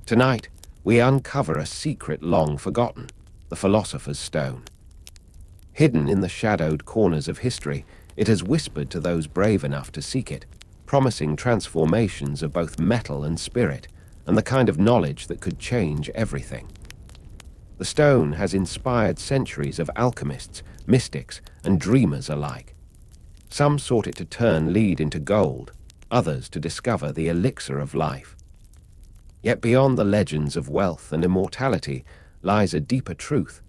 Tonight, we uncover a secret long forgotten, the Philosopher's Stone. Hidden in the shadowed corners of history, it has whispered to those brave enough to seek it, promising transformations of both metal and spirit, and the kind of knowledge that could change everything. The stone has inspired centuries of alchemists, mystics, and dreamers alike. Some sought it to turn lead into gold, others to discover the elixir of life. Yet beyond the legends of wealth and immortality lies a deeper truth,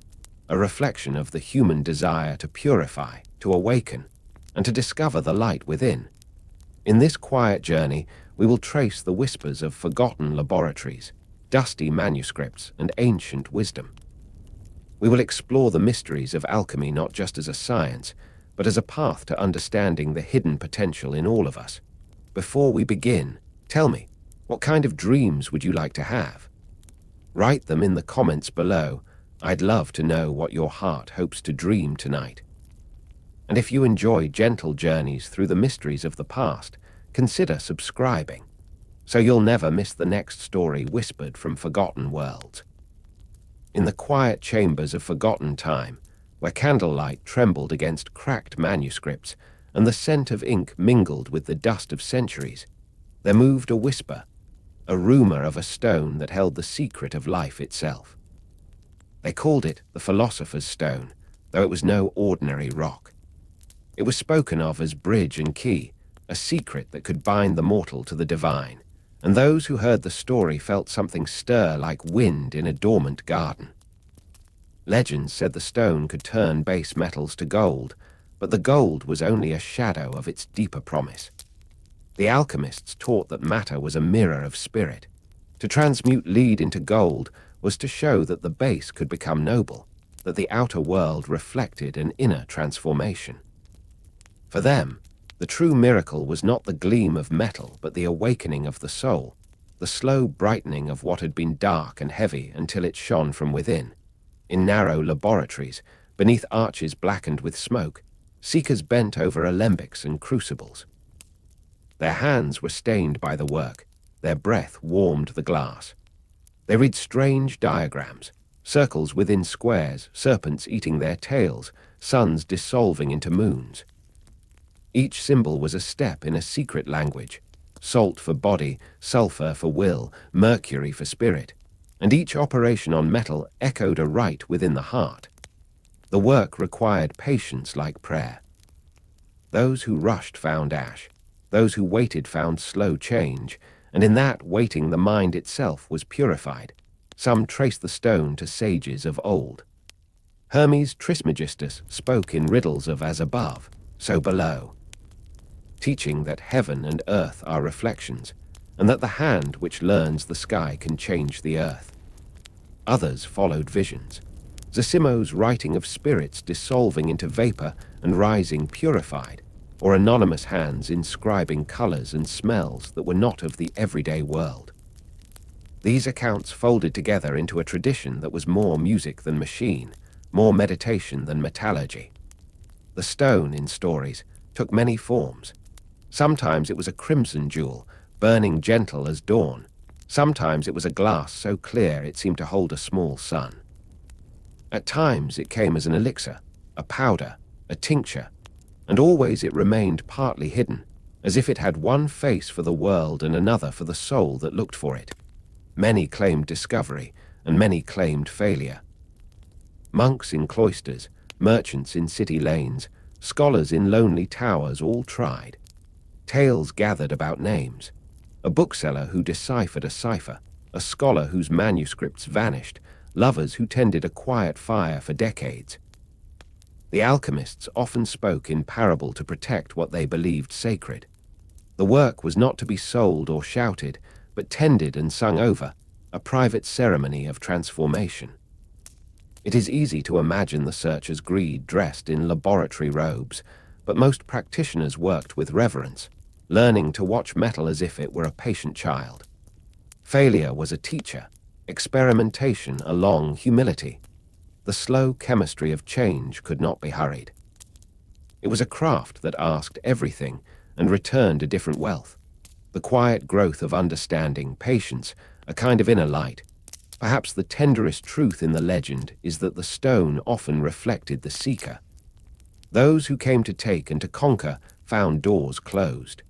a reflection of the human desire to purify, to awaken, and to discover the light within. In this quiet journey, we will trace the whispers of forgotten laboratories, dusty manuscripts, and ancient wisdom. We will explore the mysteries of alchemy not just as a science, but as a path to understanding the hidden potential in all of us. Before we begin, tell me, what kind of dreams would you like to have? Write them in the comments below. I'd love to know what your heart hopes to dream tonight. And if you enjoy gentle journeys through the mysteries of the past, consider subscribing, so you'll never miss the next story whispered from forgotten worlds. In the quiet chambers of forgotten time, where candlelight trembled against cracked manuscripts and the scent of ink mingled with the dust of centuries, there moved a whisper, a rumor of a stone that held the secret of life itself. They called it the Philosopher's Stone, though it was no ordinary rock. It was spoken of as bridge and key, a secret that could bind the mortal to the divine, and those who heard the story felt something stir like wind in a dormant garden. Legends said the stone could turn base metals to gold, but the gold was only a shadow of its deeper promise. The alchemists taught that matter was a mirror of spirit. To transmute lead into gold was to show that the base could become noble, that the outer world reflected an inner transformation. For them, the true miracle was not the gleam of metal, but the awakening of the soul, the slow brightening of what had been dark and heavy until it shone from within. In narrow laboratories, beneath arches blackened with smoke, seekers bent over alembics and crucibles. Their hands were stained by the work, their breath warmed the glass. They read strange diagrams, circles within squares, serpents eating their tails, suns dissolving into moons. Each symbol was a step in a secret language, salt for body, sulfur for will, mercury for spirit, and each operation on metal echoed a rite within the heart. The work required patience like prayer. Those who rushed found ash. Those who waited found slow change, and in that waiting the mind itself was purified. Some traced the stone to sages of old. Hermes Trismegistus spoke in riddles of as above, so below, teaching that heaven and earth are reflections, and that the hand which learns the sky can change the earth. Others followed visions, Zosimo's writing of spirits dissolving into vapor and rising purified, or anonymous hands inscribing colors and smells that were not of the everyday world. These accounts folded together into a tradition that was more music than machine, more meditation than metallurgy. The stone in stories took many forms. Sometimes it was a crimson jewel, burning gentle as dawn. Sometimes it was a glass so clear it seemed to hold a small sun. At times it came as an elixir, a powder, a tincture, and always it remained partly hidden, as if it had one face for the world and another for the soul that looked for it. Many claimed discovery, and many claimed failure. Monks in cloisters, merchants in city lanes, scholars in lonely towers all tried. Tales gathered about names. A bookseller who deciphered a cipher, a scholar whose manuscripts vanished, lovers who tended a quiet fire for decades. The alchemists often spoke in parable to protect what they believed sacred. The work was not to be sold or shouted, but tended and sung over, a private ceremony of transformation. It is easy to imagine the searcher's greed dressed in laboratory robes, but most practitioners worked with reverence, learning to watch metal as if it were a patient child. Failure was a teacher, experimentation a long humility. The slow chemistry of change could not be hurried. It was a craft that asked everything and returned a different wealth. The quiet growth of understanding, patience, a kind of inner light. Perhaps the tenderest truth in the legend is that the stone often reflected the seeker. Those who came to take and to conquer found doors closed.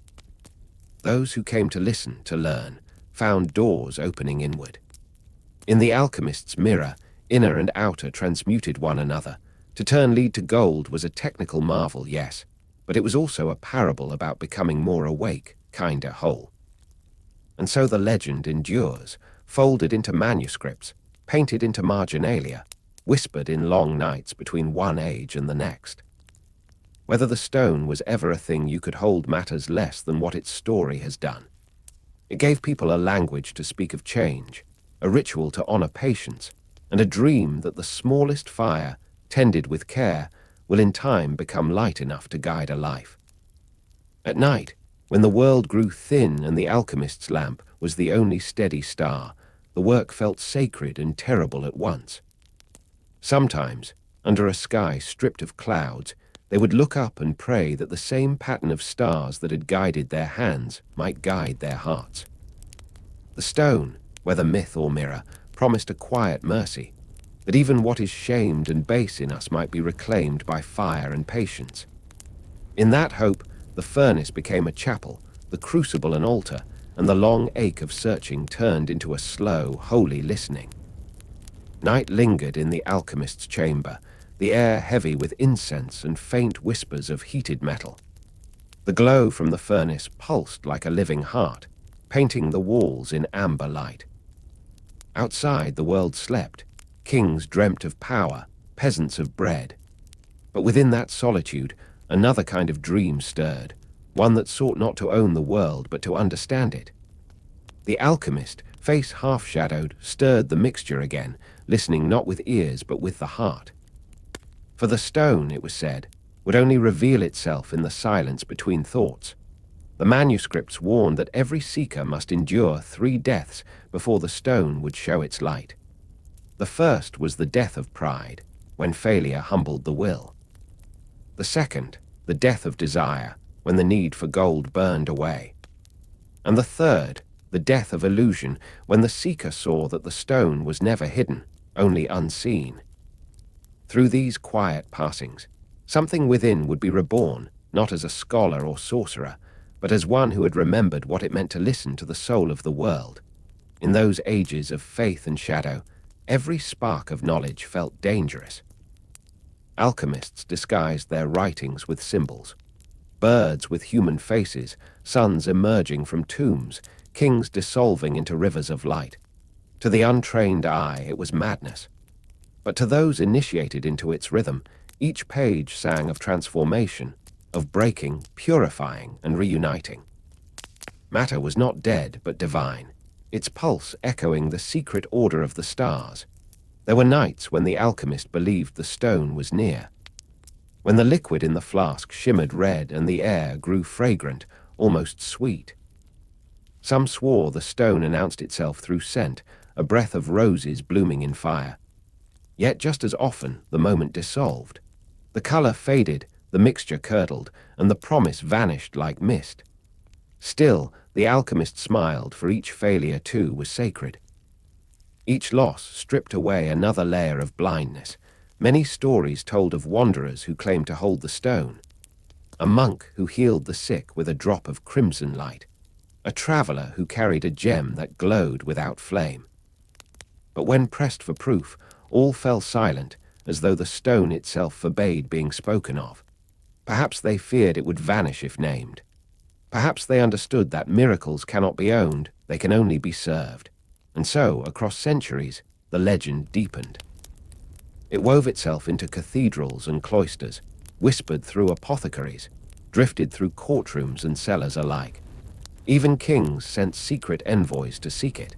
Those who came to listen, to learn, found doors opening inward. In the alchemist's mirror, inner and outer transmuted one another. To turn lead to gold was a technical marvel, yes, but it was also a parable about becoming more awake, kinder whole. And so the legend endures, folded into manuscripts, painted into marginalia, whispered in long nights between one age and the next. Whether the stone was ever a thing you could hold matters less than what its story has done. It gave people a language to speak of change, a ritual to honor patience, and a dream that the smallest fire, tended with care, will in time become light enough to guide a life. At night, when the world grew thin and the alchemist's lamp was the only steady star, the work felt sacred and terrible at once. Sometimes, under a sky stripped of clouds, they would look up and pray that the same pattern of stars that had guided their hands might guide their hearts. The stone, whether myth or mirror, promised a quiet mercy, that even what is shamed and base in us might be reclaimed by fire and patience. In that hope, the furnace became a chapel, the crucible an altar, and the long ache of searching turned into a slow, holy listening. Night lingered in the alchemist's chamber, the air heavy with incense and faint whispers of heated metal. The glow from the furnace pulsed like a living heart, painting the walls in amber light. Outside, the world slept. Kings dreamt of power, peasants of bread. But within that solitude, another kind of dream stirred, one that sought not to own the world but to understand it. The alchemist, face half-shadowed, stirred the mixture again, listening not with ears but with the heart. For the stone, it was said, would only reveal itself in the silence between thoughts. The manuscripts warned that every seeker must endure 3 deaths before the stone would show its light. The first was the death of pride, when failure humbled the will. The second, the death of desire, when the need for gold burned away. And the third, the death of illusion, when the seeker saw that the stone was never hidden, only unseen. Through these quiet passings, something within would be reborn, not as a scholar or sorcerer, but as one who had remembered what it meant to listen to the soul of the world. In those ages of faith and shadow, every spark of knowledge felt dangerous. Alchemists disguised their writings with symbols. Birds with human faces, suns emerging from tombs, kings dissolving into rivers of light. To the untrained eye, it was madness. But to those initiated into its rhythm, each page sang of transformation, of breaking, purifying, and reuniting. Matter was not dead, but divine, its pulse echoing the secret order of the stars. There were nights when the alchemist believed the stone was near, when the liquid in the flask shimmered red and the air grew fragrant, almost sweet. Some swore the stone announced itself through scent, a breath of roses blooming in fire. Yet just as often, the moment dissolved. The color faded, the mixture curdled, and the promise vanished like mist. Still, the alchemist smiled, for each failure, too, was sacred. Each loss stripped away another layer of blindness. Many stories told of wanderers who claimed to hold the stone. A monk who healed the sick with a drop of crimson light. A traveler who carried a gem that glowed without flame. But when pressed for proof, all fell silent, as though the stone itself forbade being spoken of. Perhaps they feared it would vanish if named. Perhaps they understood that miracles cannot be owned, they can only be served. And so, across centuries, the legend deepened. It wove itself into cathedrals and cloisters, whispered through apothecaries, drifted through courtrooms and cellars alike. Even kings sent secret envoys to seek it.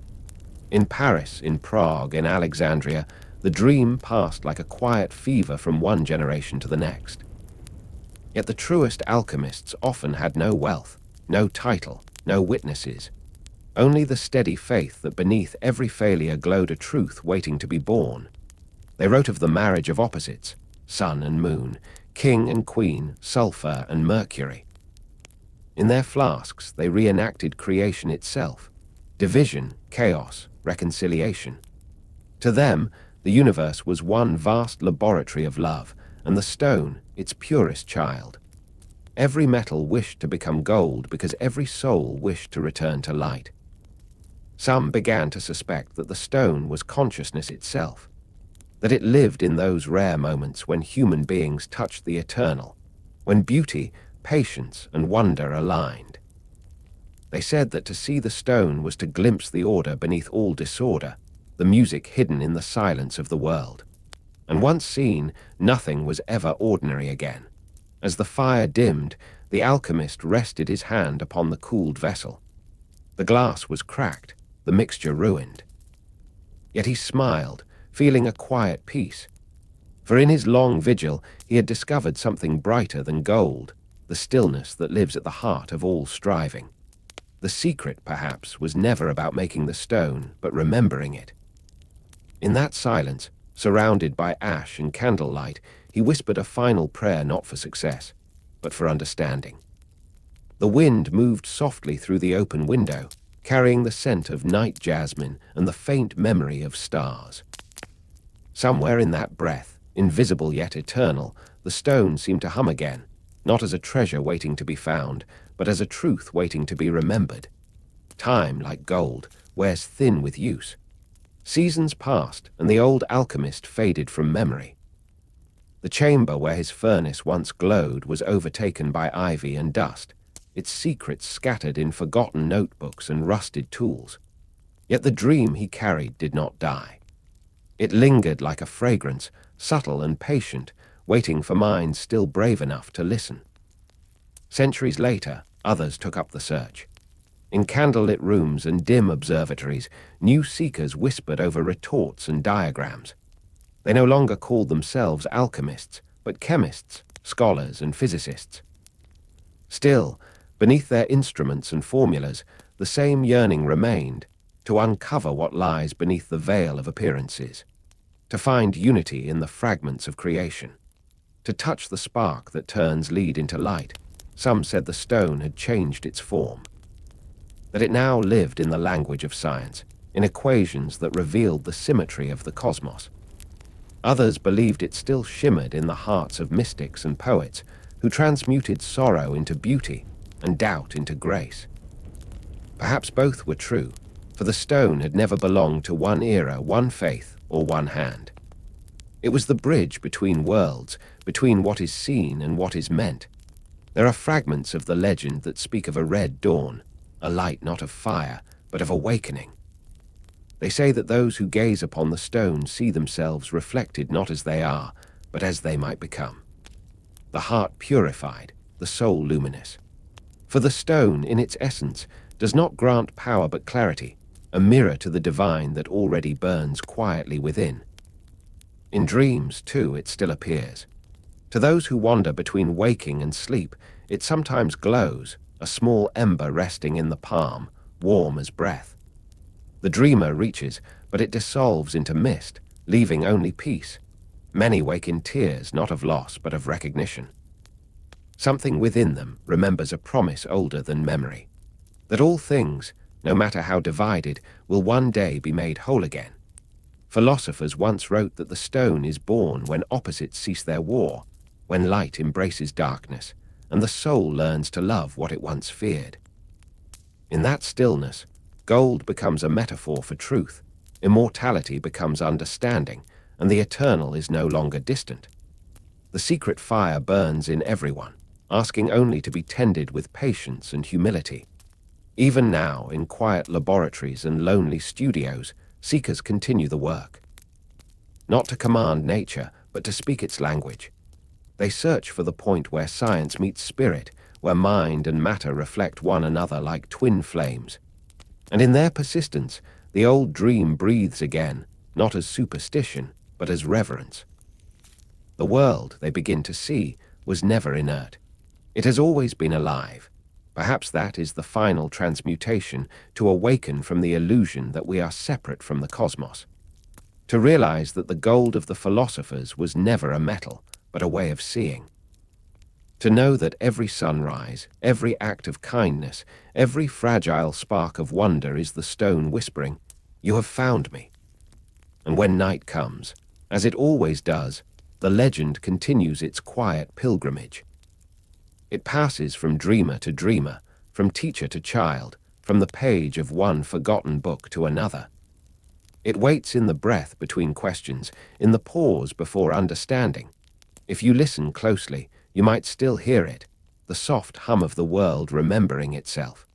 In Paris, in Prague, in Alexandria, the dream passed like a quiet fever from one generation to the next. Yet the truest alchemists often had no wealth, no title, no witnesses. Only the steady faith that beneath every failure glowed a truth waiting to be born. They wrote of the marriage of opposites, sun and moon, king and queen, sulfur and mercury. In their flasks, they reenacted creation itself. division, chaos, reconciliation. To them, the universe was one vast laboratory of love, and the stone, its purest child. Every metal wished to become gold because every soul wished to return to light. Some began to suspect that the stone was consciousness itself, that it lived in those rare moments when human beings touched the eternal, when beauty, patience, and wonder aligned. They said that to see the stone was to glimpse the order beneath all disorder, the music hidden in the silence of the world. And once seen, nothing was ever ordinary again. As the fire dimmed, the alchemist rested his hand upon the cooled vessel. The glass was cracked, the mixture ruined. Yet he smiled, feeling a quiet peace. For in his long vigil, he had discovered something brighter than gold, the stillness that lives at the heart of all striving. The secret, perhaps, was never about making the stone, but remembering it. In that silence, surrounded by ash and candlelight, he whispered a final prayer not for success, but for understanding. The wind moved softly through the open window, carrying the scent of night jasmine and the faint memory of stars. Somewhere in that breath, invisible yet eternal, the stone seemed to hum again, not as a treasure waiting to be found, but as a truth waiting to be remembered. Time, like gold, wears thin with use. Seasons passed, and the old alchemist faded from memory. The chamber where his furnace once glowed was overtaken by ivy and dust, its secrets scattered in forgotten notebooks and rusted tools. Yet the dream he carried did not die. It lingered like a fragrance, subtle and patient, waiting for minds still brave enough to listen. Centuries later, others took up the search. In candlelit rooms and dim observatories, new seekers whispered over retorts and diagrams. They no longer called themselves alchemists, but chemists, scholars, and physicists. Still, beneath their instruments and formulas, the same yearning remained, to uncover what lies beneath the veil of appearances, to find unity in the fragments of creation, to touch the spark that turns lead into light. Some said the stone had changed its form, that it now lived in the language of science, in equations that revealed the symmetry of the cosmos. Others believed it still shimmered in the hearts of mystics and poets who transmuted sorrow into beauty and doubt into grace. Perhaps both were true, for the stone had never belonged to one era, one faith, or one hand. It was the bridge between worlds, between what is seen and what is meant. There are fragments of the legend that speak of a red dawn, a light not of fire, but of awakening. They say that those who gaze upon the stone see themselves reflected not as they are, but as they might become. The heart purified, the soul luminous. For the stone, in its essence, does not grant power but clarity, a mirror to the divine that already burns quietly within. In dreams, too, it still appears. To those who wander between waking and sleep, it sometimes glows, a small ember resting in the palm, warm as breath. The dreamer reaches, but it dissolves into mist, leaving only peace. Many wake in tears, not of loss, but of recognition. Something within them remembers a promise older than memory, that all things, no matter how divided, will one day be made whole again. Philosophers once wrote that the stone is born when opposites cease their war, when light embraces darkness, and the soul learns to love what it once feared. In that stillness, gold becomes a metaphor for truth, immortality becomes understanding, and the eternal is no longer distant. The secret fire burns in everyone, asking only to be tended with patience and humility. Even now, in quiet laboratories and lonely studios, seekers continue the work. Not to command nature, but to speak its language. They search for the point where science meets spirit, where mind and matter reflect one another like twin flames. And in their persistence, the old dream breathes again, not as superstition, but as reverence. The world, they begin to see, was never inert. It has always been alive. Perhaps that is the final transmutation, to awaken from the illusion that we are separate from the cosmos. To realize that the gold of the philosophers was never a metal, but a way of seeing. To know that every sunrise, every act of kindness, every fragile spark of wonder is the stone whispering, "You have found me." And when night comes, as it always does, the legend continues its quiet pilgrimage. It passes from dreamer to dreamer, from teacher to child, from the page of one forgotten book to another. It waits in the breath between questions, in the pause before understanding. If you listen closely, you might still hear it, the soft hum of the world remembering itself.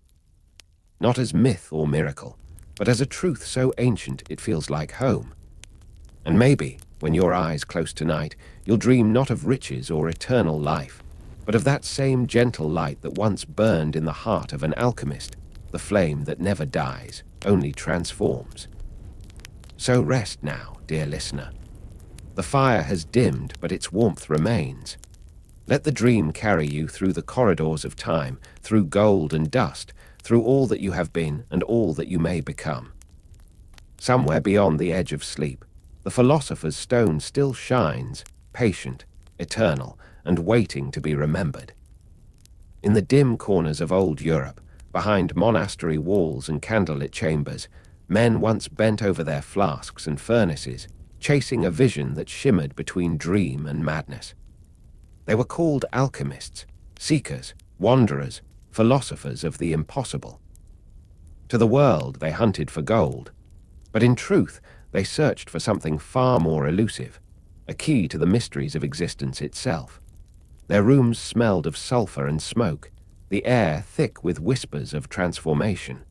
Not as myth or miracle, but as a truth so ancient it feels like home. And maybe, when your eyes close tonight, you'll dream not of riches or eternal life, but of that same gentle light that once burned in the heart of an alchemist, the flame that never dies, only transforms. So rest now, dear listener. The fire has dimmed, but its warmth remains. Let the dream carry you through the corridors of time, through gold and dust, through all that you have been and all that you may become. Somewhere beyond the edge of sleep, the philosopher's stone still shines, patient, eternal, and waiting to be remembered. In the dim corners of old Europe, behind monastery walls and candlelit chambers, men once bent over their flasks and furnaces, chasing a vision that shimmered between dream and madness. They were called alchemists, seekers, wanderers, philosophers of the impossible. To the world they hunted for gold, but in truth they searched for something far more elusive, a key to the mysteries of existence itself. Their rooms smelled of sulfur and smoke, the air thick with whispers of transformation.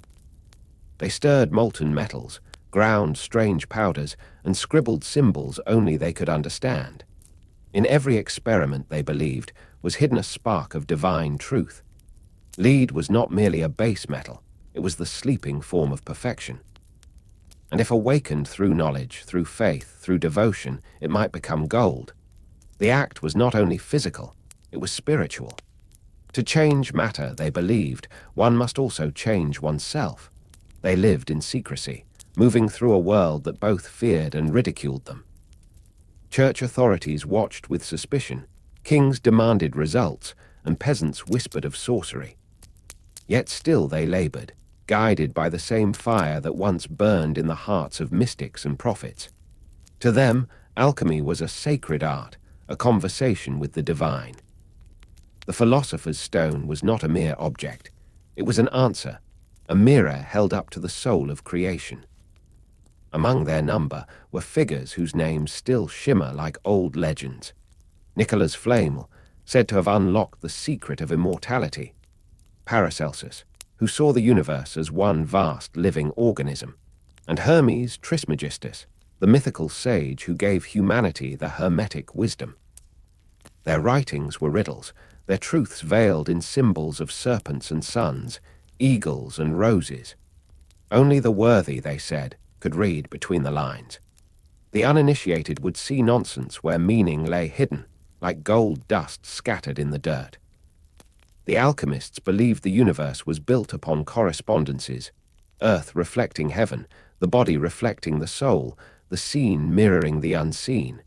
They stirred molten metals, ground strange powders, and scribbled symbols only they could understand. In every experiment, they believed, was hidden a spark of divine truth. Lead was not merely a base metal, it was the sleeping form of perfection. And if awakened through knowledge, through faith, through devotion, it might become gold. The act was not only physical, it was spiritual. To change matter, they believed, one must also change oneself. They lived in secrecy, moving through a world that both feared and ridiculed them. Church authorities watched with suspicion, kings demanded results, and peasants whispered of sorcery. Yet still they labored, guided by the same fire that once burned in the hearts of mystics and prophets. To them, alchemy was a sacred art, a conversation with the divine. The philosopher's stone was not a mere object. It was an answer, a mirror held up to the soul of creation. Among their number were figures whose names still shimmer like old legends. Nicholas Flamel, said to have unlocked the secret of immortality. Paracelsus, who saw the universe as one vast living organism. And Hermes Trismegistus, the mythical sage who gave humanity the hermetic wisdom. Their writings were riddles, their truths veiled in symbols of serpents and suns, eagles and roses. Only the worthy, they said, could read between the lines. The uninitiated would see nonsense where meaning lay hidden, like gold dust scattered in the dirt. The alchemists believed the universe was built upon correspondences, earth reflecting heaven, the body reflecting the soul, the seen mirroring the unseen.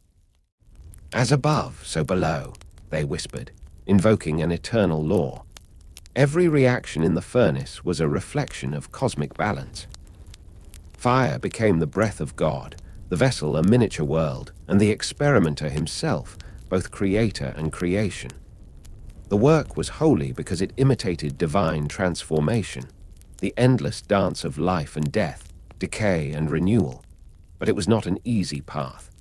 As above, so below, they whispered, invoking an eternal law. Every reaction in the furnace was a reflection of cosmic balance. Fire became the breath of God, the vessel a miniature world, and the experimenter himself, both creator and creation. The work was holy because it imitated divine transformation, the endless dance of life and death, decay and renewal. But it was not an easy path.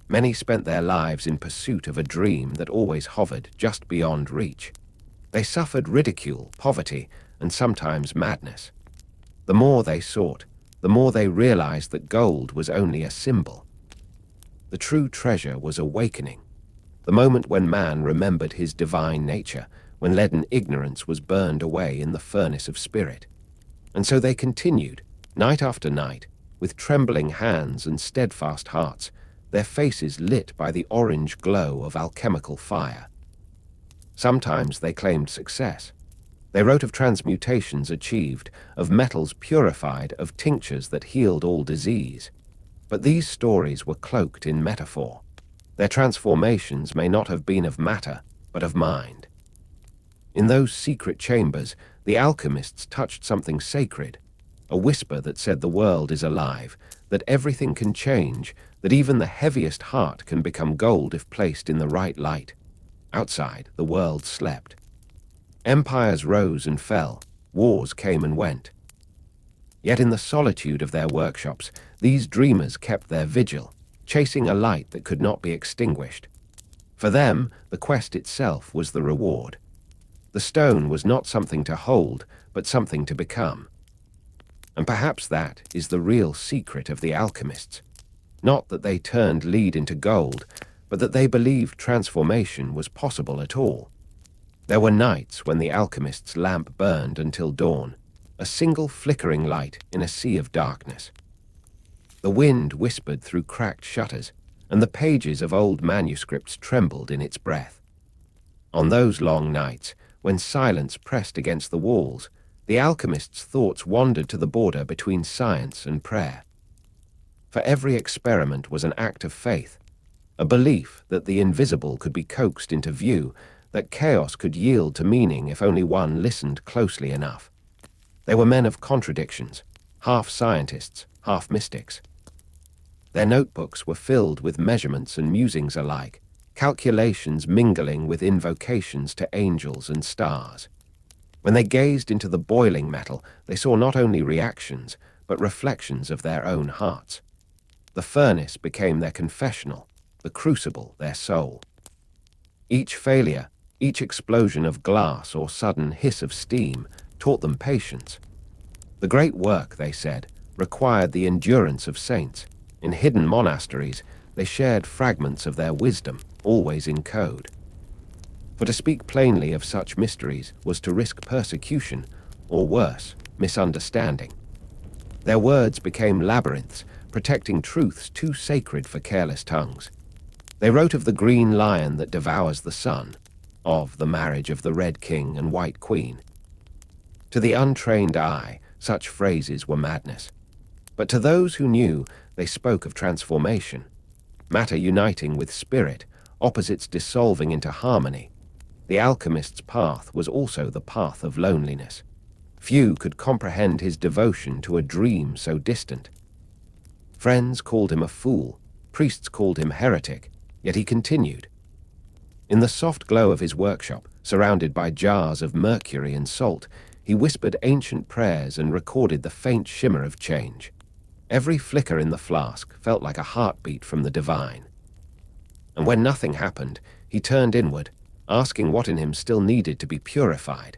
Many spent their lives in pursuit of a dream that always hovered just beyond reach. They suffered ridicule, poverty, and sometimes madness. The more they sought, the more they realized that gold was only a symbol. The true treasure was awakening, the moment when man remembered his divine nature, when leaden ignorance was burned away in the furnace of spirit. And so they continued, night after night, with trembling hands and steadfast hearts, their faces lit by the orange glow of alchemical fire. Sometimes they claimed success. They wrote of transmutations achieved, of metals purified, of tinctures that healed all disease. But these stories were cloaked in metaphor. Their transformations may not have been of matter, but of mind. In those secret chambers, the alchemists touched something sacred, a whisper that said the world is alive, that everything can change, that even the heaviest heart can become gold if placed in the right light. Outside, the world slept. Empires rose and fell, wars came and went. Yet in the solitude of their workshops, these dreamers kept their vigil, chasing a light that could not be extinguished. For them, the quest itself was the reward. The stone was not something to hold, but something to become. And perhaps that is the real secret of the alchemists. Not that they turned lead into gold, but that they believed transformation was possible at all. There were nights when the alchemist's lamp burned until dawn, a single flickering light in a sea of darkness. The wind whispered through cracked shutters, and the pages of old manuscripts trembled in its breath. On those long nights, when silence pressed against the walls, the alchemist's thoughts wandered to the border between science and prayer. For every experiment was an act of faith, a belief that the invisible could be coaxed into view, that chaos could yield to meaning if only one listened closely enough. They were men of contradictions, half scientists, half mystics. Their notebooks were filled with measurements and musings alike, calculations mingling with invocations to angels and stars. When they gazed into the boiling metal, they saw not only reactions, but reflections of their own hearts. The furnace became their confessional, the crucible their soul. Each failure, each explosion of glass or sudden hiss of steam taught them patience. The great work, they said, required the endurance of saints. In hidden monasteries, they shared fragments of their wisdom, always in code. For to speak plainly of such mysteries was to risk persecution, or worse, misunderstanding. Their words became labyrinths, protecting truths too sacred for careless tongues. They wrote of the green lion that devours the sun, of the marriage of the red king and white queen. To the untrained eye, such phrases were madness. But to those who knew, they spoke of transformation, matter uniting with spirit, opposites dissolving into harmony. The alchemist's path was also the path of loneliness. Few could comprehend his devotion to a dream so distant. Friends called him a fool, priests called him heretic, yet he continued. In the soft glow of his workshop, surrounded by jars of mercury and salt, he whispered ancient prayers and recorded the faint shimmer of change. Every flicker in the flask felt like a heartbeat from the divine. And when nothing happened, he turned inward, asking what in him still needed to be purified.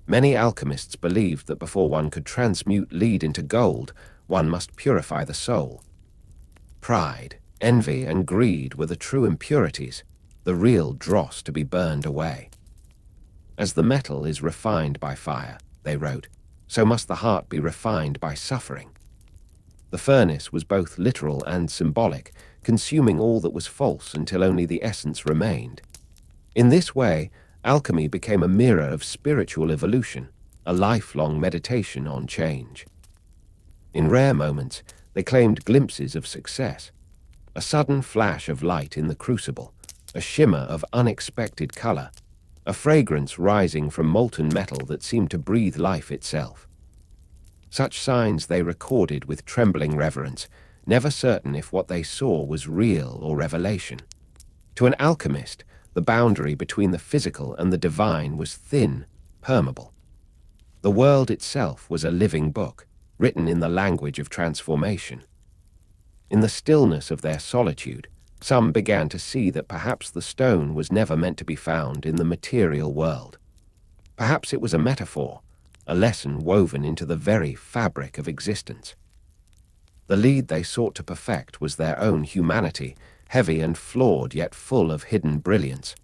Many alchemists believed that before one could transmute lead into gold, one must purify the soul. Pride, envy, and greed were the true impurities, the real dross to be burned away. As the metal is refined by fire, they wrote, so must the heart be refined by suffering. The furnace was both literal and symbolic, consuming all that was false until only the essence remained. In this way, alchemy became a mirror of spiritual evolution, a lifelong meditation on change. In rare moments, they claimed glimpses of success, a sudden flash of light in the crucible, a shimmer of unexpected color, a fragrance rising from molten metal that seemed to breathe life itself. Such signs they recorded with trembling reverence, never certain if what they saw was real or revelation. To an alchemist, the boundary between the physical and the divine was thin, permeable. The world itself was a living book, written in the language of transformation. In the stillness of their solitude, some began to see that perhaps the stone was never meant to be found in the material world. Perhaps it was a metaphor, a lesson woven into the very fabric of existence. The lead they sought to perfect was their own humanity, heavy and flawed yet full of hidden brilliance.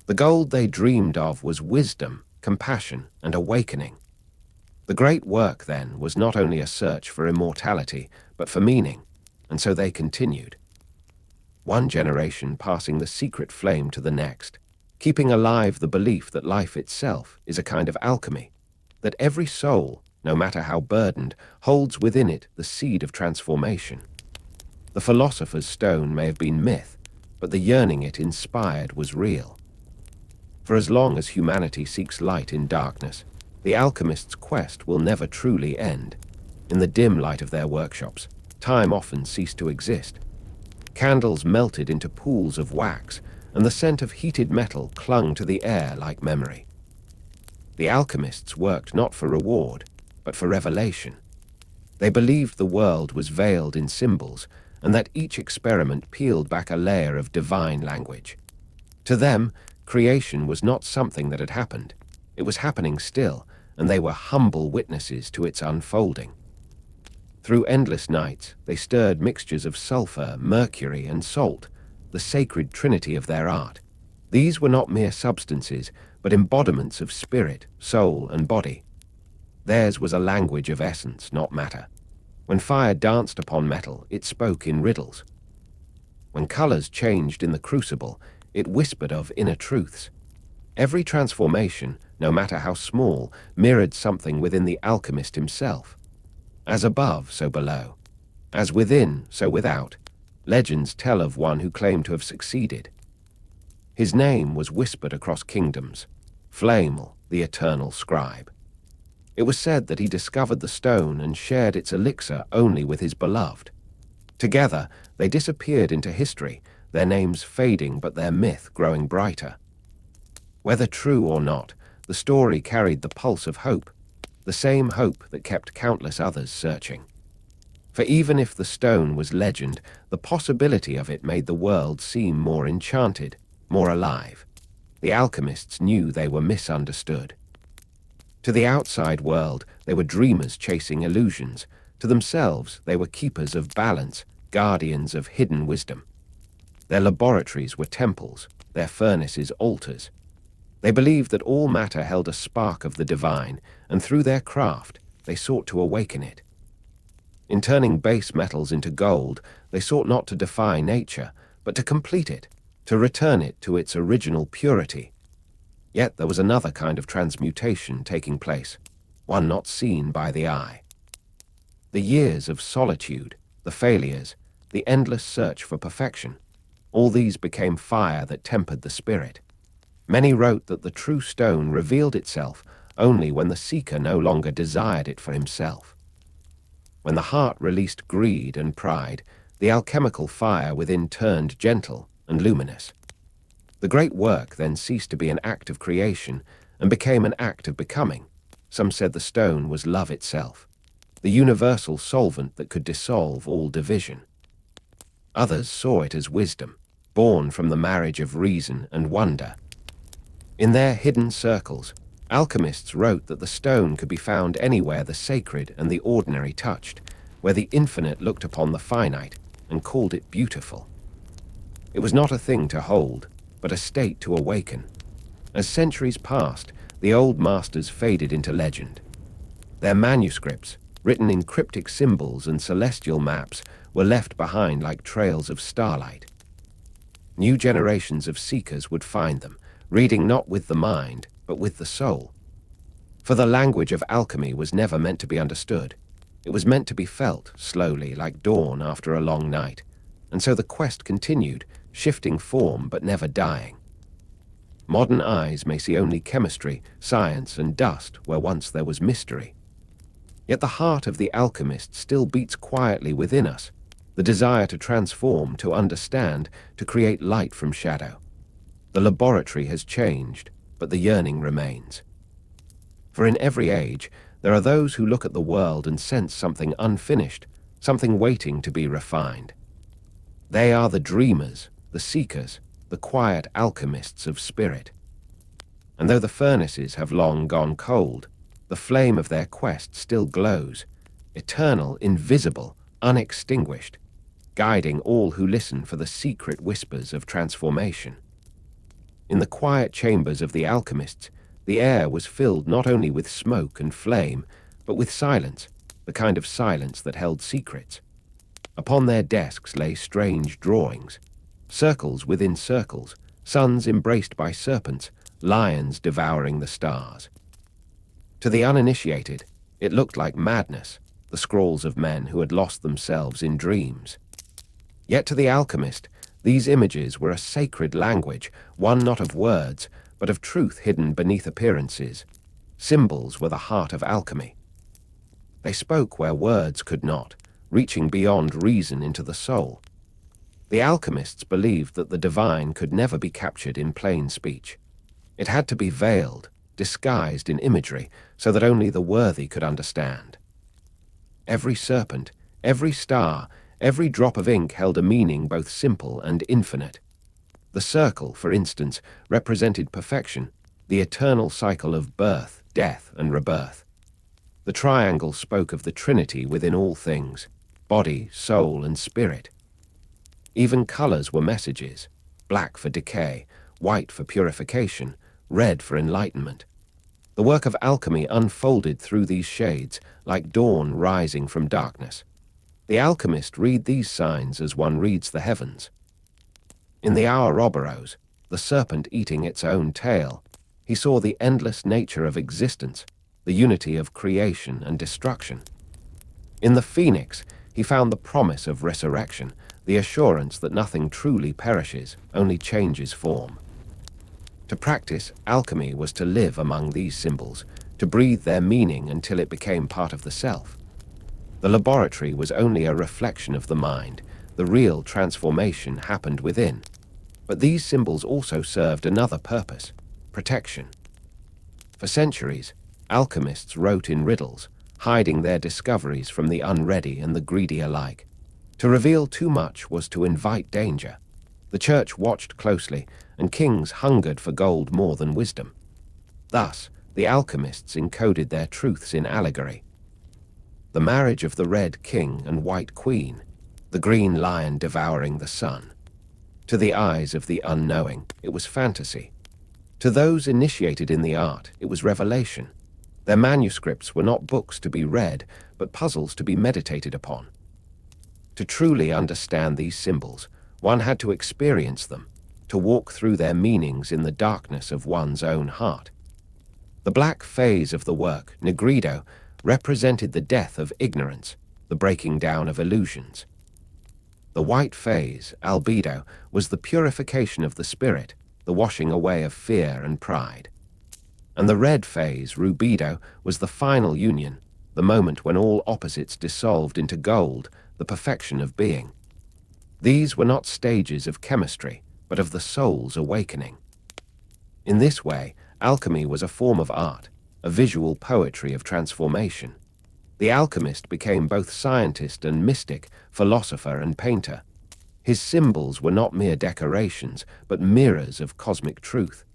The gold they dreamed of was wisdom, compassion, and awakening. The great work, then, was not only a search for immortality, but for meaning, and so they continued. One generation passing the secret flame to the next, keeping alive the belief that life itself is a kind of alchemy, that every soul, no matter how burdened, holds within it the seed of transformation. The philosopher's stone may have been myth, but the yearning it inspired was real. For as long as humanity seeks light in darkness, the alchemist's quest will never truly end. In the dim light of their workshops, time often ceased to exist. Candles melted into pools of wax, and the scent of heated metal clung to the air like memory. The alchemists worked not for reward, but for revelation. They believed the world was veiled in symbols, and that each experiment peeled back a layer of divine language. To them, creation was not something that had happened. It was happening still, and they were humble witnesses to its unfolding. Through endless nights, they stirred mixtures of sulfur, mercury, and salt, the sacred trinity of their art. These were not mere substances, but embodiments of spirit, soul, and body. Theirs was a language of essence, not matter. When fire danced upon metal, it spoke in riddles. When colors changed in the crucible, it whispered of inner truths. Every transformation, no matter how small, mirrored something within the alchemist himself. As above, so below. As within, so without. Legends tell of one who claimed to have succeeded. His name was whispered across kingdoms, Flamel, the eternal scribe. It was said that he discovered the stone and shared its elixir only with his beloved. Together, they disappeared into history, their names fading but their myth growing brighter. Whether true or not, the story carried the pulse of hope, the same hope that kept countless others searching. For even if the stone was legend, the possibility of it made the world seem more enchanted, more alive. The alchemists knew they were misunderstood. To the outside world, they were dreamers chasing illusions. To themselves, they were keepers of balance, guardians of hidden wisdom. Their laboratories were temples, their furnaces altars. They believed that all matter held a spark of the divine, and through their craft, they sought to awaken it. In turning base metals into gold, they sought not to defy nature, but to complete it, to return it to its original purity. Yet there was another kind of transmutation taking place, one not seen by the eye. The years of solitude, the failures, the endless search for perfection, all these became fire that tempered the spirit. Many wrote that the true stone revealed itself only when the seeker no longer desired it for himself. When the heart released greed and pride, the alchemical fire within turned gentle and luminous. The great work then ceased to be an act of creation and became an act of becoming. Some said the stone was love itself, the universal solvent that could dissolve all division. Others saw it as wisdom, born from the marriage of reason and wonder. In their hidden circles, alchemists wrote that the stone could be found anywhere the sacred and the ordinary touched, where the infinite looked upon the finite and called it beautiful. It was not a thing to hold, but a state to awaken. As centuries passed, the old masters faded into legend. Their manuscripts, written in cryptic symbols and celestial maps, were left behind like trails of starlight. New generations of seekers would find them, reading not with the mind, but with the soul. For the language of alchemy was never meant to be understood. It was meant to be felt, slowly, like dawn after a long night. And so the quest continued, shifting form but never dying. Modern eyes may see only chemistry, science, and dust where once there was mystery. Yet the heart of the alchemist still beats quietly within us, the desire to transform, to understand, to create light from shadow. The laboratory has changed, but the yearning remains. For in every age, there are those who look at the world and sense something unfinished, something waiting to be refined. They are the dreamers, the seekers, the quiet alchemists of spirit. And though the furnaces have long gone cold, the flame of their quest still glows, eternal, invisible, unextinguished, guiding all who listen for the secret whispers of transformation. In the quiet chambers of the alchemists, the air was filled not only with smoke and flame, but with silence, the kind of silence that held secrets. Upon their desks lay strange drawings, circles within circles, suns embraced by serpents, lions devouring the stars. To the uninitiated, it looked like madness, the scrawls of men who had lost themselves in dreams. Yet to the alchemist, these images were a sacred language, one not of words, but of truth hidden beneath appearances. Symbols were the heart of alchemy. They spoke where words could not, reaching beyond reason into the soul. The alchemists believed that the divine could never be captured in plain speech. It had to be veiled, disguised in imagery, so that only the worthy could understand. Every serpent, every star, every drop of ink held a meaning both simple and infinite. The circle, for instance, represented perfection, the eternal cycle of birth, death, and rebirth. The triangle spoke of the Trinity within all things, body, soul, and spirit. Even colors were messages, black for decay, white for purification, red for enlightenment. The work of alchemy unfolded through these shades, like dawn rising from darkness. The alchemist read these signs as one reads the heavens. In the Ouroboros, the serpent eating its own tail, he saw the endless nature of existence, the unity of creation and destruction. In the phoenix, he found the promise of resurrection, the assurance that nothing truly perishes, only changes form. To practice alchemy was to live among these symbols, to breathe their meaning until it became part of the self. The laboratory was only a reflection of the mind. The real transformation happened within. But these symbols also served another purpose: protection. For centuries, alchemists wrote in riddles, hiding their discoveries from the unready and the greedy alike. To reveal too much was to invite danger. The church watched closely, and kings hungered for gold more than wisdom. Thus, the alchemists encoded their truths in allegory. The marriage of the red king and white queen, the green lion devouring the sun. To the eyes of the unknowing, it was fantasy. To those initiated in the art, it was revelation. Their manuscripts were not books to be read, but puzzles to be meditated upon. To truly understand these symbols, one had to experience them, to walk through their meanings in the darkness of one's own heart. The black phase of the work, Negrido, represented the death of ignorance, the breaking down of illusions. The white phase, Albedo, was the purification of the spirit, the washing away of fear and pride. And the red phase, Rubido, was the final union, the moment when all opposites dissolved into gold, the perfection of being. These were not stages of chemistry, but of the soul's awakening. In this way, alchemy was a form of art, a visual poetry of transformation. The alchemist became both scientist and mystic, philosopher and painter. His symbols were not mere decorations, but mirrors of cosmic truth.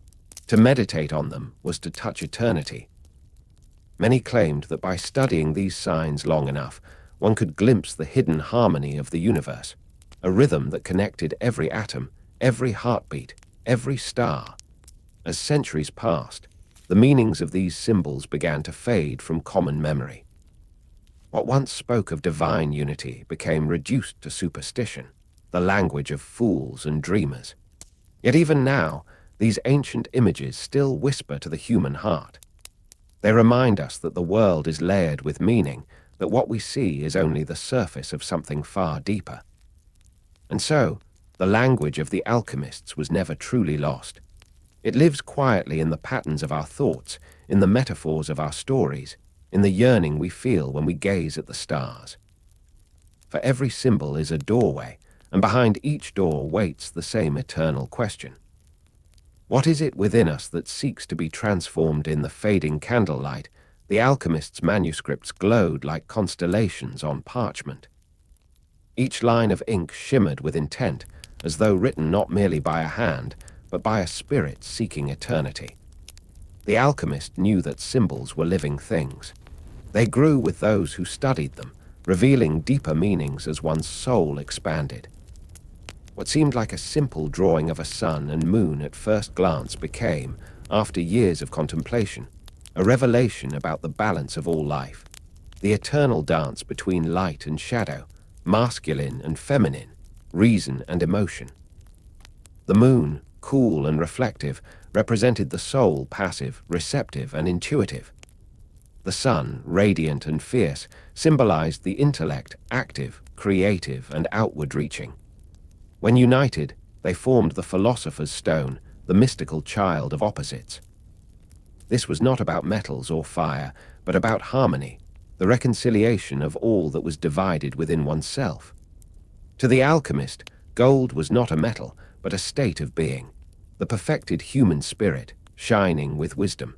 To meditate on them was to touch eternity. Many claimed that by studying these signs long enough, one could glimpse the hidden harmony of the universe, a rhythm that connected every atom, every heartbeat, every star. As centuries passed, the meanings of these symbols began to fade from common memory. What once spoke of divine unity became reduced to superstition, the language of fools and dreamers. Yet even now, these ancient images still whisper to the human heart. They remind us that the world is layered with meaning, that what we see is only the surface of something far deeper. And so, the language of the alchemists was never truly lost. It lives quietly in the patterns of our thoughts, in the metaphors of our stories, in the yearning we feel when we gaze at the stars. For every symbol is a doorway, and behind each door waits the same eternal question. What is it within us that seeks to be transformed in the fading candlelight? The alchemist's manuscripts glowed like constellations on parchment. Each line of ink shimmered with intent, as though written not merely by a hand, but by a spirit seeking eternity. The alchemist knew that symbols were living things. They grew with those who studied them, revealing deeper meanings as one's soul expanded. What seemed like a simple drawing of a sun and moon at first glance became, after years of contemplation, a revelation about the balance of all life, the eternal dance between light and shadow, masculine and feminine, reason and emotion. The moon, cool and reflective, represented the soul, passive, receptive and intuitive. The sun, radiant and fierce, symbolized the intellect, active, creative and outward-reaching. When united, they formed the philosopher's stone, the mystical child of opposites. This was not about metals or fire, but about harmony, the reconciliation of all that was divided within oneself. To the alchemist, gold was not a metal, but a state of being, the perfected human spirit, shining with wisdom.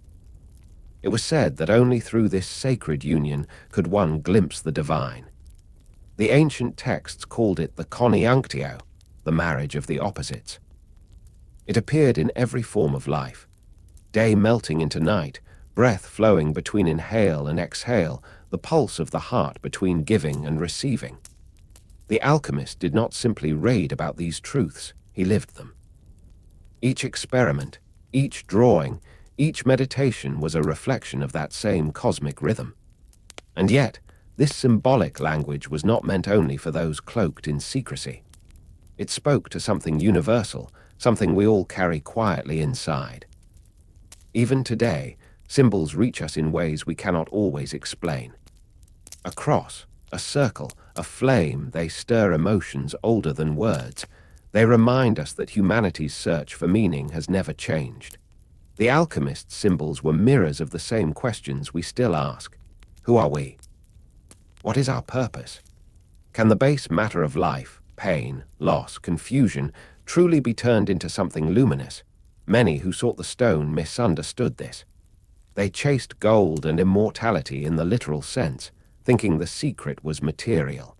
It was said that only through this sacred union could one glimpse the divine. The ancient texts called it the coniunctio, the marriage of the opposites. It appeared in every form of life, day melting into night, breath flowing between inhale and exhale, the pulse of the heart between giving and receiving. The alchemist did not simply read about these truths, he lived them. Each experiment, each drawing, each meditation was a reflection of that same cosmic rhythm. And yet, this symbolic language was not meant only for those cloaked in secrecy. It spoke to something universal, something we all carry quietly inside. Even today, symbols reach us in ways we cannot always explain. A cross, a circle, a flame, they stir emotions older than words. They remind us that humanity's search for meaning has never changed. The alchemist's symbols were mirrors of the same questions we still ask. Who are we? What is our purpose? Can the base matter of life, pain, loss, confusion, truly be turned into something luminous? Many who sought the stone misunderstood this. They chased gold and immortality in the literal sense, thinking the secret was material.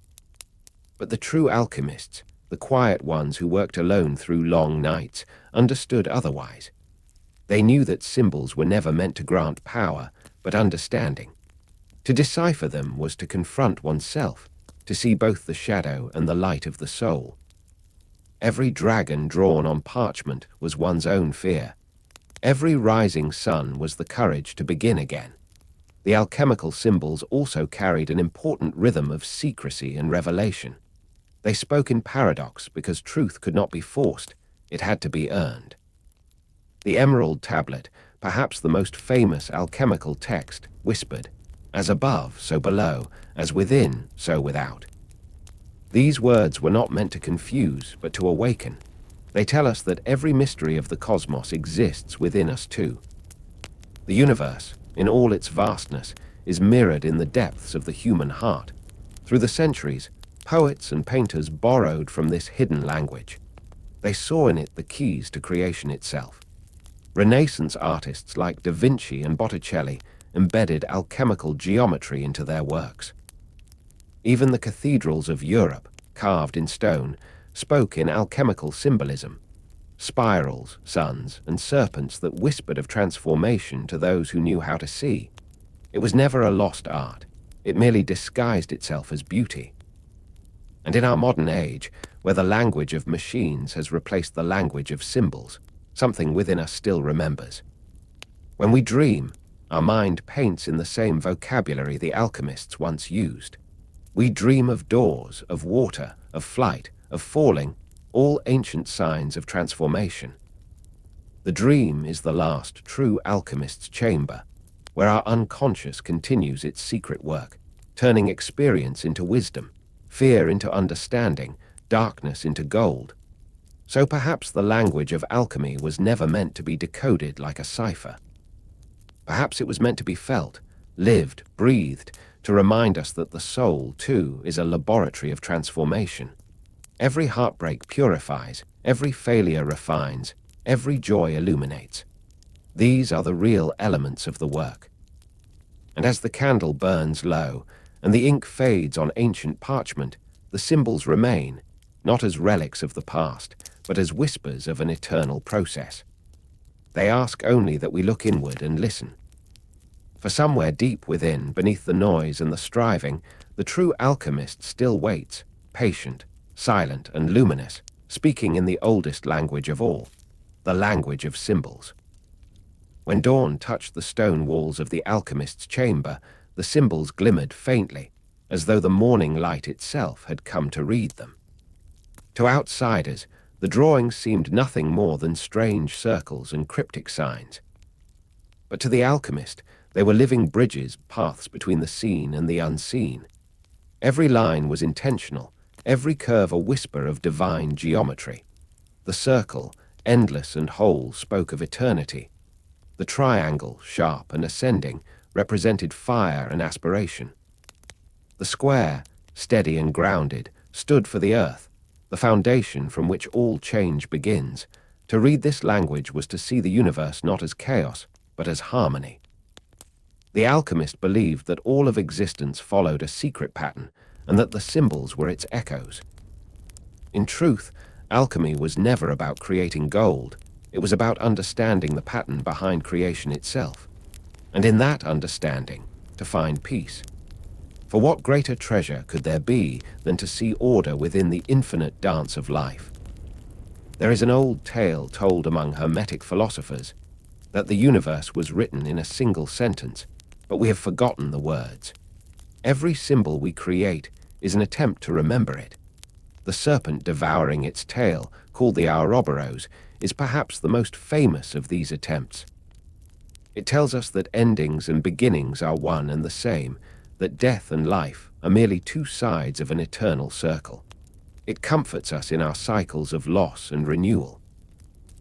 But the true alchemists, the quiet ones who worked alone through long nights, understood otherwise. They knew that symbols were never meant to grant power, but understanding. To decipher them was to confront oneself, to see both the shadow and the light of the soul. Every dragon drawn on parchment was one's own fear. Every rising sun was the courage to begin again. The alchemical symbols also carried an important rhythm of secrecy and revelation. They spoke in paradox because truth could not be forced, it had to be earned. The Emerald Tablet, perhaps the most famous alchemical text, whispered, "As above, so below, as within, so without." These words were not meant to confuse, but to awaken. They tell us that every mystery of the cosmos exists within us too. The universe, in all its vastness, is mirrored in the depths of the human heart. Through the centuries, poets and painters borrowed from this hidden language. They saw in it the keys to creation itself. Renaissance artists like Da Vinci and Botticelli embedded alchemical geometry into their works. Even the cathedrals of Europe, carved in stone, spoke in alchemical symbolism. Spirals, suns, and serpents that whispered of transformation to those who knew how to see. It was never a lost art. It merely disguised itself as beauty. And in our modern age, where the language of machines has replaced the language of symbols, something within us still remembers. When we dream, our mind paints in the same vocabulary the alchemists once used. We dream of doors, of water, of flight, of falling, all ancient signs of transformation. The dream is the last true alchemist's chamber, where our unconscious continues its secret work, turning experience into wisdom, fear into understanding, darkness into gold. So perhaps the language of alchemy was never meant to be decoded like a cipher. Perhaps it was meant to be felt, lived, breathed, to remind us that the soul, too, is a laboratory of transformation. Every heartbreak purifies, every failure refines, every joy illuminates. These are the real elements of the work. And as the candle burns low, and the ink fades on ancient parchment, the symbols remain, not as relics of the past, but as whispers of an eternal process. They ask only that we look inward and listen. For somewhere deep within, beneath the noise and the striving, the true alchemist still waits, patient, silent and luminous, speaking in the oldest language of all, the language of symbols. When dawn touched the stone walls of the alchemist's chamber, the symbols glimmered faintly, as though the morning light itself had come to read them. To outsiders, the drawings seemed nothing more than strange circles and cryptic signs. But to the alchemist, they were living bridges, paths between the seen and the unseen. Every line was intentional, every curve a whisper of divine geometry. The circle, endless and whole, spoke of eternity. The triangle, sharp and ascending, represented fire and aspiration. The square, steady and grounded, stood for the earth, the foundation from which all change begins. To read this language was to see the universe not as chaos, but as harmony. The alchemist believed that all of existence followed a secret pattern, and that the symbols were its echoes. In truth, alchemy was never about creating gold. It was about understanding the pattern behind creation itself, and in that understanding, to find peace. For what greater treasure could there be than to see order within the infinite dance of life? There is an old tale told among Hermetic philosophers that the universe was written in a single sentence, but we have forgotten the words. Every symbol we create is an attempt to remember it. The serpent devouring its tail, called the Ouroboros, is perhaps the most famous of these attempts. It tells us that endings and beginnings are one and the same, that death and life are merely two sides of an eternal circle. It comforts us in our cycles of loss and renewal.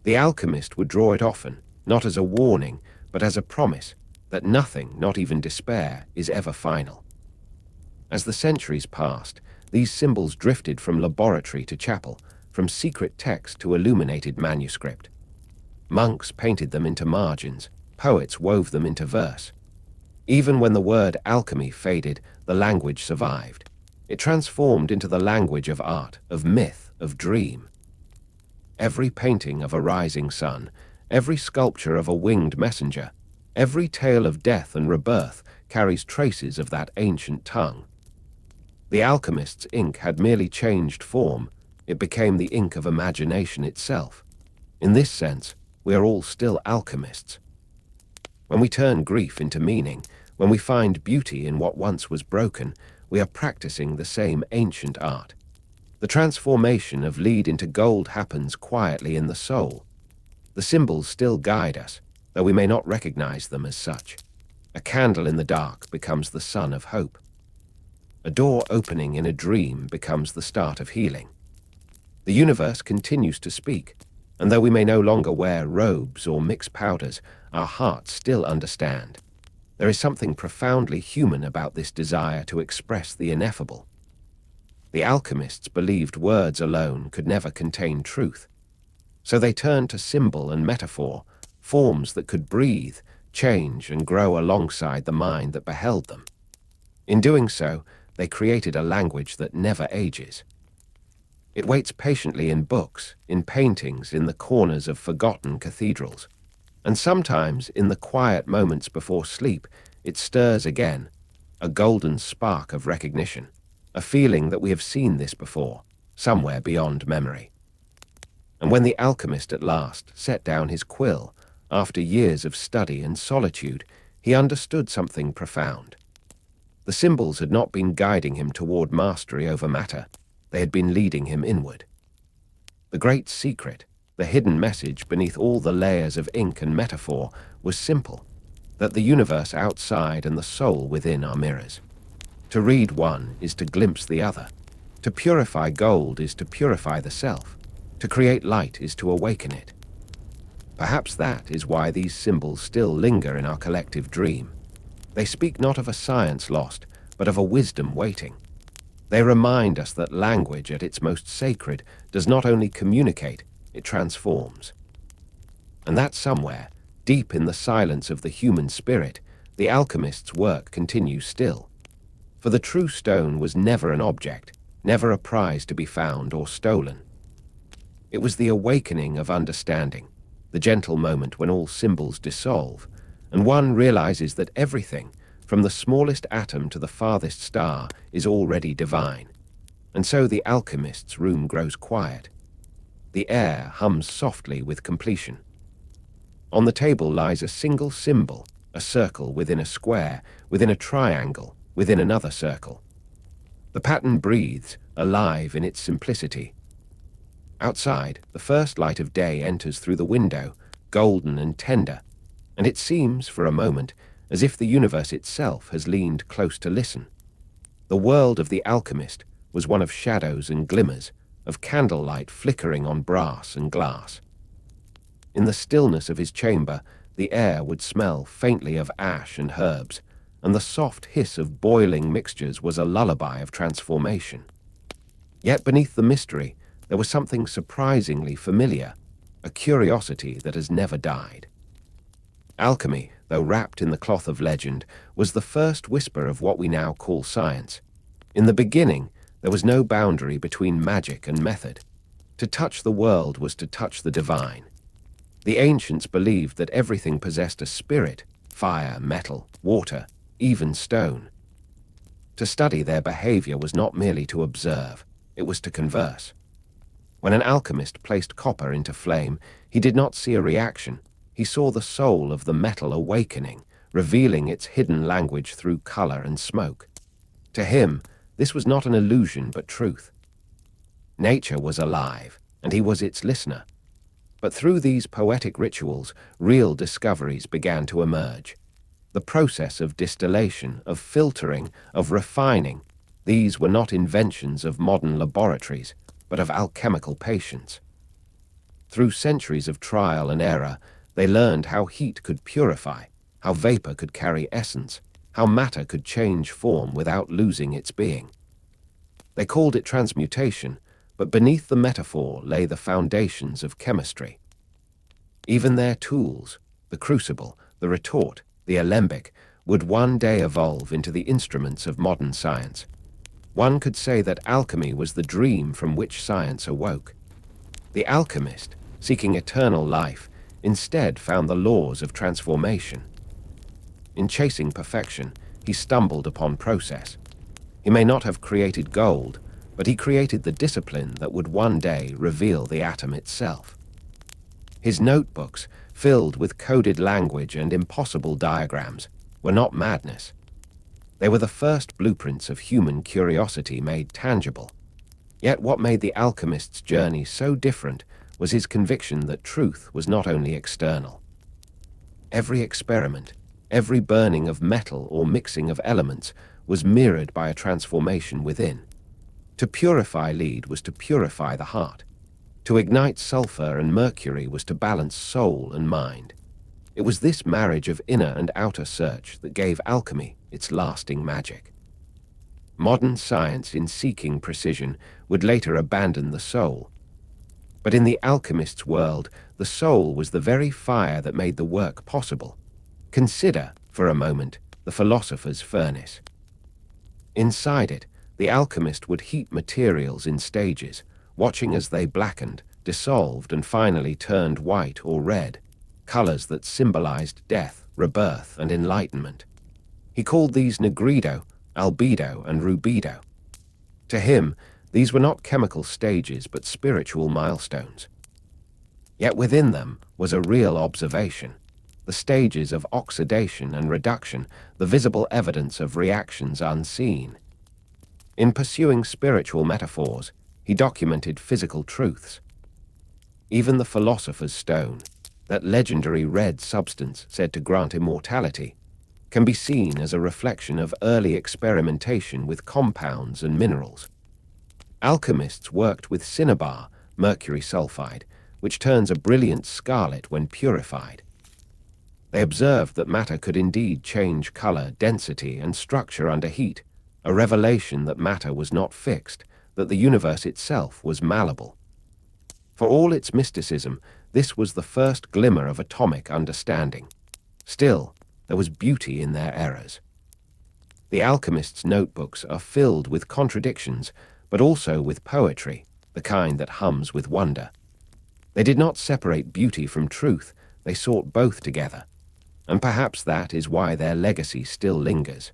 The alchemist would draw it often, not as a warning, but as a promise that nothing, not even despair, is ever final. As the centuries passed, these symbols drifted from laboratory to chapel, from secret text to illuminated manuscript. Monks painted them into margins, poets wove them into verse. Even when the word alchemy faded, the language survived. It transformed into the language of art, of myth, of dream. Every painting of a rising sun, every sculpture of a winged messenger, every tale of death and rebirth carries traces of that ancient tongue. The alchemist's ink had merely changed form. It became the ink of imagination itself. In this sense, we are all still alchemists. When we turn grief into meaning, when we find beauty in what once was broken, we are practicing the same ancient art. The transformation of lead into gold happens quietly in the soul. The symbols still guide us, though we may not recognize them as such. A candle in the dark becomes the sun of hope. A door opening in a dream becomes the start of healing. The universe continues to speak, and though we may no longer wear robes or mix powders, our hearts still understand. There is something profoundly human about this desire to express the ineffable. The alchemists believed words alone could never contain truth, so they turned to symbol and metaphor, forms that could breathe, change, and grow alongside the mind that beheld them. In doing so, they created a language that never ages. It waits patiently in books, in paintings, in the corners of forgotten cathedrals. And sometimes, in the quiet moments before sleep, it stirs again, a golden spark of recognition, a feeling that we have seen this before, somewhere beyond memory. And when the alchemist at last set down his quill, after years of study and solitude, he understood something profound. The symbols had not been guiding him toward mastery over matter, they had been leading him inward. The great secret, the hidden message beneath all the layers of ink and metaphor, was simple, that the universe outside and the soul within are mirrors. To read one is to glimpse the other. To purify gold is to purify the self. To create light is to awaken it. Perhaps that is why these symbols still linger in our collective dream. They speak not of a science lost, but of a wisdom waiting. They remind us that language at its most sacred does not only communicate, it transforms. And that somewhere, deep in the silence of the human spirit, the alchemist's work continues still. For the true stone was never an object, never a prize to be found or stolen. It was the awakening of understanding, the gentle moment when all symbols dissolve, and one realizes that everything, from the smallest atom to the farthest star, is already divine. And so the alchemist's room grows quiet. The air hums softly with completion. On the table lies a single symbol, a circle within a square, within a triangle, within another circle. The pattern breathes, alive in its simplicity. Outside, the first light of day enters through the window, golden and tender, and it seems, for a moment, as if the universe itself has leaned close to listen. The world of the alchemist was one of shadows and glimmers, of candlelight flickering on brass and glass. In the stillness of his chamber, the air would smell faintly of ash and herbs, and the soft hiss of boiling mixtures was a lullaby of transformation. Yet beneath the mystery, there was something surprisingly familiar, a curiosity that has never died. Alchemy, though wrapped in the cloth of legend, was the first whisper of what we now call science. In the beginning, there was no boundary between magic and method. To touch the world was to touch the divine. The ancients believed that everything possessed a spirit: fire, metal, water, even stone. To study their behavior was not merely to observe, it was to converse. When an alchemist placed copper into flame, he did not see a reaction. He saw the soul of the metal awakening, revealing its hidden language through color and smoke. To him, this was not an illusion but truth. Nature was alive, and he was its listener. But through these poetic rituals, real discoveries began to emerge. The process of distillation, of filtering, of refining, these were not inventions of modern laboratories, but of alchemical patience. Through centuries of trial and error, they learned how heat could purify, how vapor could carry essence, how matter could change form without losing its being. They called it transmutation, but beneath the metaphor lay the foundations of chemistry. Even their tools, the crucible, the retort, the alembic, would one day evolve into the instruments of modern science. One could say that alchemy was the dream from which science awoke. The alchemist, seeking eternal life, instead found the laws of transformation. In chasing perfection, he stumbled upon process. He may not have created gold, but he created the discipline that would one day reveal the atom itself. His notebooks, filled with coded language and impossible diagrams, were not madness. They were the first blueprints of human curiosity made tangible. Yet what made the alchemist's journey so different was his conviction that truth was not only external. Every experiment, every burning of metal or mixing of elements was mirrored by a transformation within. To purify lead was to purify the heart. To ignite sulfur and mercury was to balance soul and mind. It was this marriage of inner and outer search that gave alchemy its lasting magic. Modern science, in seeking precision, would later abandon the soul. But in the alchemist's world, the soul was the very fire that made the work possible. Consider, for a moment, the philosopher's furnace. Inside it, the alchemist would heat materials in stages, watching as they blackened, dissolved, and finally turned white or red, colors that symbolized death, rebirth, and enlightenment. He called these nigredo, albedo, and rubedo. To him, these were not chemical stages but spiritual milestones. Yet within them was a real observation, the stages of oxidation and reduction, the visible evidence of reactions unseen. In pursuing spiritual metaphors, he documented physical truths. Even the philosopher's stone, that legendary red substance said to grant immortality, can be seen as a reflection of early experimentation with compounds and minerals. Alchemists worked with cinnabar, mercury sulfide, which turns a brilliant scarlet when purified. They observed that matter could indeed change color, density, and structure under heat, a revelation that matter was not fixed, that the universe itself was malleable. For all its mysticism, this was the first glimmer of atomic understanding. Still, there was beauty in their errors. The alchemist's notebooks are filled with contradictions, but also with poetry, the kind that hums with wonder. They did not separate beauty from truth, they sought both together. And perhaps that is why their legacy still lingers.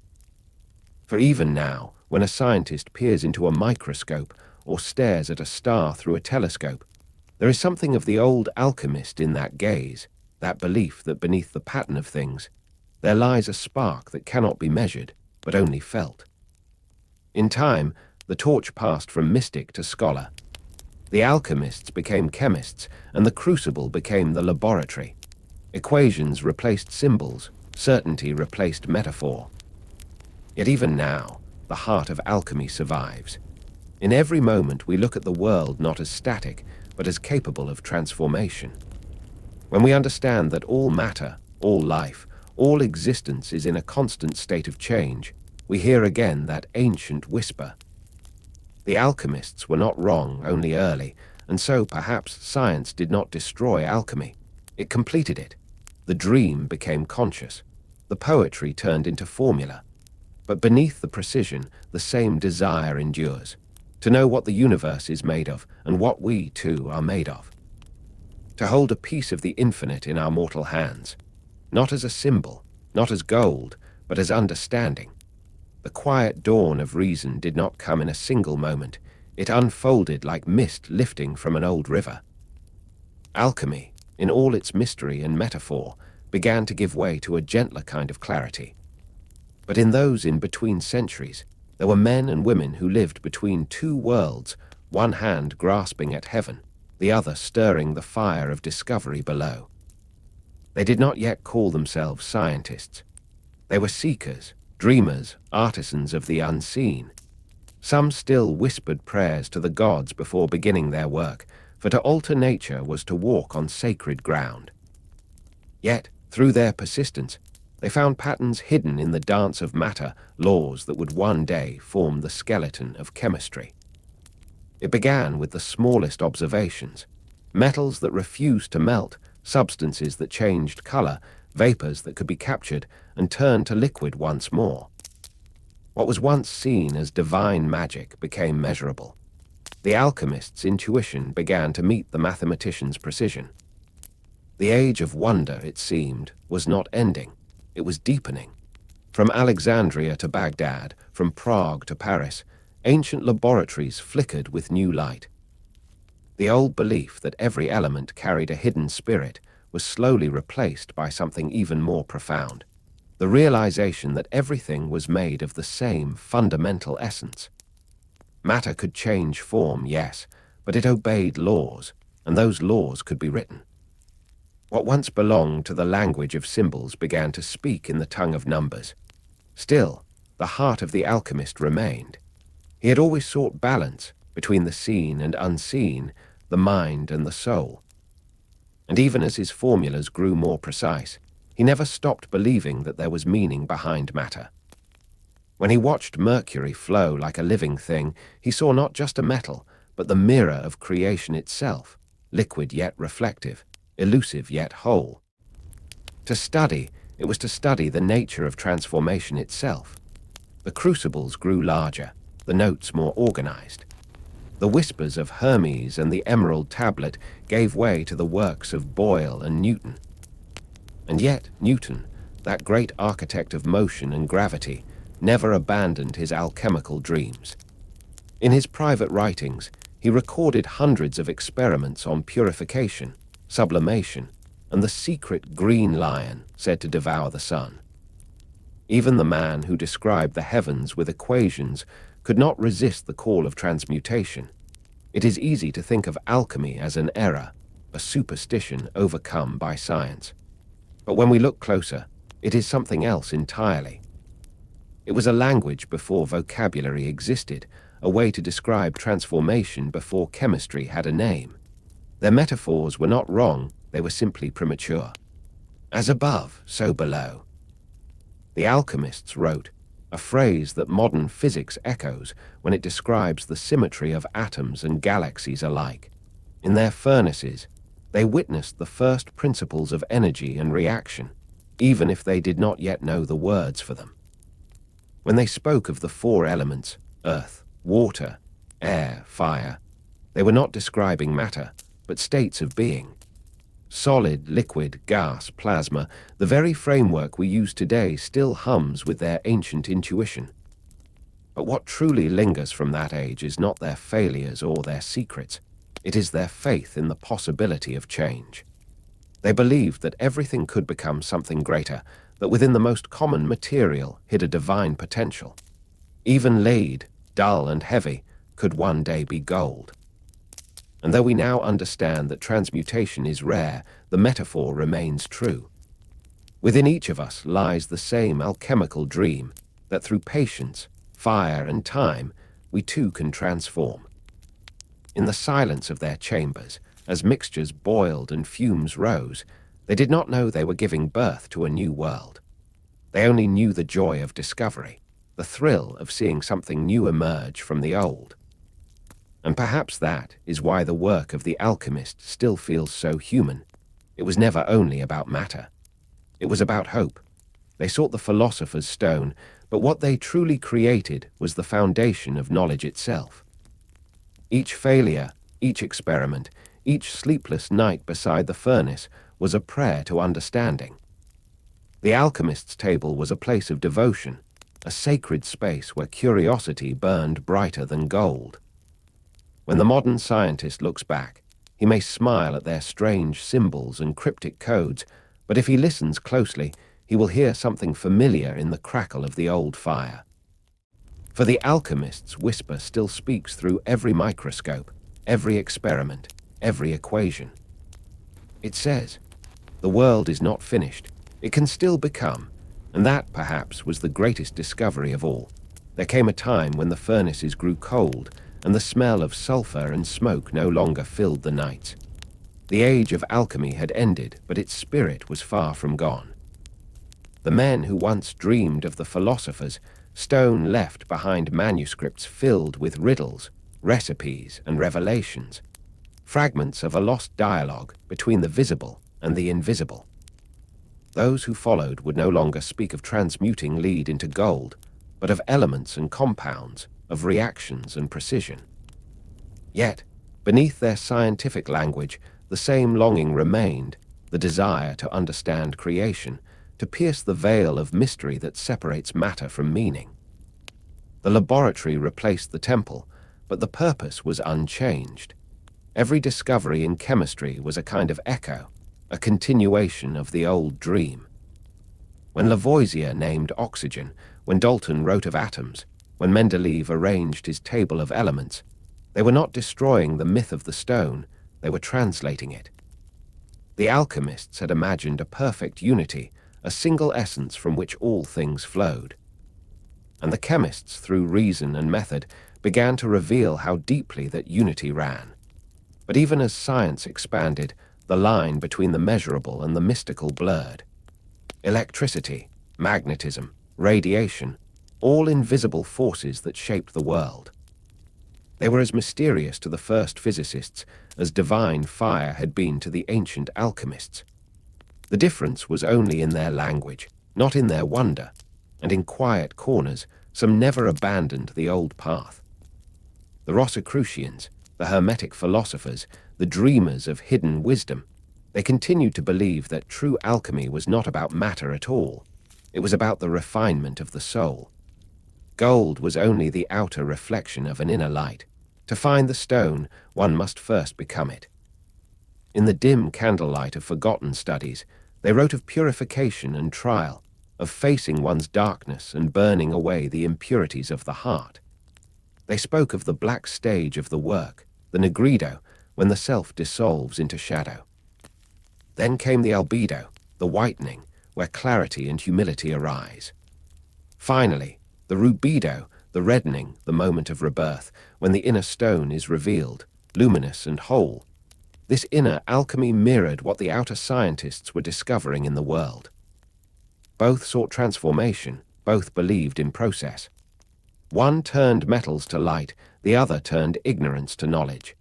For even now, when a scientist peers into a microscope or stares at a star through a telescope, there is something of the old alchemist in that gaze, that belief that beneath the pattern of things, there lies a spark that cannot be measured, but only felt. In time, the torch passed from mystic to scholar. The alchemists became chemists, and the crucible became the laboratory. Equations replaced symbols, certainty replaced metaphor. Yet even now, the heart of alchemy survives. In every moment we look at the world not as static, but as capable of transformation. When we understand that all matter, all life, all existence is in a constant state of change, we hear again that ancient whisper. The alchemists were not wrong only early, and so perhaps science did not destroy alchemy. It completed it. The dream became conscious. The poetry turned into formula. But beneath the precision, the same desire endures, to know what the universe is made of and what we, too, are made of. To hold a piece of the infinite in our mortal hands, not as a symbol, not as gold, but as understanding. The quiet dawn of reason did not come in a single moment. It unfolded like mist lifting from an old river. Alchemy, in all its mystery and metaphor, began to give way to a gentler kind of clarity. But in those in-between centuries, there were men and women who lived between two worlds, one hand grasping at heaven, the other stirring the fire of discovery below. They did not yet call themselves scientists. They were seekers, dreamers, artisans of the unseen. Some still whispered prayers to the gods before beginning their work, for to alter nature was to walk on sacred ground. Yet, through their persistence, they found patterns hidden in the dance of matter, laws that would one day form the skeleton of chemistry. It began with the smallest observations: metals that refused to melt, substances that changed color, vapors that could be captured and turned to liquid once more. What was once seen as divine magic became measurable. The alchemist's intuition began to meet the mathematician's precision. The age of wonder, it seemed, was not ending. It was deepening. From Alexandria to Baghdad, from Prague to Paris, ancient laboratories flickered with new light. The old belief that every element carried a hidden spirit was slowly replaced by something even more profound: the realization that everything was made of the same fundamental essence. Matter could change form, yes, but it obeyed laws, and those laws could be written. What once belonged to the language of symbols began to speak in the tongue of numbers. Still, the heart of the alchemist remained. He had always sought balance between the seen and unseen, the mind and the soul. And even as his formulas grew more precise, he never stopped believing that there was meaning behind matter. When he watched mercury flow like a living thing, he saw not just a metal, but the mirror of creation itself, liquid yet reflective, elusive yet whole. To study, it was to study the nature of transformation itself. The crucibles grew larger, the notes more organized. The whispers of Hermes and the emerald tablet gave way to the works of Boyle and Newton. And yet Newton, that great architect of motion and gravity, never abandoned his alchemical dreams. In his private writings, he recorded hundreds of experiments on purification, sublimation, and the secret green lion said to devour the sun. Even the man who described the heavens with equations could not resist the call of transmutation. It is easy to think of alchemy as an error, a superstition overcome by science. But when we look closer, it is something else entirely. It was a language before vocabulary existed, a way to describe transformation before chemistry had a name. Their metaphors were not wrong, they were simply premature. As above, so below. The alchemists wrote, a phrase that modern physics echoes when it describes the symmetry of atoms and galaxies alike. In their furnaces, they witnessed the first principles of energy and reaction, even if they did not yet know the words for them. When they spoke of the four elements, earth, water, air, fire, they were not describing matter, but states of being. Solid, liquid, gas, plasma, the very framework we use today still hums with their ancient intuition. But what truly lingers from that age is not their failures or their secrets. It is their faith in the possibility of change. They believed that everything could become something greater, that within the most common material hid a divine potential. Even lead, dull and heavy, could one day be gold. And though we now understand that transmutation is rare, the metaphor remains true. Within each of us lies the same alchemical dream, that through patience, fire, and time, we too can transform. In the silence of their chambers, As mixtures boiled and fumes rose, they did not know they were giving birth to a new world. They only knew the joy of discovery, the thrill of seeing something new emerge from the old. And perhaps that is why the work of the alchemist still feels so human. It was never only about matter. It was about hope. They sought the philosopher's stone, but what they truly created was the foundation of knowledge itself. Each failure, each experiment, each sleepless night beside the furnace was a prayer to understanding. The alchemist's table was a place of devotion, a sacred space where curiosity burned brighter than gold. When the modern scientist looks back, he may smile at their strange symbols and cryptic codes, but if he listens closely, he will hear something familiar in the crackle of the old fire. For the alchemist's whisper still speaks through every microscope, every experiment, every equation. It says, "The world is not finished. It can still become." And that, perhaps, was the greatest discovery of all. There came a time when the furnaces grew cold, and the smell of sulfur and smoke no longer filled the nights. The age of alchemy had ended, but its spirit was far from gone. The men who once dreamed of the philosopher's stone left behind manuscripts filled with riddles, recipes, and revelations, fragments of a lost dialogue between the visible and the invisible. Those who followed would no longer speak of transmuting lead into gold, but of elements and compounds, of reactions and precision. Yet, beneath their scientific language, the same longing remained, the desire to understand creation, to pierce the veil of mystery that separates matter from meaning. The laboratory replaced the temple, but the purpose was unchanged. Every discovery in chemistry was a kind of echo, a continuation of the old dream. When Lavoisier named oxygen, when Dalton wrote of atoms, when Mendeleev arranged his table of elements, they were not destroying the myth of the stone, they were translating it. The alchemists had imagined a perfect unity, a single essence from which all things flowed. And the chemists, through reason and method, began to reveal how deeply that unity ran. But even as science expanded, the line between the measurable and the mystical blurred. Electricity, magnetism, radiation, all invisible forces that shaped the world. They were as mysterious to the first physicists as divine fire had been to the ancient alchemists. The difference was only in their language, not in their wonder, and in quiet corners, some never abandoned the old path. The Rosicrucians, the Hermetic philosophers, the dreamers of hidden wisdom, they continued to believe that true alchemy was not about matter at all. It was about the refinement of the soul. Gold was only the outer reflection of an inner light. To find the stone, one must first become it. In the dim candlelight of forgotten studies, they wrote of purification and trial, of facing one's darkness and burning away the impurities of the heart. They spoke of the black stage of the work, the nigredo, when the self dissolves into shadow. Then came the albedo, the whitening, where clarity and humility arise. Finally, the rubedo, the reddening, the moment of rebirth, when the inner stone is revealed, luminous and whole. This inner alchemy mirrored what the outer scientists were discovering in the world. Both sought transformation, both believed in process. One turned metals to light, the other turned ignorance to knowledge.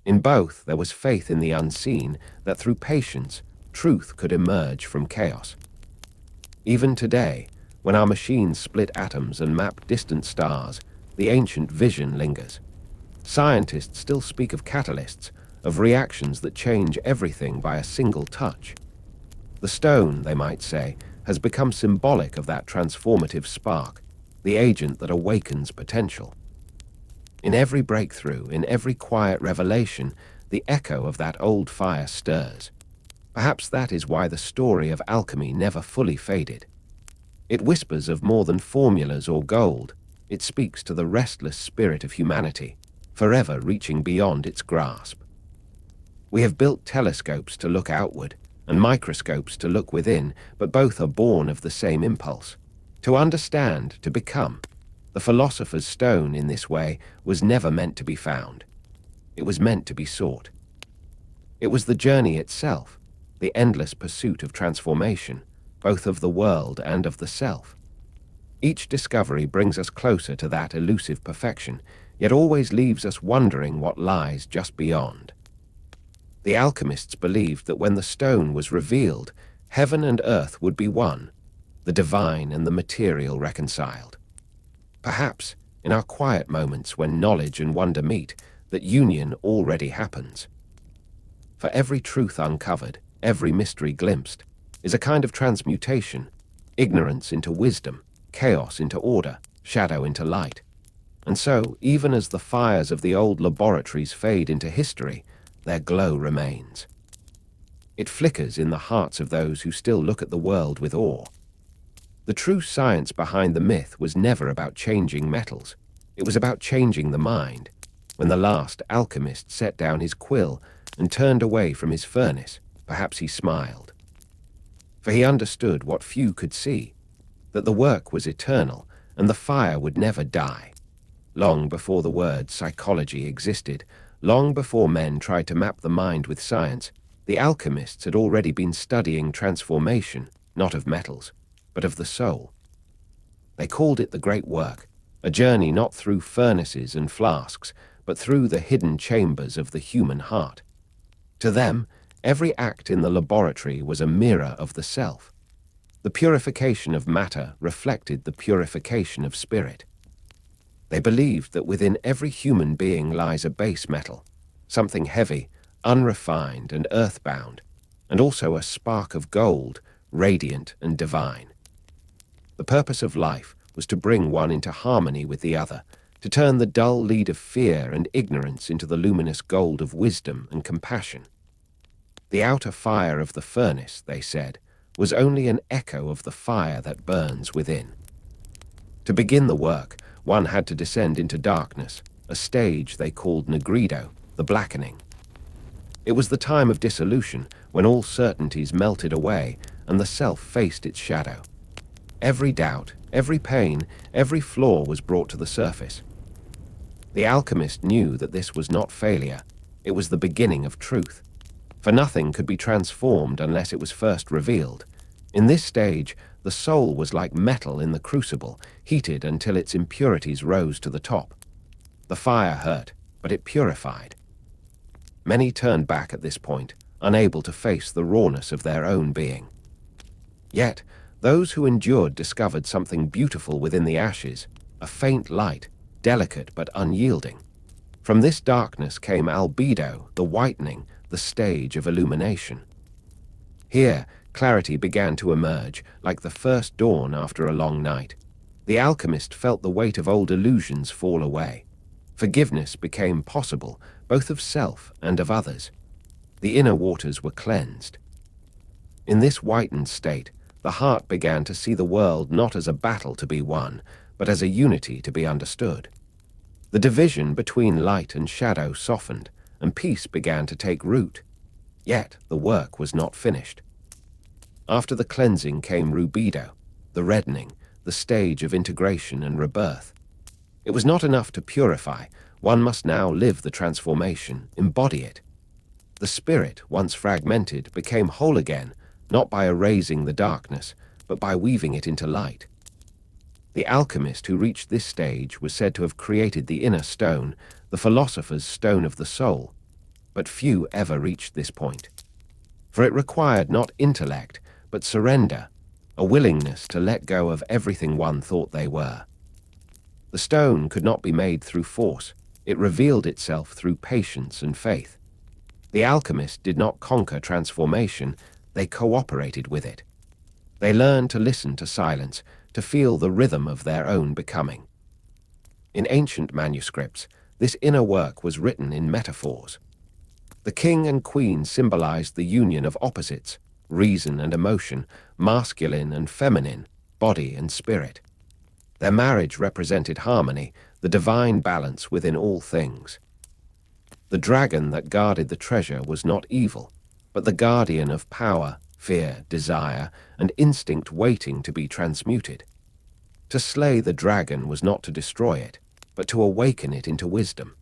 In both, there was faith in the unseen, that through patience, truth could emerge from chaos. Even today, when our machines split atoms and map distant stars, the ancient vision lingers. Scientists still speak of catalysts, of reactions that change everything by a single touch. The stone, they might say, has become symbolic of that transformative spark, the agent that awakens potential. In every breakthrough, in every quiet revelation, the echo of that old fire stirs. Perhaps that is why the story of alchemy never fully faded. It whispers of more than formulas or gold. It speaks to the restless spirit of humanity, forever reaching beyond its grasp. We have built telescopes to look outward and microscopes to look within, but both are born of the same impulse. To understand, to become. The philosopher's stone, in this way, was never meant to be found. It was meant to be sought. It was the journey itself, the endless pursuit of transformation, both of the world and of the self. Each discovery brings us closer to that elusive perfection, yet always leaves us wondering what lies just beyond. The alchemists believed that when the stone was revealed, heaven and earth would be one, the divine and the material reconciled. Perhaps, in our quiet moments when knowledge and wonder meet, that union already happens. For every truth uncovered, every mystery glimpsed, is a kind of transmutation, ignorance into wisdom, chaos into order, shadow into light. And so, even as the fires of the old laboratories fade into history, their glow remains. It flickers in the hearts of those who still look at the world with awe. The true science behind the myth was never about changing metals. It was about changing the mind. When the last alchemist set down his quill and turned away from his furnace, perhaps he smiled. For he understood what few could see, that the work was eternal and the fire would never die. Long before the word psychology existed, long before men tried to map the mind with science, the alchemists had already been studying transformation, not of metals, but of the soul. They called it the Great Work, a journey not through furnaces and flasks, but through the hidden chambers of the human heart. To them, every act in the laboratory was a mirror of the self. The purification of matter reflected the purification of spirit. They believed that within every human being lies a base metal, something heavy, unrefined and earthbound, and also a spark of gold, radiant and divine. The purpose of life was to bring one into harmony with the other, to turn the dull lead of fear and ignorance into the luminous gold of wisdom and compassion. The outer fire of the furnace, they said, was only an echo of the fire that burns within. To begin the work, one had to descend into darkness, a stage they called Negrido, the blackening. It was the time of dissolution, when all certainties melted away and the self faced its shadow. Every doubt, every pain, every flaw was brought to the surface. The alchemist knew that this was not failure, it was the beginning of truth. For nothing could be transformed unless it was first revealed. In this stage, the soul was like metal in the crucible, heated until its impurities rose to the top. The fire hurt, but it purified. Many turned back at this point, unable to face the rawness of their own being. Yet, those who endured discovered something beautiful within the ashes, a faint light, delicate but unyielding. From this darkness came albedo, the whitening, the stage of illumination. Here, clarity began to emerge, like the first dawn after a long night. The alchemist felt the weight of old illusions fall away. Forgiveness became possible, both of self and of others. The inner waters were cleansed. In this whitened state, the heart began to see the world not as a battle to be won, but as a unity to be understood. The division between light and shadow softened, and peace began to take root. Yet the work was not finished. After the cleansing came rubedo, the reddening, the stage of integration and rebirth. It was not enough to purify, one must now live the transformation, embody it. The spirit, once fragmented, became whole again, not by erasing the darkness, but by weaving it into light. The alchemist who reached this stage was said to have created the inner stone, the philosopher's stone of the soul, but few ever reached this point. For it required not intellect, but surrender, a willingness to let go of everything one thought they were. The stone could not be made through force, it revealed itself through patience and faith. The alchemists did not conquer transformation, they cooperated with it. They learned to listen to silence, to feel the rhythm of their own becoming. In ancient manuscripts, this inner work was written in metaphors. The king and queen symbolized the union of opposites, reason and emotion, masculine and feminine, body and spirit. Their marriage represented harmony, the divine balance within all things. The dragon that guarded the treasure was not evil, but the guardian of power, fear, desire, and instinct waiting to be transmuted. To slay the dragon was not to destroy it, but to awaken it into wisdom.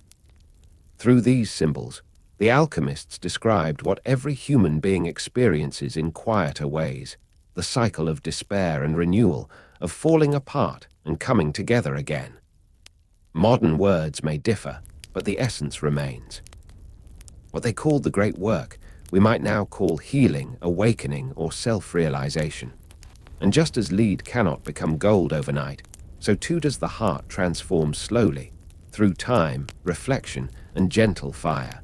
Through these symbols, The alchemists described what every human being experiences in quieter ways, the cycle of despair and renewal, of falling apart and coming together again. Modern words may differ, but the essence remains. What they called the great work, we might now call healing, awakening, or self-realization. And just as lead cannot become gold overnight, so too does the heart transform slowly, through time, reflection, and gentle fire.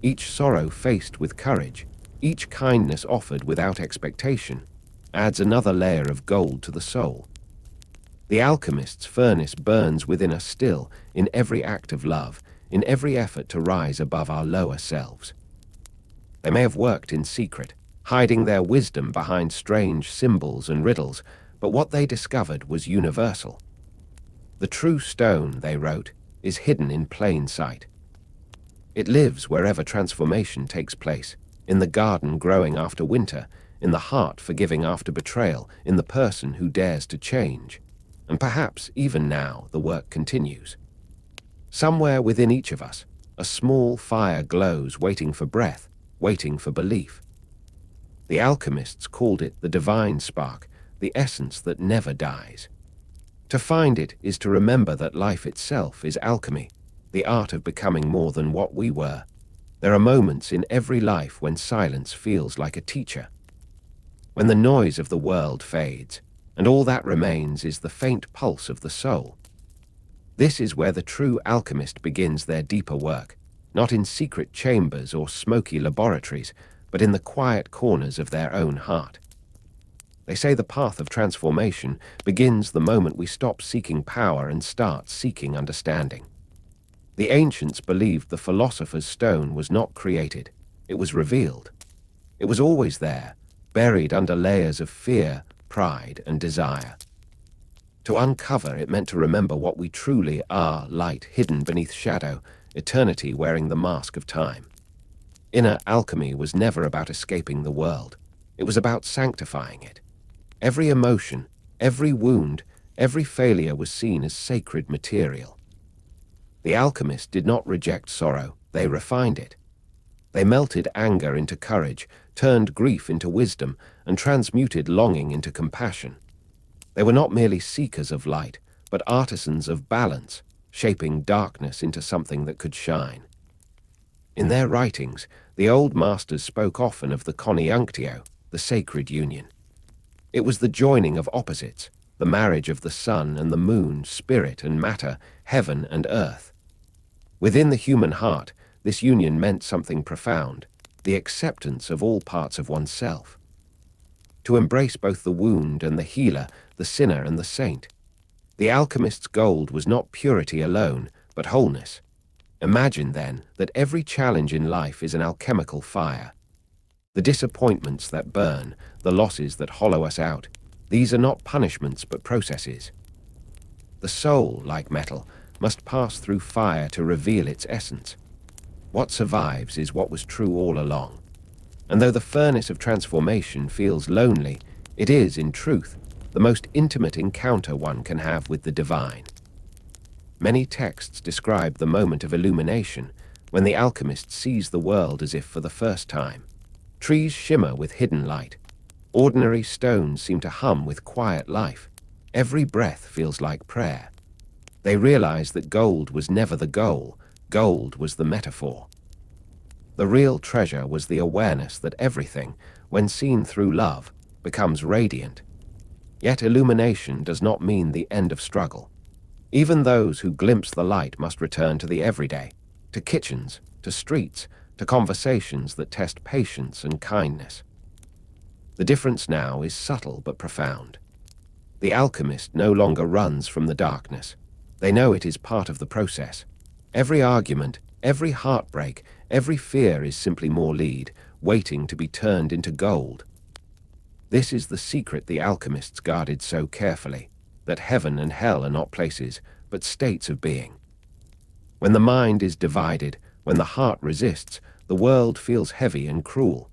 Each sorrow faced with courage, each kindness offered without expectation, adds another layer of gold to the soul. The alchemist's furnace burns within us still, in every act of love, in every effort to rise above our lower selves. They may have worked in secret, hiding their wisdom behind strange symbols and riddles, but what they discovered was universal. The true stone, they wrote, is hidden in plain sight. It lives wherever transformation takes place, in the garden growing after winter, in the heart forgiving after betrayal, in the person who dares to change. And perhaps even now the work continues. Somewhere within each of us, a small fire glows, waiting for breath, waiting for belief. The alchemists called it the divine spark, the essence that never dies. To find it is to remember that life itself is alchemy, the art of becoming more than what we were. There are moments in every life when silence feels like a teacher, when the noise of the world fades, and all that remains is the faint pulse of the soul. This is where the true alchemist begins their deeper work, not in secret chambers or smoky laboratories, but in the quiet corners of their own heart. They say the path of transformation begins the moment we stop seeking power and start seeking understanding. The ancients believed the philosopher's stone was not created, it was revealed. It was always there, buried under layers of fear, pride, and desire. To uncover it meant to remember what we truly are: light hidden beneath shadow, eternity wearing the mask of time. Inner alchemy was never about escaping the world. It was about sanctifying it. Every emotion, every wound, every failure was seen as sacred material. The alchemists did not reject sorrow, they refined it. They melted anger into courage, turned grief into wisdom, and transmuted longing into compassion. They were not merely seekers of light, but artisans of balance, shaping darkness into something that could shine. In their writings, the old masters spoke often of the coniunctio, the sacred union. It was the joining of opposites, the marriage of the sun and the moon, spirit and matter, heaven and earth. Within the human heart, this union meant something profound, the acceptance of all parts of oneself. To embrace both the wound and the healer, the sinner and the saint. The alchemist's goal was not purity alone, but wholeness. Imagine, then, that every challenge in life is an alchemical fire. The disappointments that burn, the losses that hollow us out, these are not punishments but processes. The soul, like metal, must pass through fire to reveal its essence. What survives is what was true all along. And though the furnace of transformation feels lonely, it is, in truth, the most intimate encounter one can have with the divine. Many texts describe the moment of illumination, when the alchemist sees the world as if for the first time. Trees shimmer with hidden light. Ordinary stones seem to hum with quiet life. Every breath feels like prayer. They realize that gold was never the goal, gold was the metaphor. The real treasure was the awareness that everything, when seen through love, becomes radiant. Yet illumination does not mean the end of struggle. Even those who glimpse the light must return to the everyday, to kitchens, to streets, to conversations that test patience and kindness. The difference now is subtle but profound. The alchemist no longer runs from the darkness. They know it is part of the process. Every argument, every heartbreak, every fear is simply more lead, waiting to be turned into gold. This is the secret the alchemists guarded so carefully, that heaven and hell are not places, but states of being. When the mind is divided, when the heart resists, the world feels heavy and cruel.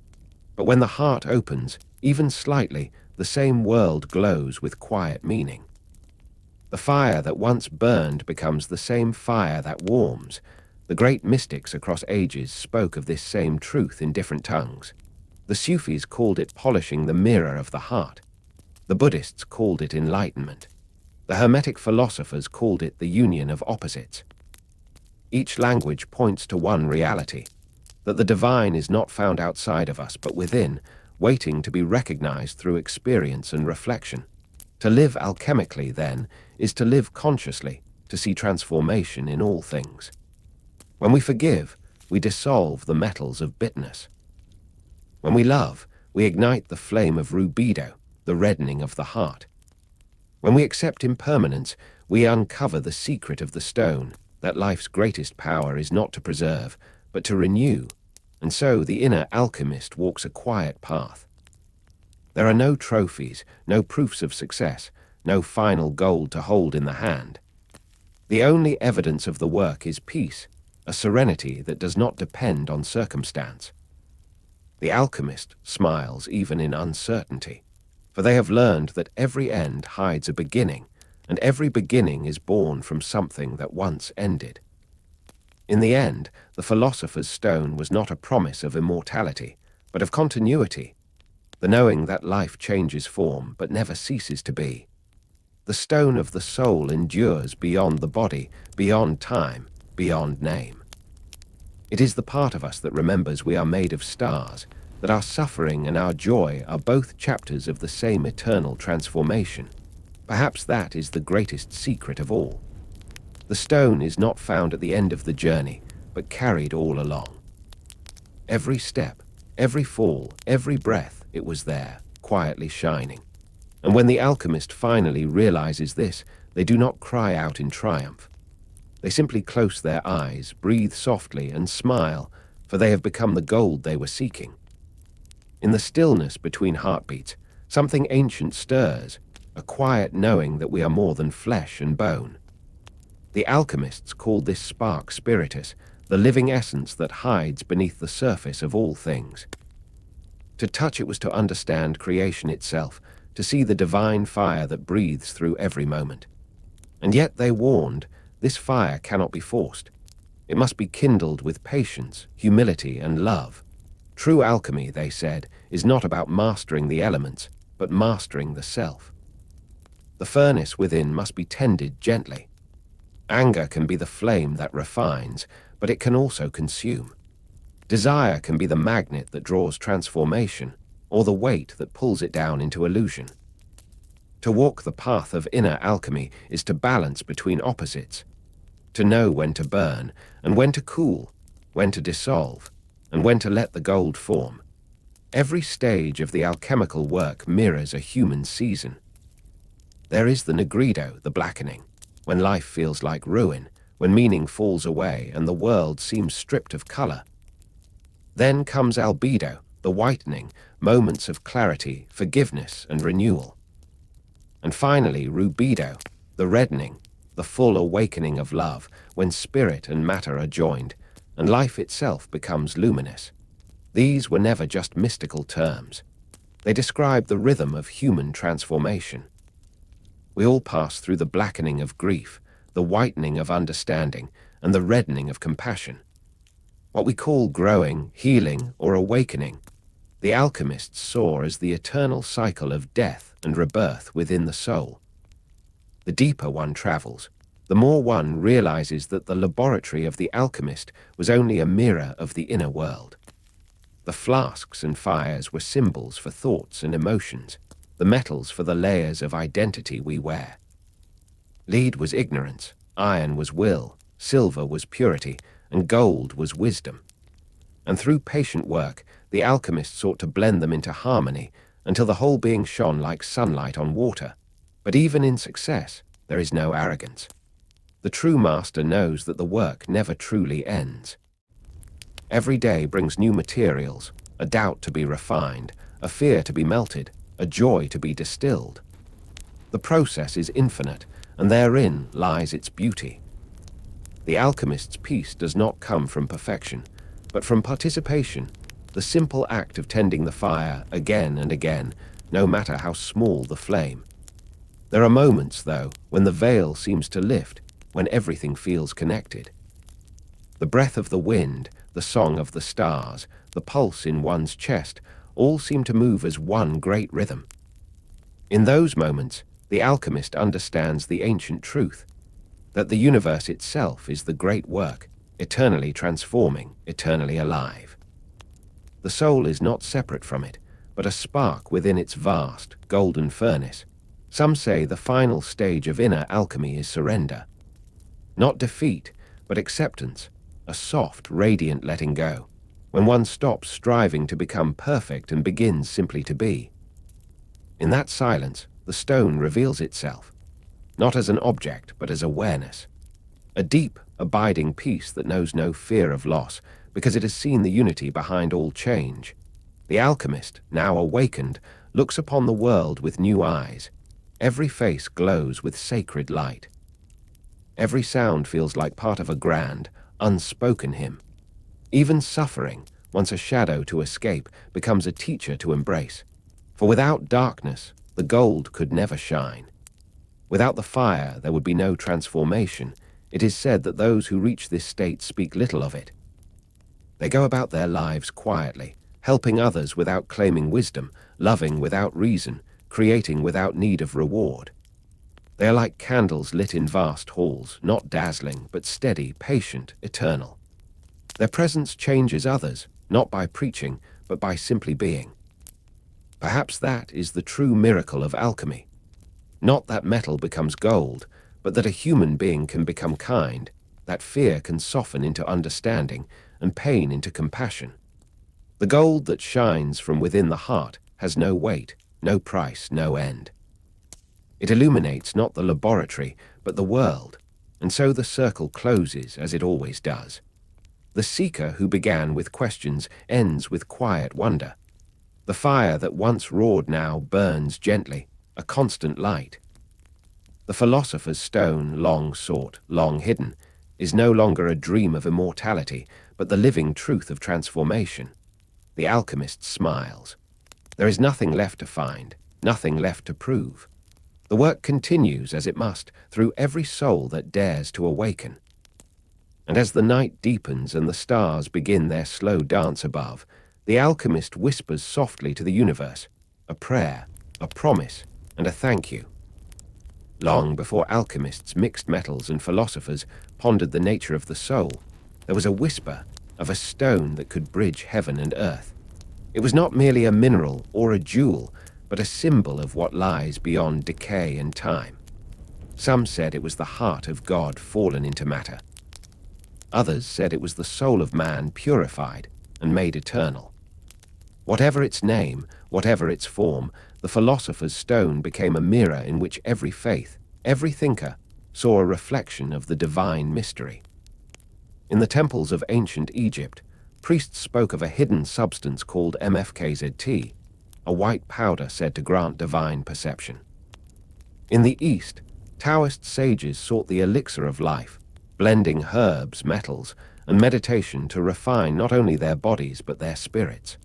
But when the heart opens, even slightly, the same world glows with quiet meaning. The fire that once burned becomes the same fire that warms, The great mystics across ages spoke of this same truth in different tongues. The Sufis called it polishing the mirror of the heart. The Buddhists called it enlightenment. The Hermetic philosophers called it the union of opposites. Each language points to one reality, that the divine is not found outside of us but within, waiting to be recognized through experience and reflection. To live alchemically, then, is to live consciously, to see transformation in all things. When we forgive, we dissolve the metals of bitterness. When we love, we ignite the flame of rubido, the reddening of the heart. When we accept impermanence, we uncover the secret of the stone, that life's greatest power is not to preserve, but to renew, and so the inner alchemist walks a quiet path. There are no trophies, no proofs of success, no final gold to hold in the hand. The only evidence of the work is peace, a serenity that does not depend on circumstance. The alchemist smiles even in uncertainty, for they have learned that every end hides a beginning, and every beginning is born from something that once ended. In the end, the philosopher's stone was not a promise of immortality, but of continuity, the knowing that life changes form but never ceases to be. The stone of the soul endures beyond the body, beyond time, beyond name. It is the part of us that remembers we are made of stars, that our suffering and our joy are both chapters of the same eternal transformation. Perhaps that is the greatest secret of all. The stone is not found at the end of the journey, but carried all along. Every step, every fall, every breath, it was there, quietly shining. And when the alchemist finally realizes this, they do not cry out in triumph. They simply close their eyes, breathe softly, and smile, for they have become the gold they were seeking. In the stillness between heartbeats, something ancient stirs, a quiet knowing that we are more than flesh and bone. The alchemists called this spark spiritus, the living essence that hides beneath the surface of all things. To touch it was to understand creation itself, to see the divine fire that breathes through every moment. And yet they warned, this fire cannot be forced. It must be kindled with patience, humility, and love. True alchemy, they said, is not about mastering the elements, but mastering the self. The furnace within must be tended gently. Anger can be the flame that refines, but it can also consume. Desire can be the magnet that draws transformation, or the weight that pulls it down into illusion. To walk the path of inner alchemy is to balance between opposites, to know when to burn, and when to cool, when to dissolve, and when to let the gold form. Every stage of the alchemical work mirrors a human season. There is the nigredo, the blackening, when life feels like ruin, when meaning falls away and the world seems stripped of color. Then comes albedo, the whitening, moments of clarity, forgiveness, and renewal. And finally, rubido, the reddening, the full awakening of love, when spirit and matter are joined, and life itself becomes luminous. These were never just mystical terms. They describe the rhythm of human transformation. We all pass through the blackening of grief, the whitening of understanding, and the reddening of compassion. What we call growing, healing, or awakening, the alchemists saw as the eternal cycle of death and rebirth within the soul. The deeper one travels, the more one realizes that the laboratory of the alchemist was only a mirror of the inner world. The flasks and fires were symbols for thoughts and emotions, the metals for the layers of identity we wear. Lead was ignorance, iron was will, silver was purity, and gold was wisdom. And through patient work, the alchemist sought to blend them into harmony until the whole being shone like sunlight on water. But even in success, there is no arrogance. The true master knows that the work never truly ends. Every day brings new materials, a doubt to be refined, a fear to be melted, a joy to be distilled. The process is infinite, and therein lies its beauty. The alchemist's peace does not come from perfection, but from participation, the simple act of tending the fire again and again, no matter how small the flame. There are moments, though, when the veil seems to lift, when everything feels connected. The breath of the wind, the song of the stars, the pulse in one's chest, all seem to move as one great rhythm. In those moments, the alchemist understands the ancient truth, that the universe itself is the great work, eternally transforming, eternally alive. The soul is not separate from it, but a spark within its vast, golden furnace. Some say the final stage of inner alchemy is surrender. Not defeat, but acceptance, a soft, radiant letting go, when one stops striving to become perfect and begins simply to be. In that silence, the stone reveals itself, not as an object, but as awareness. A deep, abiding peace that knows no fear of loss, because it has seen the unity behind all change. The alchemist, now awakened, looks upon the world with new eyes. Every face glows with sacred light. Every sound feels like part of a grand, unspoken hymn. Even suffering, once a shadow to escape, becomes a teacher to embrace. For without darkness, the gold could never shine. Without the fire, there would be no transformation. It is said that those who reach this state speak little of it. They go about their lives quietly, helping others without claiming wisdom, loving without reason, creating without need of reward. They are like candles lit in vast halls, not dazzling, but steady, patient, eternal. Their presence changes others, not by preaching, but by simply being. Perhaps that is the true miracle of alchemy. Not that metal becomes gold, but that a human being can become kind, that fear can soften into understanding, and pain into compassion. The gold that shines from within the heart has no weight, no price, no end. It illuminates not the laboratory, but the world, and so the circle closes as it always does. The seeker who began with questions ends with quiet wonder. The fire that once roared now burns gently, a constant light. The philosopher's stone, long sought, long hidden, is no longer a dream of immortality, but the living truth of transformation. The alchemist smiles. There is nothing left to find, nothing left to prove. The work continues as it must, through every soul that dares to awaken. And as the night deepens and the stars begin their slow dance above, the alchemist whispers softly to the universe, a prayer, a promise, and a thank you. Long before alchemists, mixed metals, and philosophers pondered the nature of the soul, there was a whisper of a stone that could bridge heaven and earth. It was not merely a mineral or a jewel, but a symbol of what lies beyond decay and time. Some said it was the heart of God fallen into matter. Others said it was the soul of man purified and made eternal. Whatever its name, whatever its form, the philosopher's stone became a mirror in which every faith, every thinker, saw a reflection of the divine mystery. In the temples of ancient Egypt, priests spoke of a hidden substance called mfkzt, a white powder said to grant divine perception. In the East, Taoist sages sought the elixir of life, blending herbs, metals, and meditation to refine not only their bodies but their spirits.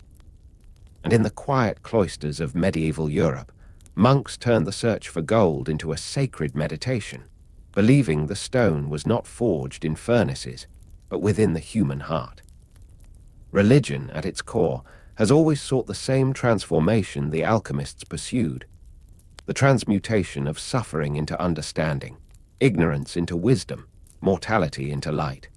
And in the quiet cloisters of medieval Europe, monks turned the search for gold into a sacred meditation, believing the stone was not forged in furnaces, but within the human heart. Religion, at its core, has always sought the same transformation the alchemists pursued, the transmutation of suffering into understanding, ignorance into wisdom, mortality into light.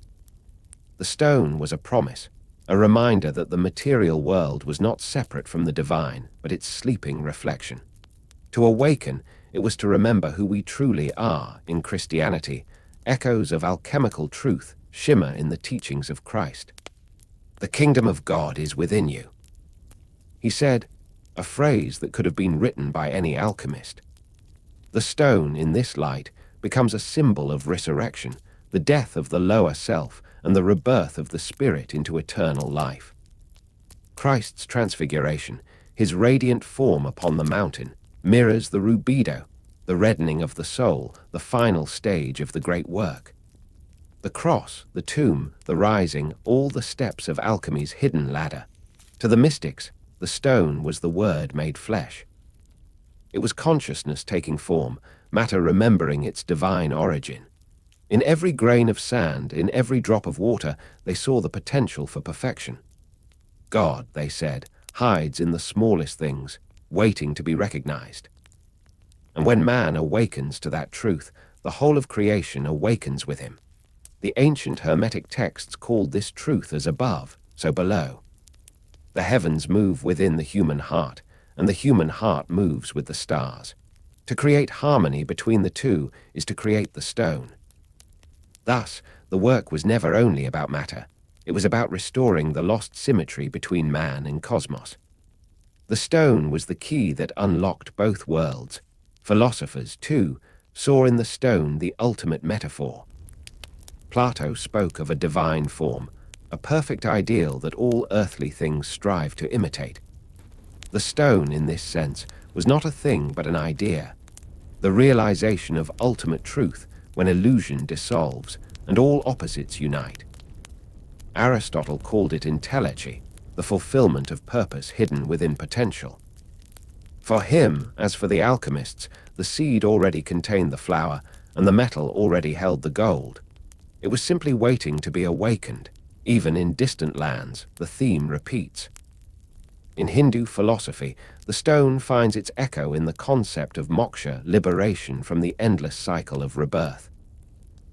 The stone was a promise, a reminder that the material world was not separate from the divine, but its sleeping reflection. To awaken, it was to remember who we truly are in Christianity. Echoes of alchemical truth shimmer in the teachings of Christ. The kingdom of God is within you. He said, a phrase that could have been written by any alchemist. The stone, in this light, becomes a symbol of resurrection, the death of the lower self, and the rebirth of the spirit into eternal life. Christ's transfiguration, his radiant form upon the mountain, mirrors the rubedo, the reddening of the soul, the final stage of the great work. The cross, the tomb, the rising, all the steps of alchemy's hidden ladder. To the mystics, the stone was the word made flesh. It was consciousness taking form, matter remembering its divine origin. In every grain of sand, in every drop of water, they saw the potential for perfection. God, they said, hides in the smallest things, waiting to be recognized. And when man awakens to that truth, the whole of creation awakens with him. The ancient Hermetic texts called this truth as above, so below. The heavens move within the human heart, and the human heart moves with the stars. To create harmony between the two is to create the stone. Thus, the work was never only about matter. It was about restoring the lost symmetry between man and cosmos. The stone was the key that unlocked both worlds. Philosophers, too, saw in the stone the ultimate metaphor. Plato spoke of a divine form, a perfect ideal that all earthly things strive to imitate. The stone, in this sense, was not a thing but an idea, the realization of ultimate truth when illusion dissolves and all opposites unite. Aristotle called it entelechy, the fulfillment of purpose hidden within potential. For him, as for the alchemists, the seed already contained the flower, and the metal already held the gold. It was simply waiting to be awakened. Even in distant lands, the theme repeats. In Hindu philosophy, the stone finds its echo in the concept of moksha, liberation from the endless cycle of rebirth.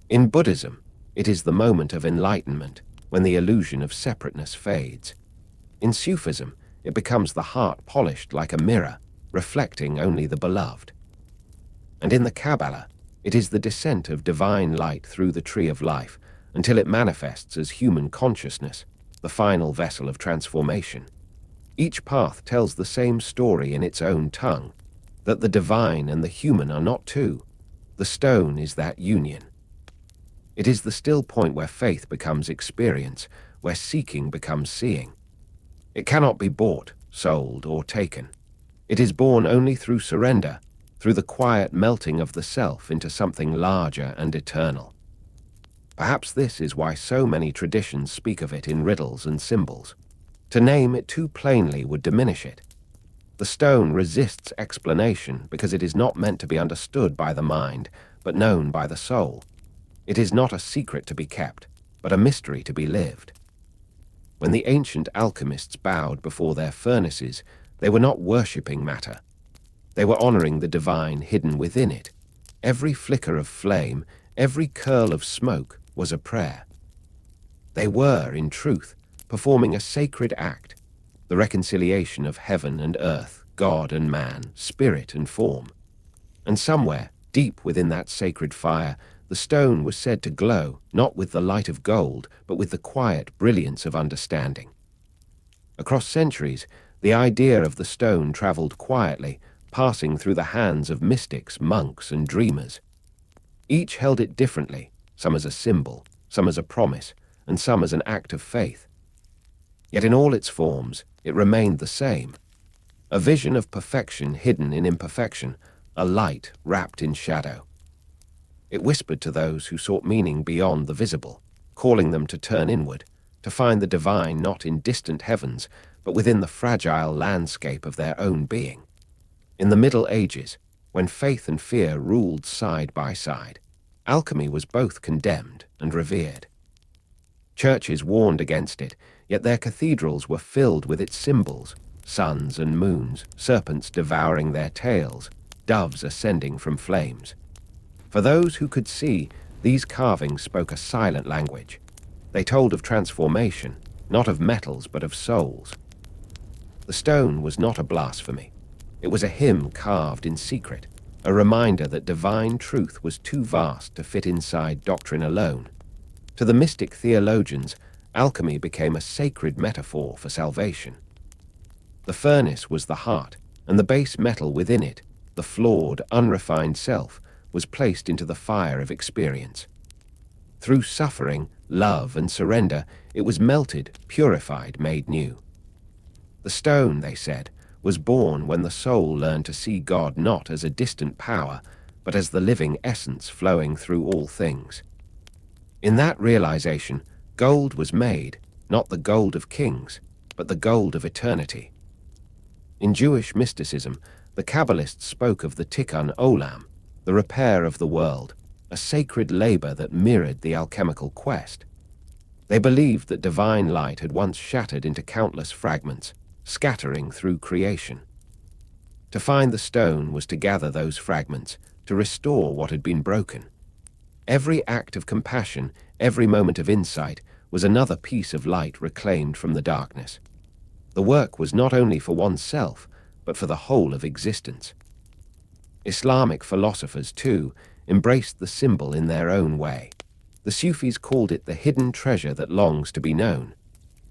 In Buddhism, it is the moment of enlightenment, when the illusion of separateness fades. In Sufism, it becomes the heart polished like a mirror, reflecting only the beloved. And in the Kabbalah, it is the descent of divine light through the tree of life until it manifests as human consciousness, the final vessel of transformation. Each path tells the same story in its own tongue, that the divine and the human are not two. The stone is that union. It is the still point where faith becomes experience, where seeking becomes seeing. It cannot be bought, sold, or taken. It is born only through surrender, through the quiet melting of the self into something larger and eternal. Perhaps this is why so many traditions speak of it in riddles and symbols. To name it too plainly would diminish it. The stone resists explanation because it is not meant to be understood by the mind, but known by the soul. It is not a secret to be kept, but a mystery to be lived. When the ancient alchemists bowed before their furnaces, they were not worshipping matter. They were honoring the divine hidden within it. Every flicker of flame, every curl of smoke was a prayer. They were, in truth, performing a sacred act, the reconciliation of heaven and earth, God and man, spirit and form. And somewhere, deep within that sacred fire, the stone was said to glow, not with the light of gold, but with the quiet brilliance of understanding. Across centuries, the idea of the stone traveled quietly, passing through the hands of mystics, monks, and dreamers. Each held it differently, some as a symbol, some as a promise, and some as an act of faith. Yet in all its forms, it remained the same. A vision of perfection hidden in imperfection, a light wrapped in shadow. It whispered to those who sought meaning beyond the visible, calling them to turn inward, to find the divine not in distant heavens, but within the fragile landscape of their own being. In the Middle Ages, when faith and fear ruled side by side, alchemy was both condemned and revered. Churches warned against it, yet their cathedrals were filled with its symbols: suns and moons, serpents devouring their tails, doves ascending from flames. For those who could see, these carvings spoke a silent language. They told of transformation, not of metals but of souls. The stone was not a blasphemy. It was a hymn carved in secret, a reminder that divine truth was too vast to fit inside doctrine alone. To the mystic theologians, alchemy became a sacred metaphor for salvation. The furnace was the heart, and the base metal within it, the flawed, unrefined self, was placed into the fire of experience. Through suffering, love, and surrender, it was melted, purified, made new. The stone, they said, was born when the soul learned to see God not as a distant power, but as the living essence flowing through all things. In that realization, gold was made, not the gold of kings, but the gold of eternity. In Jewish mysticism, the Kabbalists spoke of the tikkun olam, the repair of the world, a sacred labor that mirrored the alchemical quest. They believed that divine light had once shattered into countless fragments, scattering through creation. To find the stone was to gather those fragments, to restore what had been broken. Every act of compassion, every moment of insight, was another piece of light reclaimed from the darkness. The work was not only for oneself, but for the whole of existence. Islamic philosophers, too, embraced the symbol in their own way. The Sufis called it the hidden treasure that longs to be known.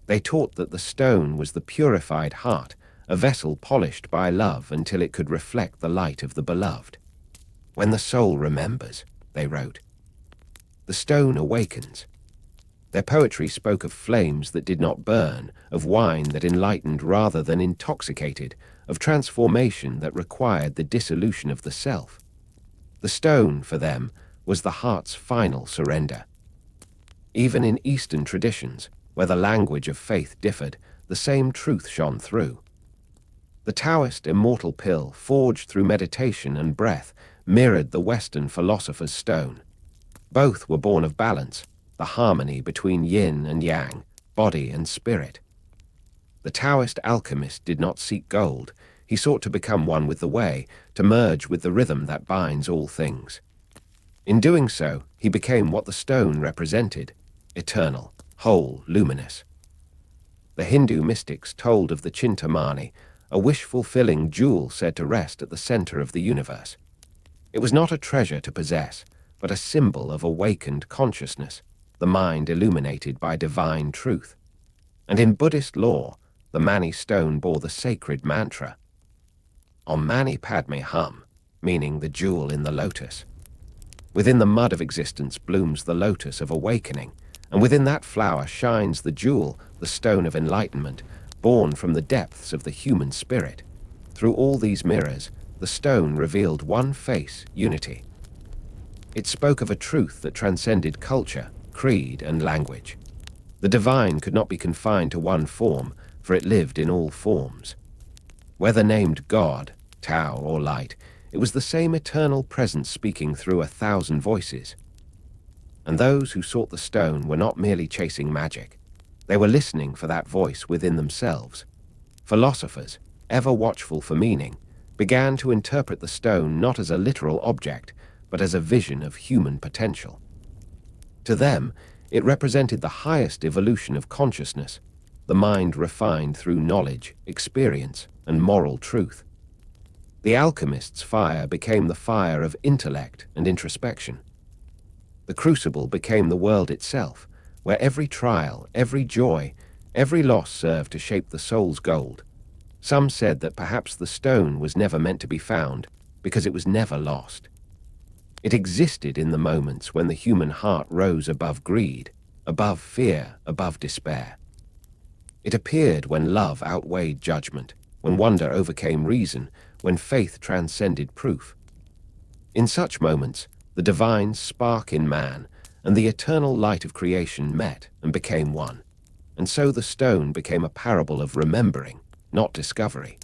They taught that the stone was the purified heart, a vessel polished by love until it could reflect the light of the beloved. When the soul remembers, they wrote, the stone awakens. Their poetry spoke of flames that did not burn, of wine that enlightened rather than intoxicated, of transformation that required the dissolution of the self. The stone, for them, was the heart's final surrender. Even in Eastern traditions, where the language of faith differed, the same truth shone through. The Taoist immortal pill, forged through meditation and breath, mirrored the Western philosopher's stone. Both were born of balance, the harmony between yin and yang, body and spirit. The Taoist alchemist did not seek gold. He sought to become one with the way, to merge with the rhythm that binds all things. In doing so, he became what the stone represented, eternal, whole, luminous. The Hindu mystics told of the Chintamani, a wish-fulfilling jewel said to rest at the center of the universe. It was not a treasure to possess, but a symbol of awakened consciousness, the mind illuminated by divine truth. And in Buddhist lore, the Mani stone bore the sacred mantra, Om Mani Padme Hum, meaning the jewel in the lotus. Within the mud of existence blooms the lotus of awakening, and within that flower shines the jewel, the stone of enlightenment, born from the depths of the human spirit. Through all these mirrors, the stone revealed one face, unity. It spoke of a truth that transcended culture, creed, and language. The divine could not be confined to one form, for it lived in all forms. Whether named God, Tao, or light, it was the same eternal presence speaking through 1,000 voices. And those who sought the stone were not merely chasing magic. They were listening for that voice within themselves. Philosophers, ever watchful for meaning, began to interpret the stone not as a literal object, but as a vision of human potential. To them, it represented the highest evolution of consciousness, the mind refined through knowledge, experience, and moral truth. The alchemists' fire became the fire of intellect and introspection. The crucible became the world itself, where every trial, every joy, every loss served to shape the soul's gold. Some said that perhaps the stone was never meant to be found because it was never lost. It existed in the moments when the human heart rose above greed, above fear, above despair. It appeared when love outweighed judgment, when wonder overcame reason, when faith transcended proof. In such moments, the divine spark in man and the eternal light of creation met and became one. And so the stone became a parable of remembering, not discovery.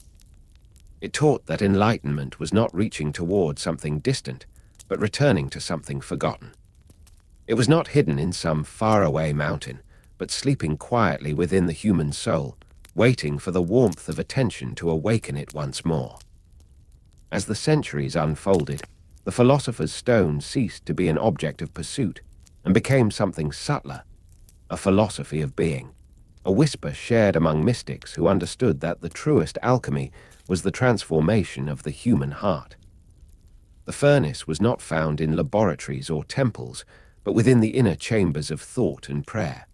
It taught that enlightenment was not reaching toward something distant, but returning to something forgotten. It was not hidden in some faraway mountain, but sleeping quietly within the human soul, waiting for the warmth of attention to awaken it once more. As the centuries unfolded, the philosopher's stone ceased to be an object of pursuit and became something subtler, a philosophy of being, a whisper shared among mystics who understood that the truest alchemy was the transformation of the human heart. The furnace was not found in laboratories or temples, but within the inner chambers of thought and prayer.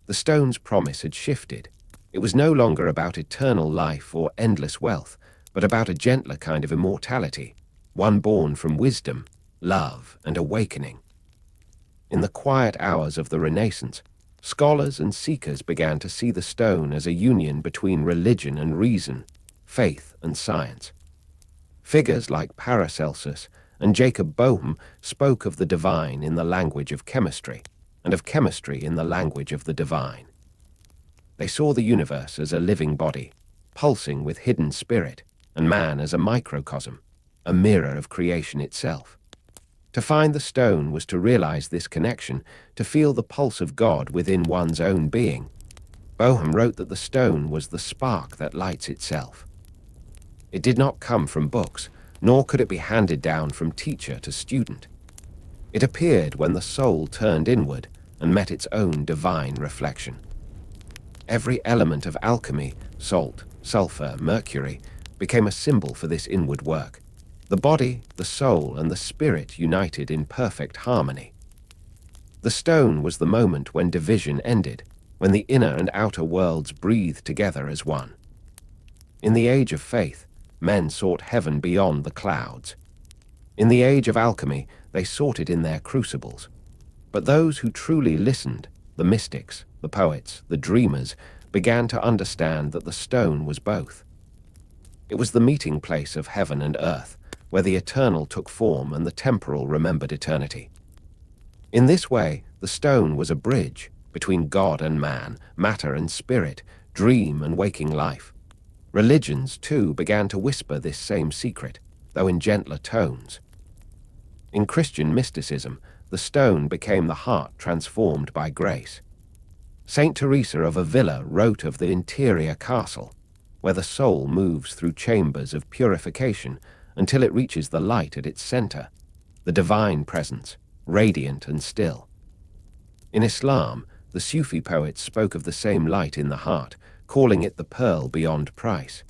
The stone's promise had shifted. It was no longer about eternal life or endless wealth, but about a gentler kind of immortality, one born from wisdom, love, and awakening. In the quiet hours of the Renaissance, scholars and seekers began to see the stone as a union between religion and reason, faith and science. Figures like Paracelsus and Jacob Boehm spoke of the divine in the language of chemistry, and of chemistry in the language of the divine. They saw the universe as a living body, pulsing with hidden spirit, and man as a microcosm, a mirror of creation itself. To find the stone was to realize this connection, to feel the pulse of God within one's own being. Bohum wrote that the stone was the spark that lights itself. It did not come from books, nor could it be handed down from teacher to student. It appeared when the soul turned inward and met its own divine reflection. Every element of alchemy, salt, sulfur, mercury, became a symbol for this inward work. The body, the soul, and the spirit united in perfect harmony. The stone was the moment when division ended, when the inner and outer worlds breathed together as one. In the age of faith, men sought heaven beyond the clouds. In the age of alchemy, they sought it in their crucibles. But those who truly listened, the mystics, the poets, the dreamers, began to understand that the stone was both. It was the meeting place of heaven and earth, where the eternal took form and the temporal remembered eternity. In this way, the stone was a bridge between God and man, matter and spirit, dream and waking life. Religions, too, began to whisper this same secret, though in gentler tones. In Christian mysticism, the stone became the heart transformed by grace. Saint Teresa of Avila wrote of the interior castle, where the soul moves through chambers of purification until it reaches the light at its center, the divine presence, radiant and still. In Islam, the Sufi poets spoke of the same light in the heart, calling it the pearl beyond price.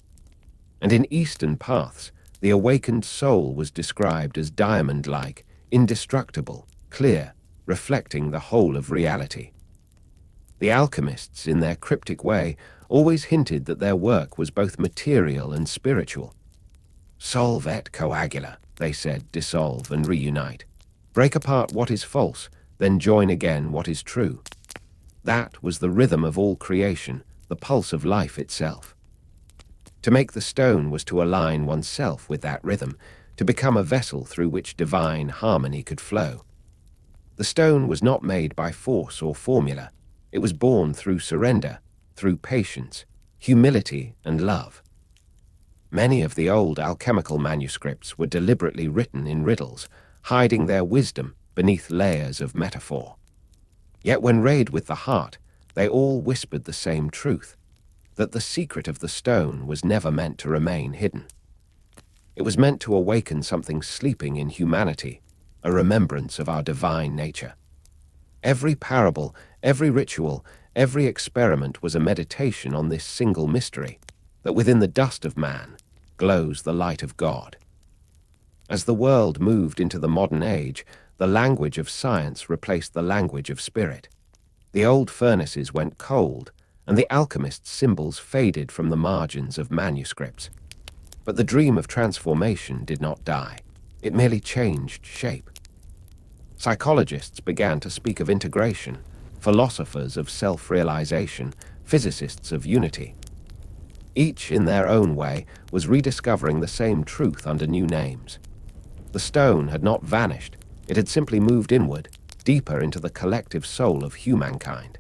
And in Eastern paths, the awakened soul was described as diamond-like, indestructible, clear, reflecting the whole of reality. The alchemists, in their cryptic way, always hinted that their work was both material and spiritual. Solve et coagula, they said, dissolve and reunite. Break apart what is false, then join again what is true. That was the rhythm of all creation, the pulse of life itself. To make the stone was to align oneself with that rhythm, to become a vessel through which divine harmony could flow. The stone was not made by force or formula. It was born through surrender, through patience, humility, and love. Many of the old alchemical manuscripts were deliberately written in riddles, hiding their wisdom beneath layers of metaphor. Yet when read with the heart, they all whispered the same truth, that the secret of the stone was never meant to remain hidden. It was meant to awaken something sleeping in humanity, a remembrance of our divine nature. Every parable, every ritual, every experiment was a meditation on this single mystery, that within the dust of man glows the light of God. As the world moved into the modern age, the language of science replaced the language of spirit. The old furnaces went cold, and the alchemists' symbols faded from the margins of manuscripts. But the dream of transformation did not die. It merely changed shape. Psychologists began to speak of integration, philosophers of self-realization, physicists of unity. Each, in their own way, was rediscovering the same truth under new names. The stone had not vanished. It had simply moved inward, deeper into the collective soul of humankind.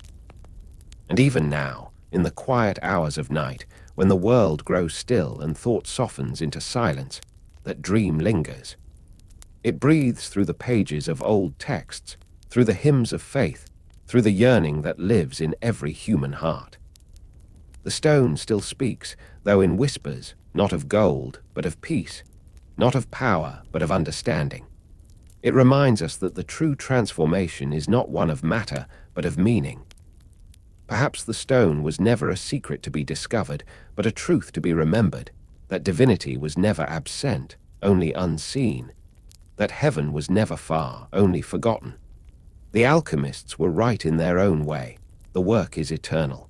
And even now, in the quiet hours of night, when the world grows still and thought softens into silence, that dream lingers. It breathes through the pages of old texts, through the hymns of faith, through the yearning that lives in every human heart. The stone still speaks, though in whispers, not of gold, but of peace, not of power, but of understanding. It reminds us that the true transformation is not one of matter, but of meaning. Perhaps the stone was never a secret to be discovered, but a truth to be remembered, that divinity was never absent, only unseen, that heaven was never far, only forgotten. The alchemists were right in their own way. The work is eternal.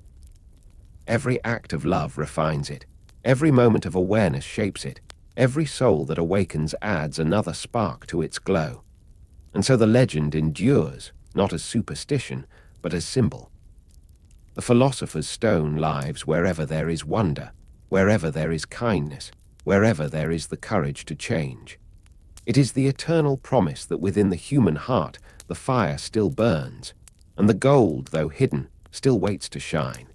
Every act of love refines it. Every moment of awareness shapes it. Every soul that awakens adds another spark to its glow. And so the legend endures, not as superstition, but as symbol. The philosopher's stone lives wherever there is wonder, wherever there is kindness, wherever there is the courage to change. It is the eternal promise that within the human heart the fire still burns, and the gold, though hidden, still waits to shine.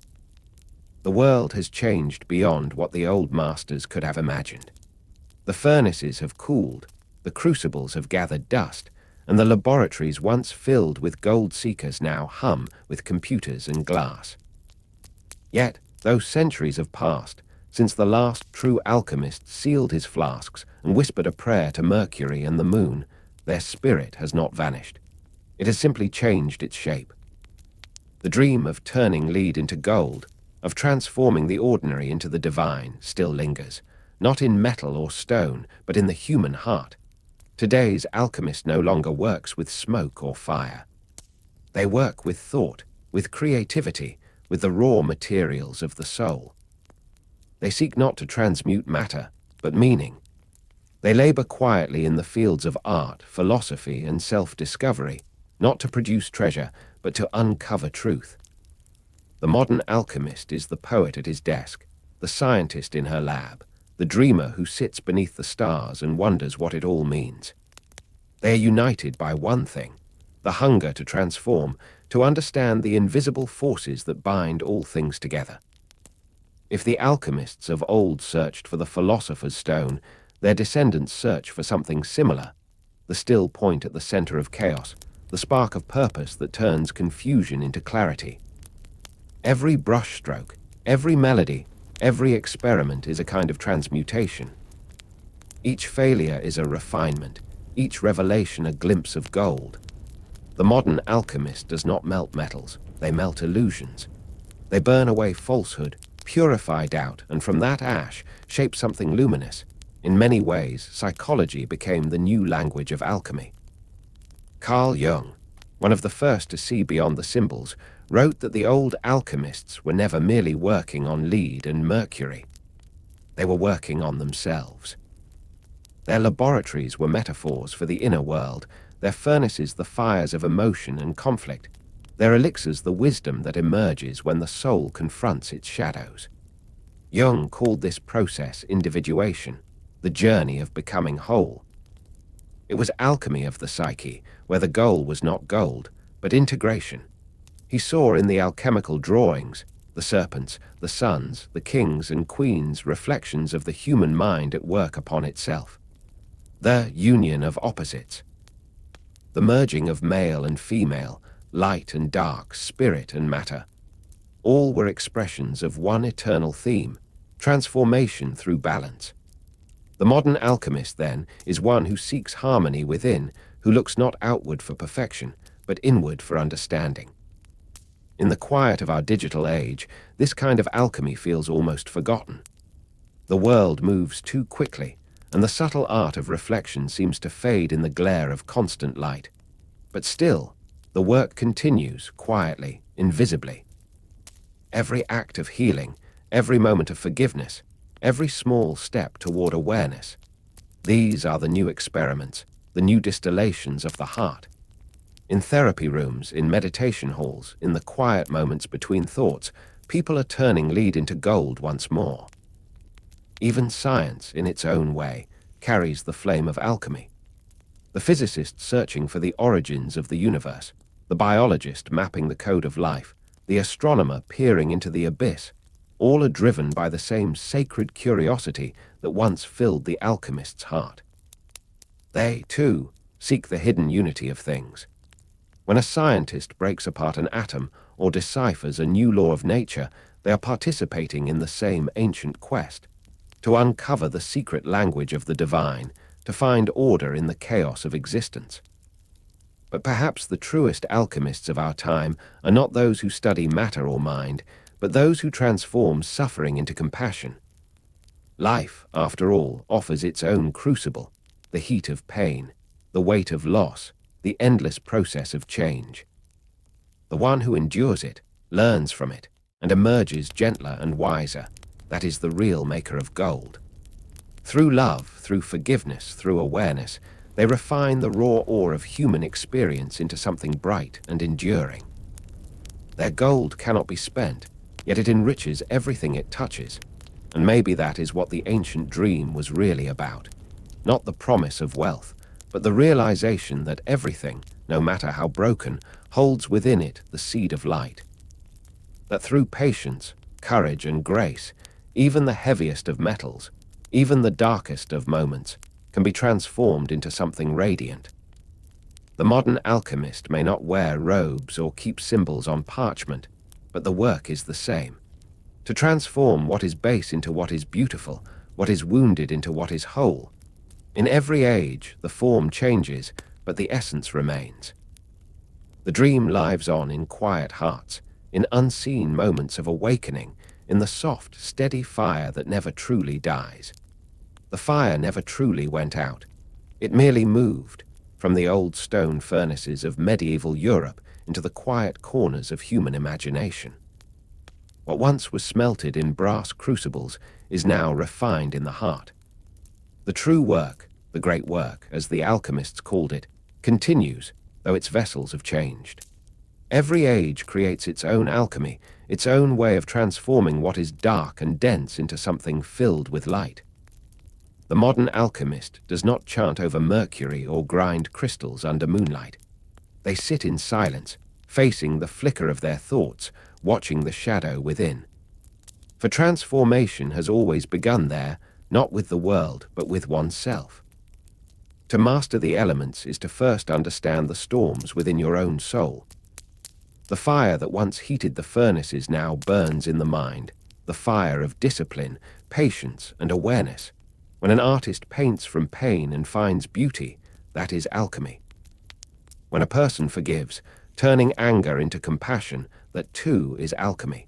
The world has changed beyond what the old masters could have imagined. The furnaces have cooled, the crucibles have gathered dust, and the laboratories once filled with gold seekers now hum with computers and glass. Yet, though centuries have passed, since the last true alchemist sealed his flasks and whispered a prayer to Mercury and the moon, their spirit has not vanished. It has simply changed its shape. The dream of turning lead into gold, of transforming the ordinary into the divine, still lingers, not in metal or stone, but in the human heart. Today's alchemist no longer works with smoke or fire. They work with thought, with creativity, with the raw materials of the soul. They seek not to transmute matter, but meaning. They labor quietly in the fields of art, philosophy, and self-discovery, not to produce treasure, but to uncover truth. The modern alchemist is the poet at his desk, the scientist in her lab, the dreamer who sits beneath the stars and wonders what it all means. They are united by one thing, the hunger to transform, to understand the invisible forces that bind all things together. If the alchemists of old searched for the philosopher's stone, their descendants search for something similar, the still point at the center of chaos, the spark of purpose that turns confusion into clarity. Every brushstroke, every melody, every experiment is a kind of transmutation. Each failure is a refinement, each revelation a glimpse of gold. The modern alchemist does not melt metals, they melt illusions. They burn away falsehood, purify doubt, and from that ash shape something luminous. In many ways, psychology became the new language of alchemy. Carl Jung, one of the first to see beyond the symbols, wrote that the old alchemists were never merely working on lead and mercury. They were working on themselves. Their laboratories were metaphors for the inner world, their furnaces the fires of emotion and conflict, their elixirs the wisdom that emerges when the soul confronts its shadows. Jung called this process individuation, the journey of becoming whole. It was alchemy of the psyche, where the goal was not gold, but integration. He saw in the alchemical drawings, the serpents, the suns, the kings and queens, reflections of the human mind at work upon itself. The union of opposites. The merging of male and female, light and dark, spirit and matter. All were expressions of one eternal theme, transformation through balance. The modern alchemist, then, is one who seeks harmony within, who looks not outward for perfection, but inward for understanding. In the quiet of our digital age, this kind of alchemy feels almost forgotten. The world moves too quickly, and the subtle art of reflection seems to fade in the glare of constant light. But still, the work continues, quietly, invisibly. Every act of healing, every moment of forgiveness, every small step toward awareness. These are the new experiments, the new distillations of the heart. In therapy rooms, in meditation halls, in the quiet moments between thoughts, people are turning lead into gold once more. Even science, in its own way, carries the flame of alchemy. The physicist searching for the origins of the universe, the biologist mapping the code of life, the astronomer peering into the abyss, all are driven by the same sacred curiosity that once filled the alchemist's heart. They, too, seek the hidden unity of things. When a scientist breaks apart an atom or deciphers a new law of nature, they are participating in the same ancient quest, to uncover the secret language of the divine, to find order in the chaos of existence. But perhaps the truest alchemists of our time are not those who study matter or mind, but those who transform suffering into compassion. Life, after all, offers its own crucible, the heat of pain, the weight of loss, the endless process of change. The one who endures it, learns from it, and emerges gentler and wiser. That is the real maker of gold. Through love, through forgiveness, through awareness, they refine the raw ore of human experience into something bright and enduring. Their gold cannot be spent, yet it enriches everything it touches. And maybe that is what the ancient dream was really about. Not the promise of wealth, but the realization that everything, no matter how broken, holds within it the seed of light. That through patience, courage, and grace, even the heaviest of metals, even the darkest of moments, can be transformed into something radiant. The modern alchemist may not wear robes or keep symbols on parchment, but the work is the same. To transform what is base into what is beautiful, what is wounded into what is whole. In every age, the form changes, but the essence remains. The dream lives on in quiet hearts, in unseen moments of awakening, in the soft, steady fire that never truly dies. The fire never truly went out. It merely moved from the old stone furnaces of medieval Europe into the quiet corners of human imagination. What once was smelted in brass crucibles is now refined in the heart. The true work, the great work, as the alchemists called it, continues, though its vessels have changed. Every age creates its own alchemy, its own way of transforming what is dark and dense into something filled with light. The modern alchemist does not chant over mercury or grind crystals under moonlight. They sit in silence, facing the flicker of their thoughts, watching the shadow within. For transformation has always begun there, not with the world, but with oneself. To master the elements is to first understand the storms within your own soul. The fire that once heated the furnaces now burns in the mind, the fire of discipline, patience, and awareness. When an artist paints from pain and finds beauty, that is alchemy. When a person forgives, turning anger into compassion, that too is alchemy.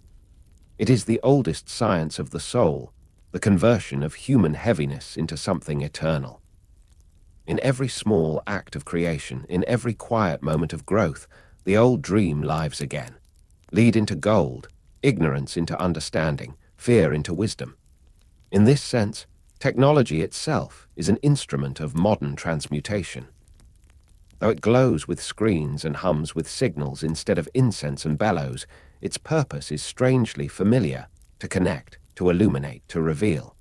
It is the oldest science of the soul, the conversion of human heaviness into something eternal. In every small act of creation, in every quiet moment of growth, the old dream lives again. Lead into gold, ignorance into understanding, fear into wisdom. In this sense, technology itself is an instrument of modern transmutation. Though it glows with screens and hums with signals instead of incense and bellows, its purpose is strangely familiar: to connect, to illuminate, to reveal.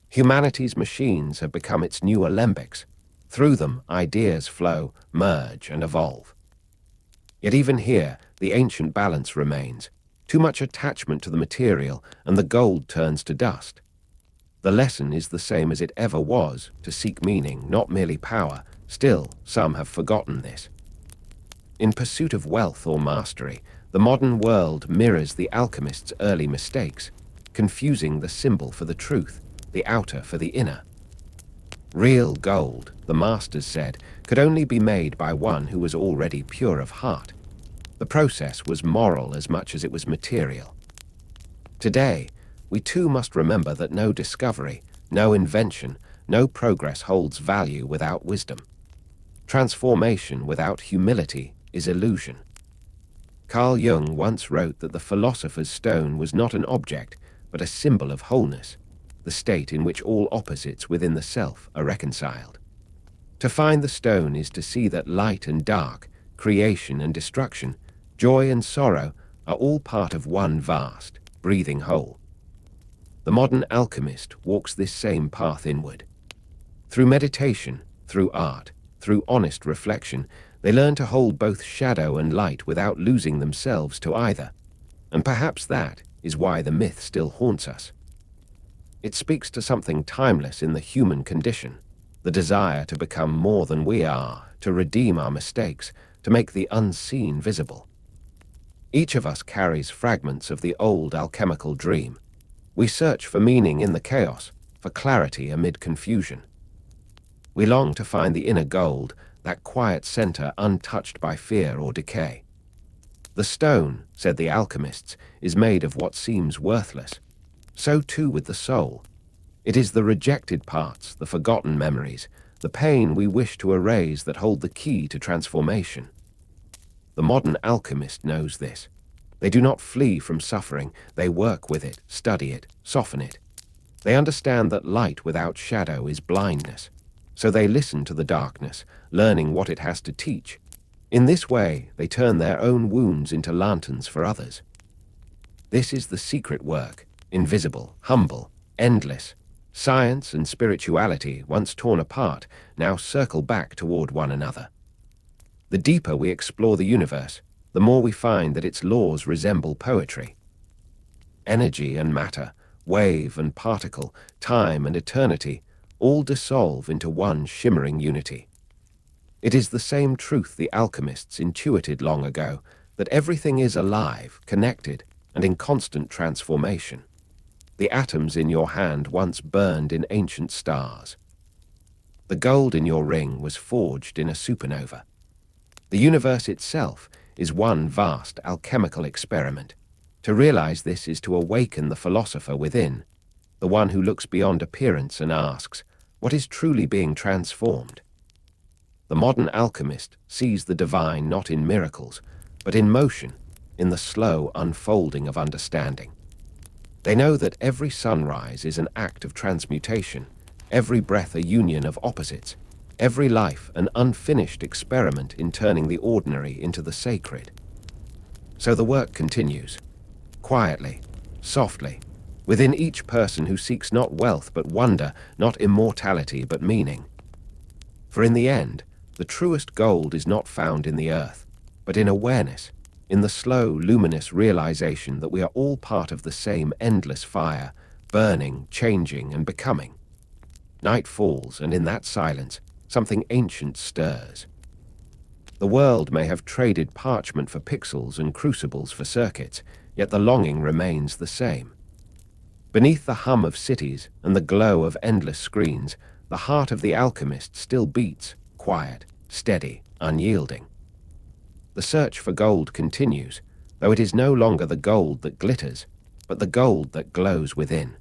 Humanity's machines have become its new alembics. Through them, ideas flow, merge, and evolve. Yet even here, the ancient balance remains. Too much attachment to the material, and the gold turns to dust. The lesson is the same as it ever was, to seek meaning, not merely power. Still, some have forgotten this. In pursuit of wealth or mastery, the modern world mirrors the alchemists' early mistakes, confusing the symbol for the truth, the outer for the inner. Real gold, the masters said, could only be made by one who was already pure of heart. The process was moral as much as it was material. Today, we too must remember that no discovery, no invention, no progress holds value without wisdom. Transformation without humility is illusion. Carl Jung once wrote that the philosopher's stone was not an object, but a symbol of wholeness, the state in which all opposites within the self are reconciled. To find the stone is to see that light and dark, creation and destruction, joy and sorrow are all part of one vast, breathing whole. The modern alchemist walks this same path inward. Through meditation, through art, through honest reflection, they learn to hold both shadow and light without losing themselves to either. And perhaps that is why the myth still haunts us. It speaks to something timeless in the human condition, the desire to become more than we are, to redeem our mistakes, to make the unseen visible. Each of us carries fragments of the old alchemical dream. We search for meaning in the chaos, for clarity amid confusion. We long to find the inner gold, that quiet center untouched by fear or decay. The stone, said the alchemists, is made of what seems worthless. So too with the soul. It is the rejected parts, the forgotten memories, the pain we wish to erase that hold the key to transformation. The modern alchemist knows this. They do not flee from suffering, they work with it, study it, soften it. They understand that light without shadow is blindness. So they listen to the darkness, learning what it has to teach. In this way, they turn their own wounds into lanterns for others. This is the secret work, invisible, humble, endless. Science and spirituality, once torn apart, now circle back toward one another. The deeper we explore the universe, the more we find that its laws resemble poetry. Energy and matter, wave and particle, time and eternity, all dissolve into one shimmering unity. It is the same truth the alchemists intuited long ago, that everything is alive, connected, and in constant transformation. The atoms in your hand once burned in ancient stars. The gold in your ring was forged in a supernova. The universe itself is one vast alchemical experiment. To realize this is to awaken the philosopher within, the one who looks beyond appearance and asks, what is truly being transformed? The modern alchemist sees the divine not in miracles, but in motion, in the slow unfolding of understanding. They know that every sunrise is an act of transmutation, every breath a union of opposites, every life an unfinished experiment in turning the ordinary into the sacred. So the work continues, quietly, softly, within each person who seeks not wealth but wonder, not immortality but meaning. For in the end, the truest gold is not found in the earth, but in awareness, in the slow, luminous realization that we are all part of the same endless fire, burning, changing, and becoming. Night falls, and in that silence, something ancient stirs. The world may have traded parchment for pixels and crucibles for circuits, yet the longing remains the same. Beneath the hum of cities and the glow of endless screens, the heart of the alchemist still beats, quiet, steady, unyielding. The search for gold continues, though it is no longer the gold that glitters, but the gold that glows within.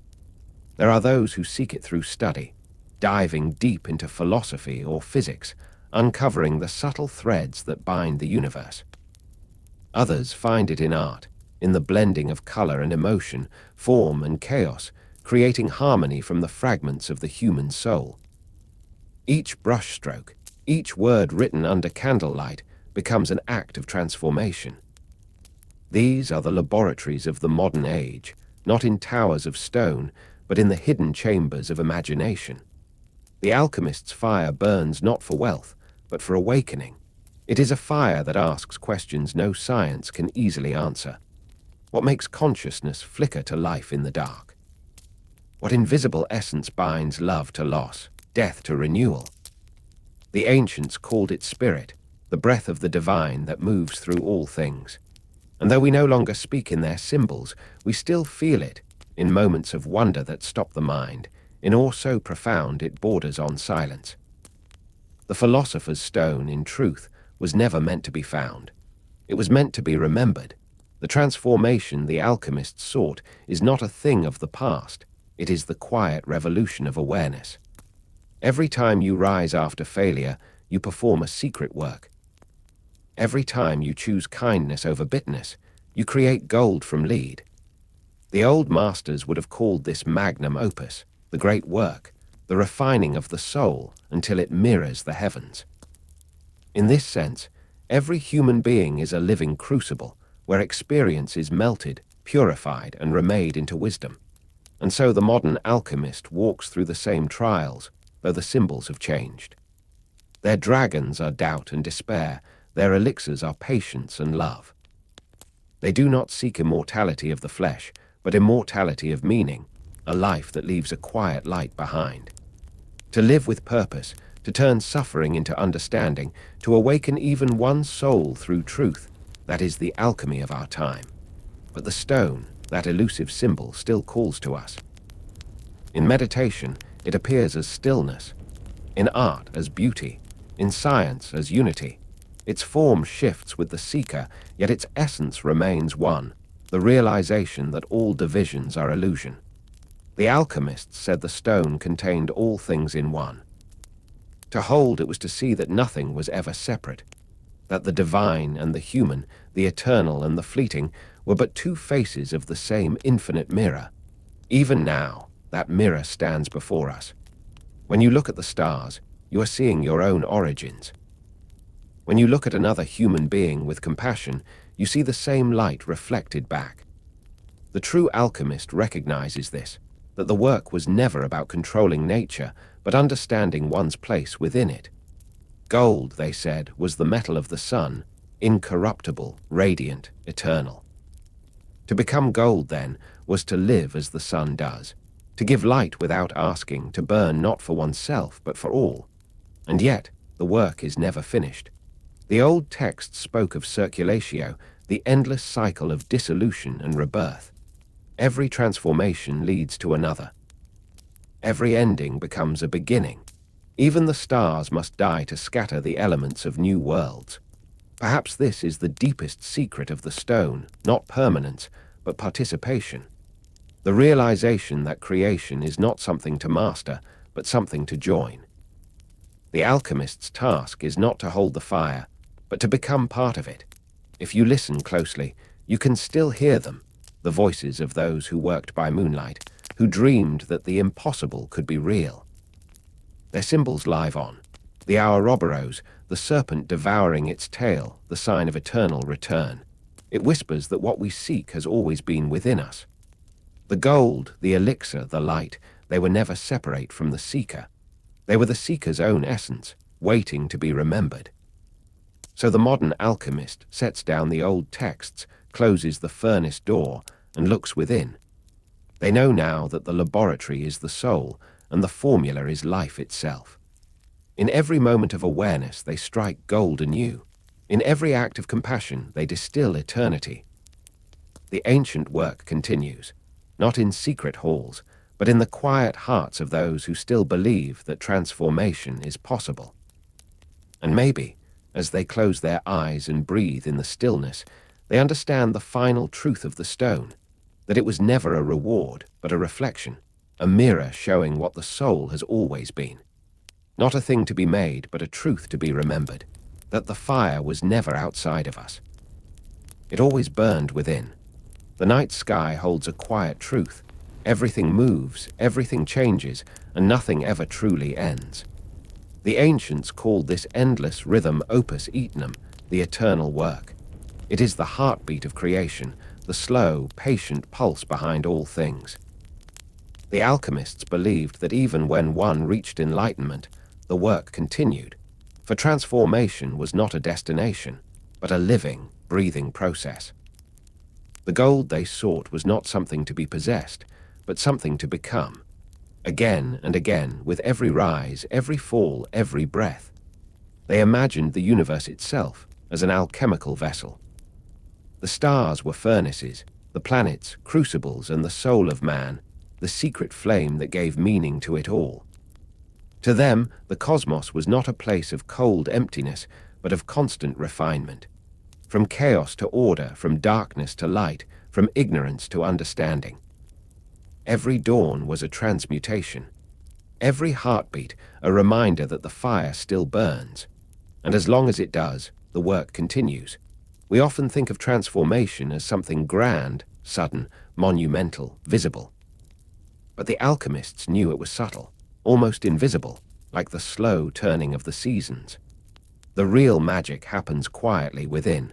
There are those who seek it through study, diving deep into philosophy or physics, uncovering the subtle threads that bind the universe. Others find it in art, in the blending of color and emotion, form and chaos, creating harmony from the fragments of the human soul. Each brushstroke, each word written under candlelight, becomes an act of transformation. These are the laboratories of the modern age, not in towers of stone, but in the hidden chambers of imagination. The alchemist's fire burns not for wealth, but for awakening. It is a fire that asks questions no science can easily answer. What makes consciousness flicker to life in the dark? What invisible essence binds love to loss, death to renewal? The ancients called it spirit, the breath of the divine that moves through all things. And though we no longer speak in their symbols, we still feel it, in moments of wonder that stop the mind, in awe so profound it borders on silence. The philosopher's stone, in truth, was never meant to be found. It was meant to be remembered. The transformation the alchemists sought is not a thing of the past, it is the quiet revolution of awareness. Every time you rise after failure, you perform a secret work. Every time you choose kindness over bitterness, you create gold from lead. The old masters would have called this magnum opus, the great work, the refining of the soul until it mirrors the heavens. In this sense, every human being is a living crucible, where experience is melted, purified, and remade into wisdom. And so the modern alchemist walks through the same trials, though the symbols have changed. Their dragons are doubt and despair, their elixirs are patience and love. They do not seek immortality of the flesh, but immortality of meaning, a life that leaves a quiet light behind. To live with purpose, to turn suffering into understanding, to awaken even one soul through truth, that is the alchemy of our time. But the stone, that elusive symbol, still calls to us. In meditation, it appears as stillness. In art, as beauty. In science, as unity. Its form shifts with the seeker, yet its essence remains one, the realization that all divisions are illusion. The alchemists said the stone contained all things in one. To hold it was to see that nothing was ever separate, that the divine and the human, the eternal and the fleeting, were but two faces of the same infinite mirror. Even now, that mirror stands before us. When you look at the stars, you are seeing your own origins. When you look at another human being with compassion, you see the same light reflected back. The true alchemist recognizes this, that the work was never about controlling nature, but understanding one's place within it. Gold, they said, was the metal of the sun, incorruptible, radiant, eternal. To become gold, then, was to live as the sun does, to give light without asking, to burn not for oneself, but for all. And yet, the work is never finished. The old texts spoke of circulatio, the endless cycle of dissolution and rebirth. Every transformation leads to another. Every ending becomes a beginning. Even the stars must die to scatter the elements of new worlds. Perhaps this is the deepest secret of the stone, not permanence, but participation. The realization that creation is not something to master, but something to join. The alchemist's task is not to hold the fire, but to become part of it. If you listen closely, you can still hear them, the voices of those who worked by moonlight, who dreamed that the impossible could be real. Their symbols live on. The Ouroboros, the serpent devouring its tail, the sign of eternal return. It whispers that what we seek has always been within us. The gold, the elixir, the light, they were never separate from the seeker. They were the seeker's own essence, waiting to be remembered. So the modern alchemist sets down the old texts, closes the furnace door, and looks within. They know now that the laboratory is the soul, and the formula is life itself. In every moment of awareness, they strike gold anew. In every act of compassion, they distill eternity. The ancient work continues, not in secret halls, but in the quiet hearts of those who still believe that transformation is possible. And maybe, as they close their eyes and breathe in the stillness, they understand the final truth of the stone, that it was never a reward, but a reflection, a mirror showing what the soul has always been. Not a thing to be made, but a truth to be remembered, that the fire was never outside of us. It always burned within. The night sky holds a quiet truth. Everything moves, everything changes, and nothing ever truly ends. The ancients called this endless rhythm opus eternum, the eternal work. It is the heartbeat of creation, the slow, patient pulse behind all things. The alchemists believed that even when one reached enlightenment, the work continued, for transformation was not a destination, but a living, breathing process. The gold they sought was not something to be possessed, but something to become. Again and again, with every rise, every fall, every breath, they imagined the universe itself as an alchemical vessel. The stars were furnaces, the planets crucibles, and the soul of man, the secret flame that gave meaning to it all. To them, the cosmos was not a place of cold emptiness, but of constant refinement. From chaos to order, from darkness to light, from ignorance to understanding. Every dawn was a transmutation. Every heartbeat a reminder that the fire still burns. And as long as it does, the work continues. We often think of transformation as something grand, sudden, monumental, visible. But the alchemists knew it was subtle, almost invisible, like the slow turning of the seasons. The real magic happens quietly within.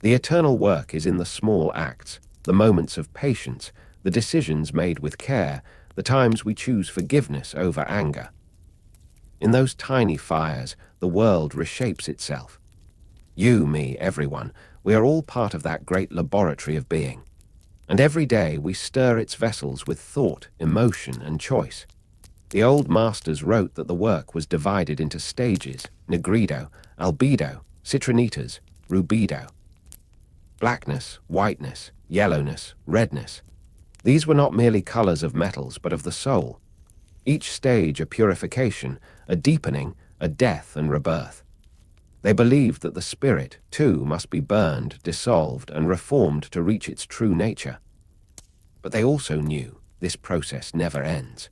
The eternal work is in the small acts, the moments of patience, the decisions made with care, the times we choose forgiveness over anger. In those tiny fires, the world reshapes itself. You, me, everyone, we are all part of that great laboratory of being. And every day we stir its vessels with thought, emotion, and choice. The old masters wrote that the work was divided into stages: nigrido, albedo, citrinitas, rubido. Blackness, whiteness, yellowness, redness. These were not merely colors of metals, but of the soul. Each stage a purification, a deepening, a death and rebirth. They believed that the spirit, too, must be burned, dissolved, and reformed to reach its true nature. But they also knew this process never ends.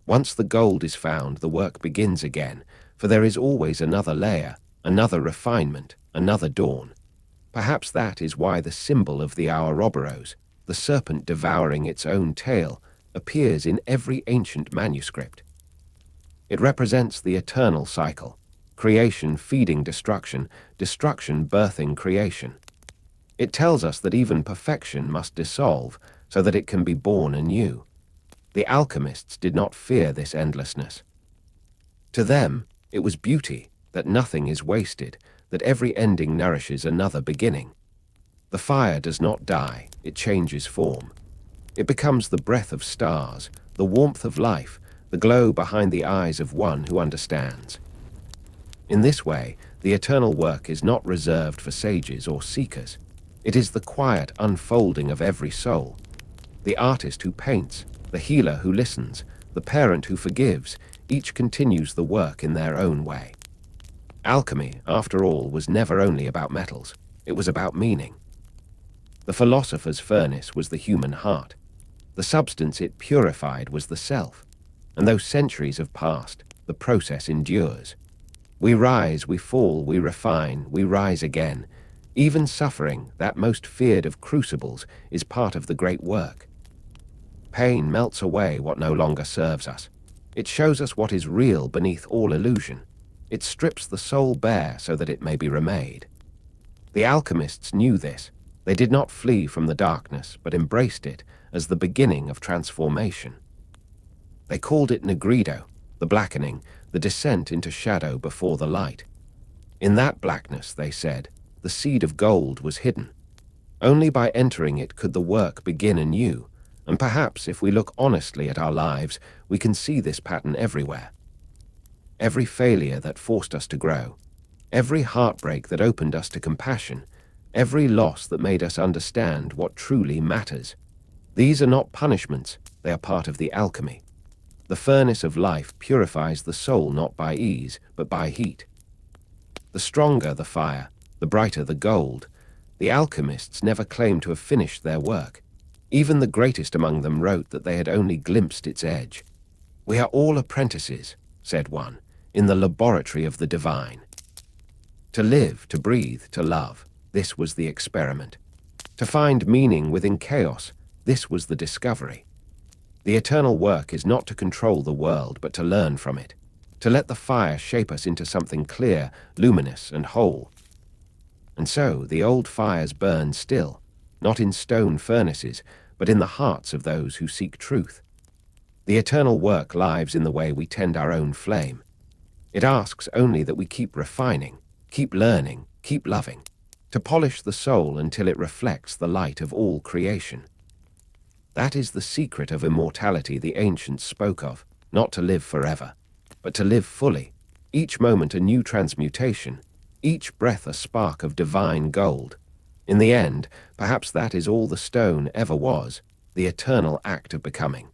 Once the gold is found, the work begins again, for there is always another layer, another refinement, another dawn. Perhaps that is why the symbol of the Ouroboros, the serpent devouring its own tail, appears in every ancient manuscript. It represents the eternal cycle, creation feeding destruction, destruction birthing creation. It tells us that even perfection must dissolve so that it can be born anew. The alchemists did not fear this endlessness. To them, it was beauty, that nothing is wasted, that every ending nourishes another beginning. The fire does not die, it changes form. It becomes the breath of stars, the warmth of life, the glow behind the eyes of one who understands. In this way, the eternal work is not reserved for sages or seekers. It is the quiet unfolding of every soul. The artist who paints, the healer who listens, the parent who forgives, each continues the work in their own way. Alchemy, after all, was never only about metals. It was about meaning. The philosopher's furnace was the human heart. The substance it purified was the self. And though centuries have passed, the process endures. We rise, we fall, we refine, we rise again. Even suffering, that most feared of crucibles, is part of the great work. Pain melts away what no longer serves us. It shows us what is real beneath all illusion. It strips the soul bare so that it may be remade. The alchemists knew this. They did not flee from the darkness, but embraced it as the beginning of transformation. They called it negrido, the blackening, the descent into shadow before the light. In that blackness, they said, the seed of gold was hidden. Only by entering it could the work begin anew, and perhaps if we look honestly at our lives, we can see this pattern everywhere. Every failure that forced us to grow, every heartbreak that opened us to compassion, every loss that made us understand what truly matters. These are not punishments, they are part of the alchemy. The furnace of life purifies the soul not by ease, but by heat. The stronger the fire, the brighter the gold. The alchemists never claimed to have finished their work. Even the greatest among them wrote that they had only glimpsed its edge. "We are all apprentices," said one, "in the laboratory of the divine." To live, to breathe, to love, this was the experiment. To find meaning within chaos, this was the discovery. The eternal work is not to control the world, but to learn from it, to let the fire shape us into something clear, luminous, and whole. And so the old fires burn still, not in stone furnaces, but in the hearts of those who seek truth. The eternal work lies in the way we tend our own flame. It asks only that we keep refining, keep learning, keep loving, to polish the soul until it reflects the light of all creation. That is the secret of immortality the ancients spoke of, not to live forever, but to live fully, each moment a new transmutation, each breath a spark of divine gold. In the end, perhaps that is all the stone ever was, the eternal act of becoming.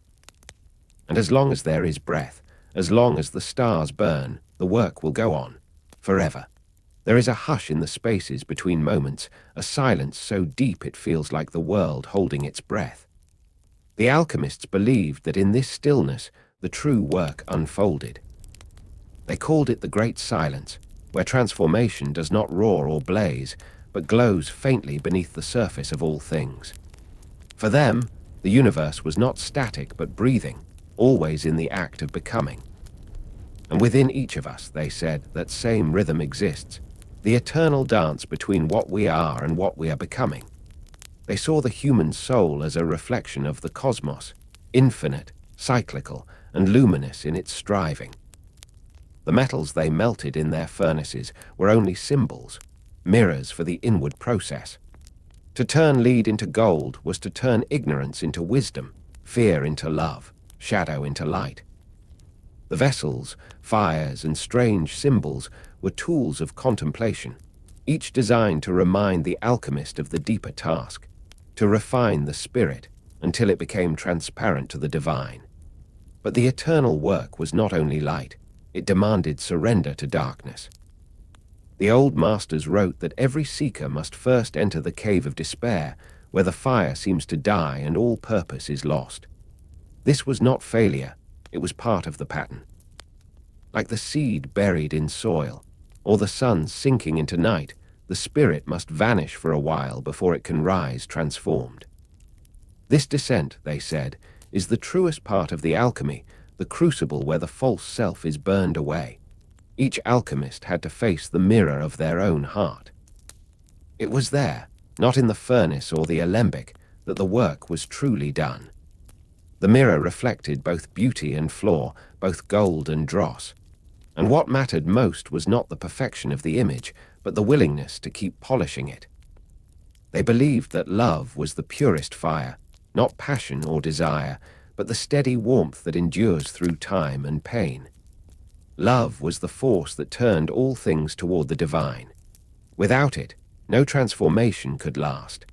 And as long as there is breath, as long as the stars burn, the work will go on, forever. There is a hush in the spaces between moments, a silence so deep it feels like the world holding its breath. The alchemists believed that in this stillness, the true work unfolded. They called it the Great Silence, where transformation does not roar or blaze, but glows faintly beneath the surface of all things. For them, the universe was not static but breathing, always in the act of becoming. And within each of us, they said, that same rhythm exists, the eternal dance between what we are and what we are becoming. They saw the human soul as a reflection of the cosmos, infinite, cyclical, and luminous in its striving. The metals they melted in their furnaces were only symbols, mirrors for the inward process. To turn lead into gold was to turn ignorance into wisdom, fear into love, shadow into light. The vessels, fires, and strange symbols were tools of contemplation, each designed to remind the alchemist of the deeper task, to refine the spirit until it became transparent to the divine. But the eternal work was not only light, it demanded surrender to darkness. The old masters wrote that every seeker must first enter the cave of despair, where the fire seems to die and all purpose is lost. This was not failure, it was part of the pattern. Like the seed buried in soil, or the sun sinking into night, the spirit must vanish for a while before it can rise transformed. This descent, they said, is the truest part of the alchemy, the crucible where the false self is burned away. Each alchemist had to face the mirror of their own heart. It was there, not in the furnace or the alembic, that the work was truly done. The mirror reflected both beauty and flaw, both gold and dross. And what mattered most was not the perfection of the image, but the willingness to keep polishing it. They believed that love was the purest fire, not passion or desire, but the steady warmth that endures through time and pain. Love was the force that turned all things toward the divine. Without it, no transformation could last.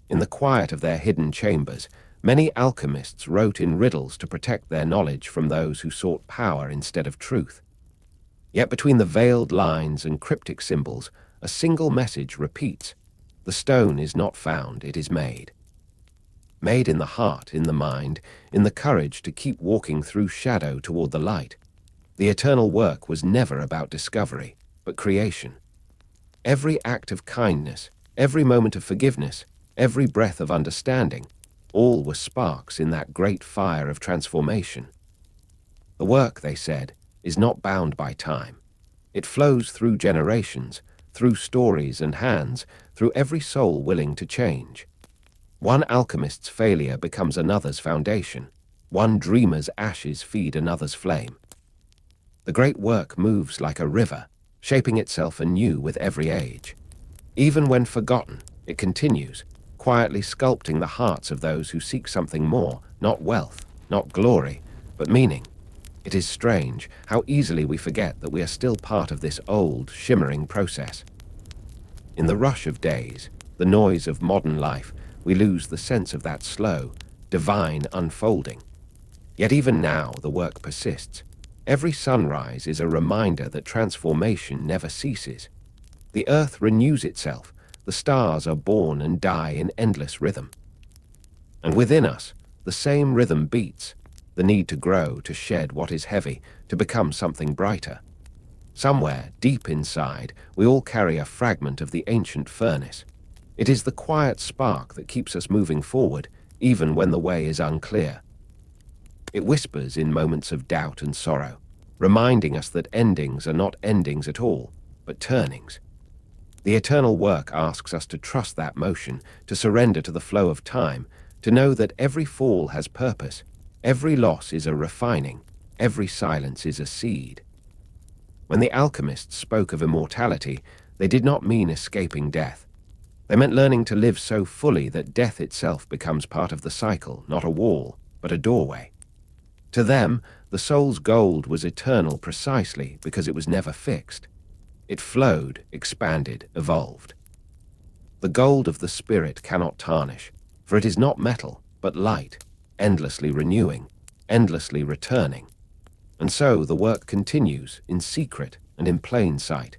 In the quiet of their hidden chambers, many alchemists wrote in riddles to protect their knowledge from those who sought power instead of truth. Yet between the veiled lines and cryptic symbols, a single message repeats: the stone is not found, it is made. Made in the heart, in the mind, in the courage to keep walking through shadow toward the light. The eternal work was never about discovery, but creation. Every act of kindness, every moment of forgiveness, every breath of understanding, all were sparks in that great fire of transformation. The work, they said, is not bound by time. It flows through generations, through stories and hands, through every soul willing to change. One alchemist's failure becomes another's foundation. One dreamer's ashes feed another's flame. The great work moves like a river, shaping itself anew with every age. Even when forgotten, it continues, quietly sculpting the hearts of those who seek something more, not wealth, not glory, but meaning. It is strange how easily we forget that we are still part of this old, shimmering process. In the rush of days, the noise of modern life, we lose the sense of that slow, divine unfolding. Yet even now, the work persists. Every sunrise is a reminder that transformation never ceases. The earth renews itself, the stars are born and die in endless rhythm. And within us, the same rhythm beats, the need to grow, to shed what is heavy, to become something brighter. Somewhere, deep inside, we all carry a fragment of the ancient furnace. It is the quiet spark that keeps us moving forward, even when the way is unclear. It whispers in moments of doubt and sorrow, reminding us that endings are not endings at all, but turnings. The eternal work asks us to trust that motion, to surrender to the flow of time, to know that every fall has purpose, every loss is a refining, every silence is a seed. When the alchemists spoke of immortality, they did not mean escaping death. They meant learning to live so fully that death itself becomes part of the cycle, not a wall, but a doorway. To them, the soul's gold was eternal precisely because it was never fixed. It flowed, expanded, evolved. The gold of the spirit cannot tarnish, for it is not metal, but light, endlessly renewing, endlessly returning. And so the work continues, in secret and in plain sight.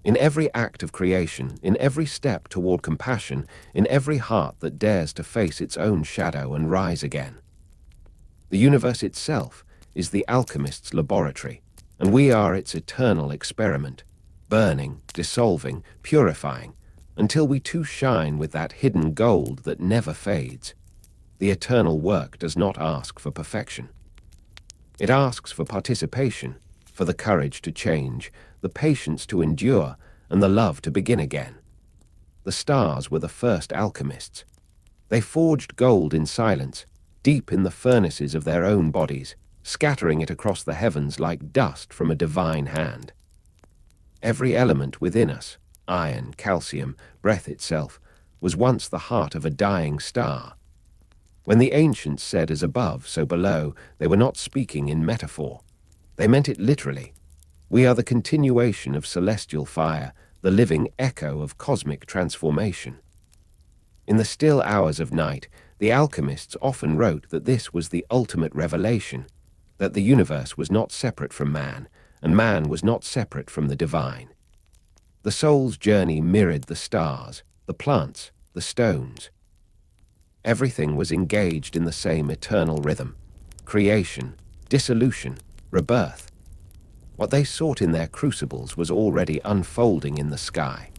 In every act of creation, in every step toward compassion, in every heart that dares to face its own shadow and rise again. The universe itself is the alchemist's laboratory, and we are its eternal experiment, burning, dissolving, purifying, until we too shine with that hidden gold that never fades. The eternal work does not ask for perfection. It asks for participation, for the courage to change, the patience to endure, and the love to begin again. The stars were the first alchemists. They forged gold in silence, deep in the furnaces of their own bodies, scattering it across the heavens like dust from a divine hand. Every element within us, iron, calcium, breath itself, was once the heart of a dying star. When the ancients said as above, so below, they were not speaking in metaphor. They meant it literally. We are the continuation of celestial fire, the living echo of cosmic transformation. In the still hours of night, the alchemists often wrote that this was the ultimate revelation, that the universe was not separate from man, and man was not separate from the divine. The soul's journey mirrored the stars, the plants, the stones. Everything was engaged in the same eternal rhythm: creation, dissolution, rebirth. What they sought in their crucibles was already unfolding in the sky.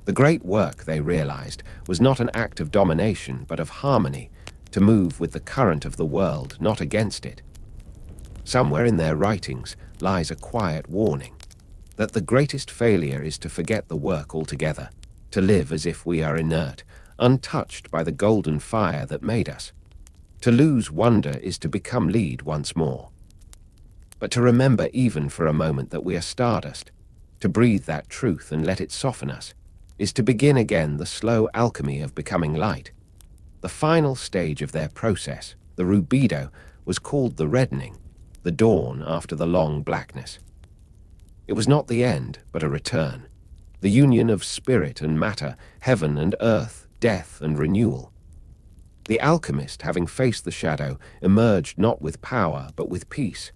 The great work, they realized, was not an act of domination, but of harmony, to move with the current of the world, not against it. Somewhere in their writings lies a quiet warning, that the greatest failure is to forget the work altogether, to live as if we are inert, untouched by the golden fire that made us. To lose wonder is to become lead once more. But to remember even for a moment that we are stardust, to breathe that truth and let it soften us, is to begin again the slow alchemy of becoming light. The final stage of their process, the rubedo, was called the reddening. the dawn after the long blackness. It was not the end, but a return, the union of spirit and matter, heaven and earth, death and renewal. The alchemist, having faced the shadow, emerged not with power, but with peace.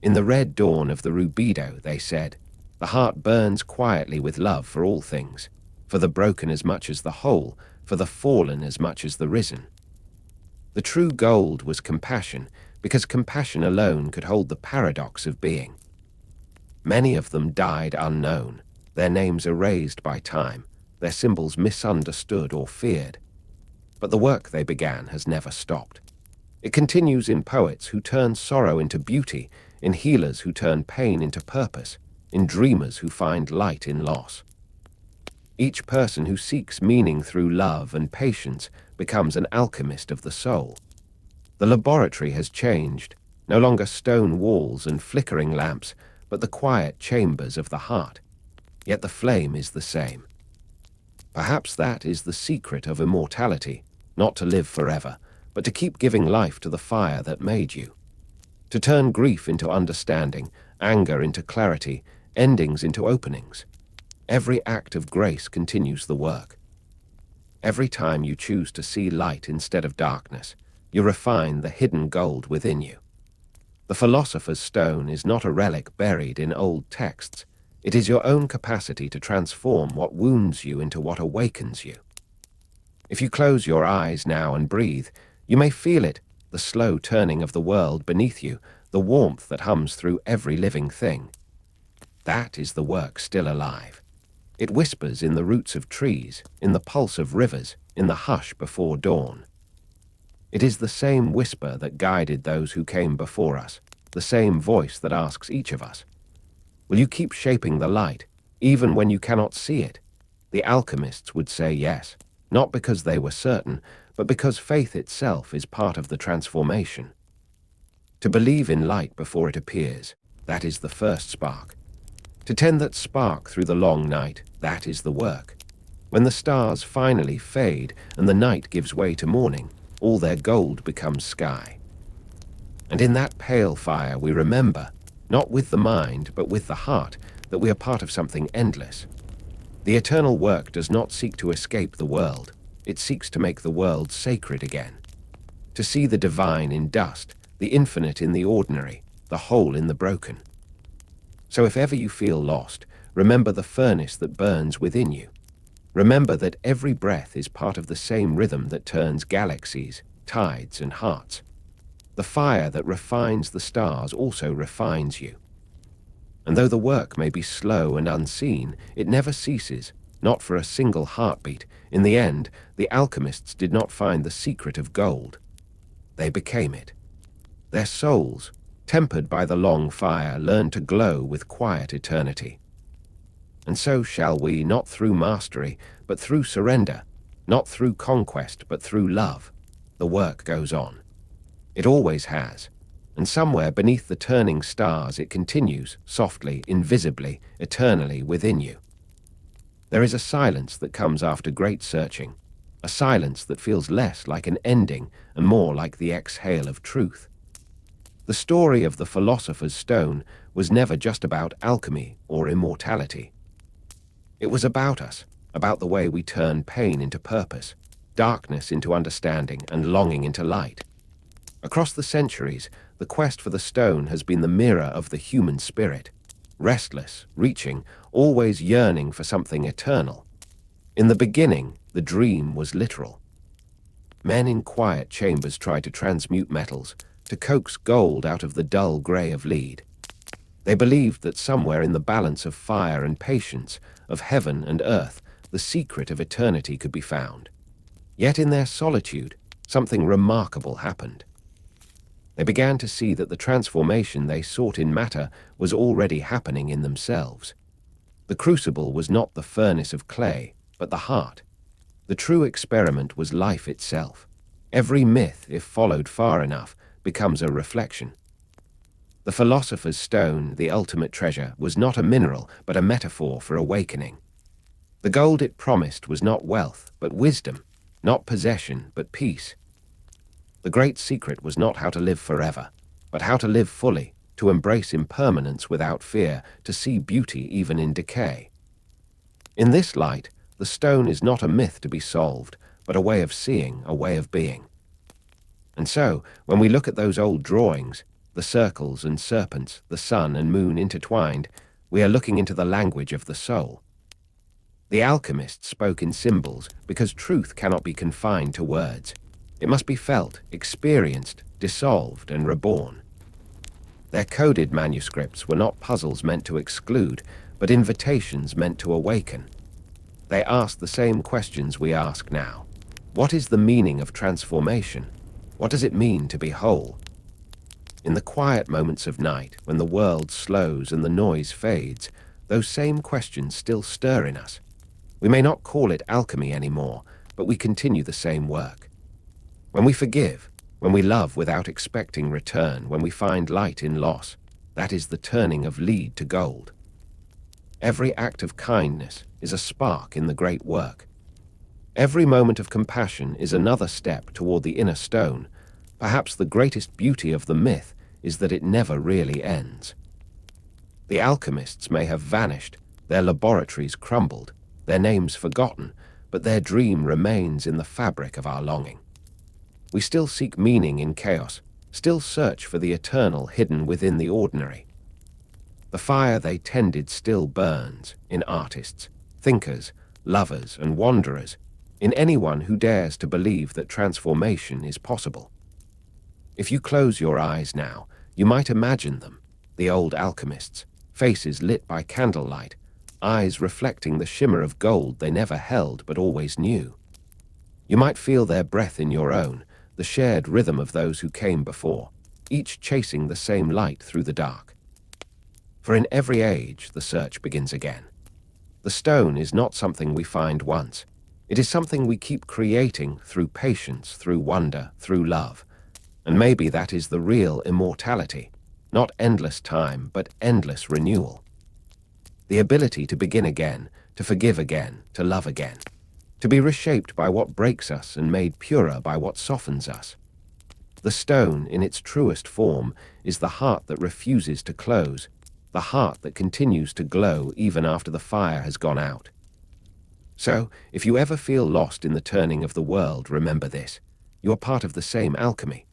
In the red dawn of the rubedo, they said, the heart burns quietly with love for all things, for the broken as much as the whole, for the fallen as much as the risen. The true gold was compassion, because compassion alone could hold the paradox of being. Many of them died unknown, their names erased by time, their symbols misunderstood or feared. But the work they began has never stopped. It continues in poets who turn sorrow into beauty, in healers who turn pain into purpose, in dreamers who find light in loss. Each person who seeks meaning through love and patience becomes an alchemist of the soul. The laboratory has changed, no longer stone walls and flickering lamps, but the quiet chambers of the heart. Yet the flame is the same. Perhaps that is the secret of immortality, not to live forever, but to keep giving life to the fire that made you. To turn grief into understanding, anger into clarity, endings into openings. Every act of grace continues the work. Every time you choose to see light instead of darkness, you refine the hidden gold within you. The philosopher's stone is not a relic buried in old texts. It is your own capacity to transform what wounds you into what awakens you. If you close your eyes now and breathe, you may feel it, the slow turning of the world beneath you, the warmth that hums through every living thing. That is the work still alive. It whispers in the roots of trees, in the pulse of rivers, in the hush before dawn. It is the same whisper that guided those who came before us, the same voice that asks each of us, will you keep shaping the light, even when you cannot see it? The alchemists would say yes, not because they were certain, but because faith itself is part of the transformation. To believe in light before it appears, that is the first spark. To tend that spark through the long night, that is the work. When the stars finally fade and the night gives way to morning, all their gold becomes sky. And in that pale fire we remember, not with the mind, but with the heart, that we are part of something endless. The eternal work does not seek to escape the world. It seeks to make the world sacred again. To see the divine in dust, the infinite in the ordinary, the whole in the broken. So if ever you feel lost, remember the furnace that burns within you. Remember that every breath is part of the same rhythm that turns galaxies, tides, and hearts. The fire that refines the stars also refines you. And though the work may be slow and unseen, it never ceases, not for a single heartbeat. In the end, the alchemists did not find the secret of gold. They became it. Their souls, tempered by the long fire, learned to glow with quiet eternity. And so shall we, not through mastery, but through surrender, not through conquest, but through love. The work goes on. It always has. And somewhere beneath the turning stars it continues, softly, invisibly, eternally within you. There is a silence that comes after great searching, a silence that feels less like an ending and more like the exhale of truth. The story of the philosopher's stone was never just about alchemy or immortality. It was about us, about the way we turn pain into purpose, darkness into understanding, and longing into light. Across the centuries, the quest for the stone has been the mirror of the human spirit, restless, reaching, always yearning for something eternal. In the beginning, the dream was literal. Men in quiet chambers tried to transmute metals, to coax gold out of the dull grey of lead. They believed that somewhere in the balance of fire and patience, of heaven and earth, the secret of eternity could be found. Yet in their solitude, something remarkable happened. They began to see that the transformation they sought in matter was already happening in themselves. The crucible was not the furnace of clay, but the heart. The true experiment was life itself. Every myth, if followed far enough, becomes a reflection. The philosopher's stone, the ultimate treasure, was not a mineral, but a metaphor for awakening. The gold it promised was not wealth, but wisdom, not possession, but peace. The great secret was not how to live forever, but how to live fully, to embrace impermanence without fear, to see beauty even in decay. In this light, the stone is not a myth to be solved, but a way of seeing, a way of being. And so, when we look at those old drawings, the circles and serpents, the sun and moon intertwined, we are looking into the language of the soul. The alchemists spoke in symbols because truth cannot be confined to words. It must be felt, experienced, dissolved, and reborn. Their coded manuscripts were not puzzles meant to exclude, but invitations meant to awaken. They asked the same questions we ask now. What is the meaning of transformation? What does it mean to be whole? In the quiet moments of night, when the world slows and the noise fades, those same questions still stir in us. We may not call it alchemy anymore, but we continue the same work. When we forgive, when we love without expecting return, when we find light in loss, that is the turning of lead to gold. Every act of kindness is a spark in the great work. Every moment of compassion is another step toward the inner stone. Perhaps the greatest beauty of the myth is that it never really ends. The alchemists may have vanished, their laboratories crumbled, their names forgotten, but their dream remains in the fabric of our longing. We still seek meaning in chaos, still search for the eternal hidden within the ordinary. The fire they tended still burns in artists, thinkers, lovers, and wanderers, in anyone who dares to believe that transformation is possible. If you close your eyes now, you might imagine them, the old alchemists, faces lit by candlelight, eyes reflecting the shimmer of gold they never held but always knew. You might feel their breath in your own, the shared rhythm of those who came before, each chasing the same light through the dark. For in every age, the search begins again. The stone is not something we find once. It is something we keep creating through patience, through wonder, through love. And maybe that is the real immortality, not endless time, but endless renewal. The ability to begin again, to forgive again, to love again, to be reshaped by what breaks us and made purer by what softens us. The stone, in its truest form, is the heart that refuses to close, the heart that continues to glow even after the fire has gone out. So, if you ever feel lost in the turning of the world, remember this. You are part of the same alchemy.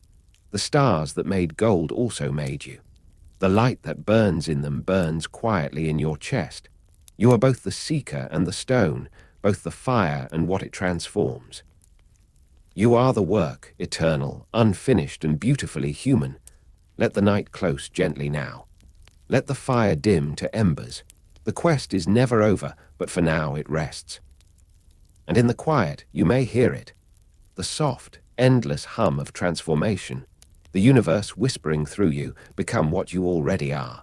The stars that made gold also made you. The light that burns in them burns quietly in your chest. You are both the seeker and the stone, both the fire and what it transforms. You are the work, eternal, unfinished, and beautifully human. Let the night close gently now. Let the fire dim to embers. The quest is never over, but for now it rests. And in the quiet, you may hear it. The soft, endless hum of transformation. The universe whispering through you, become what you already are.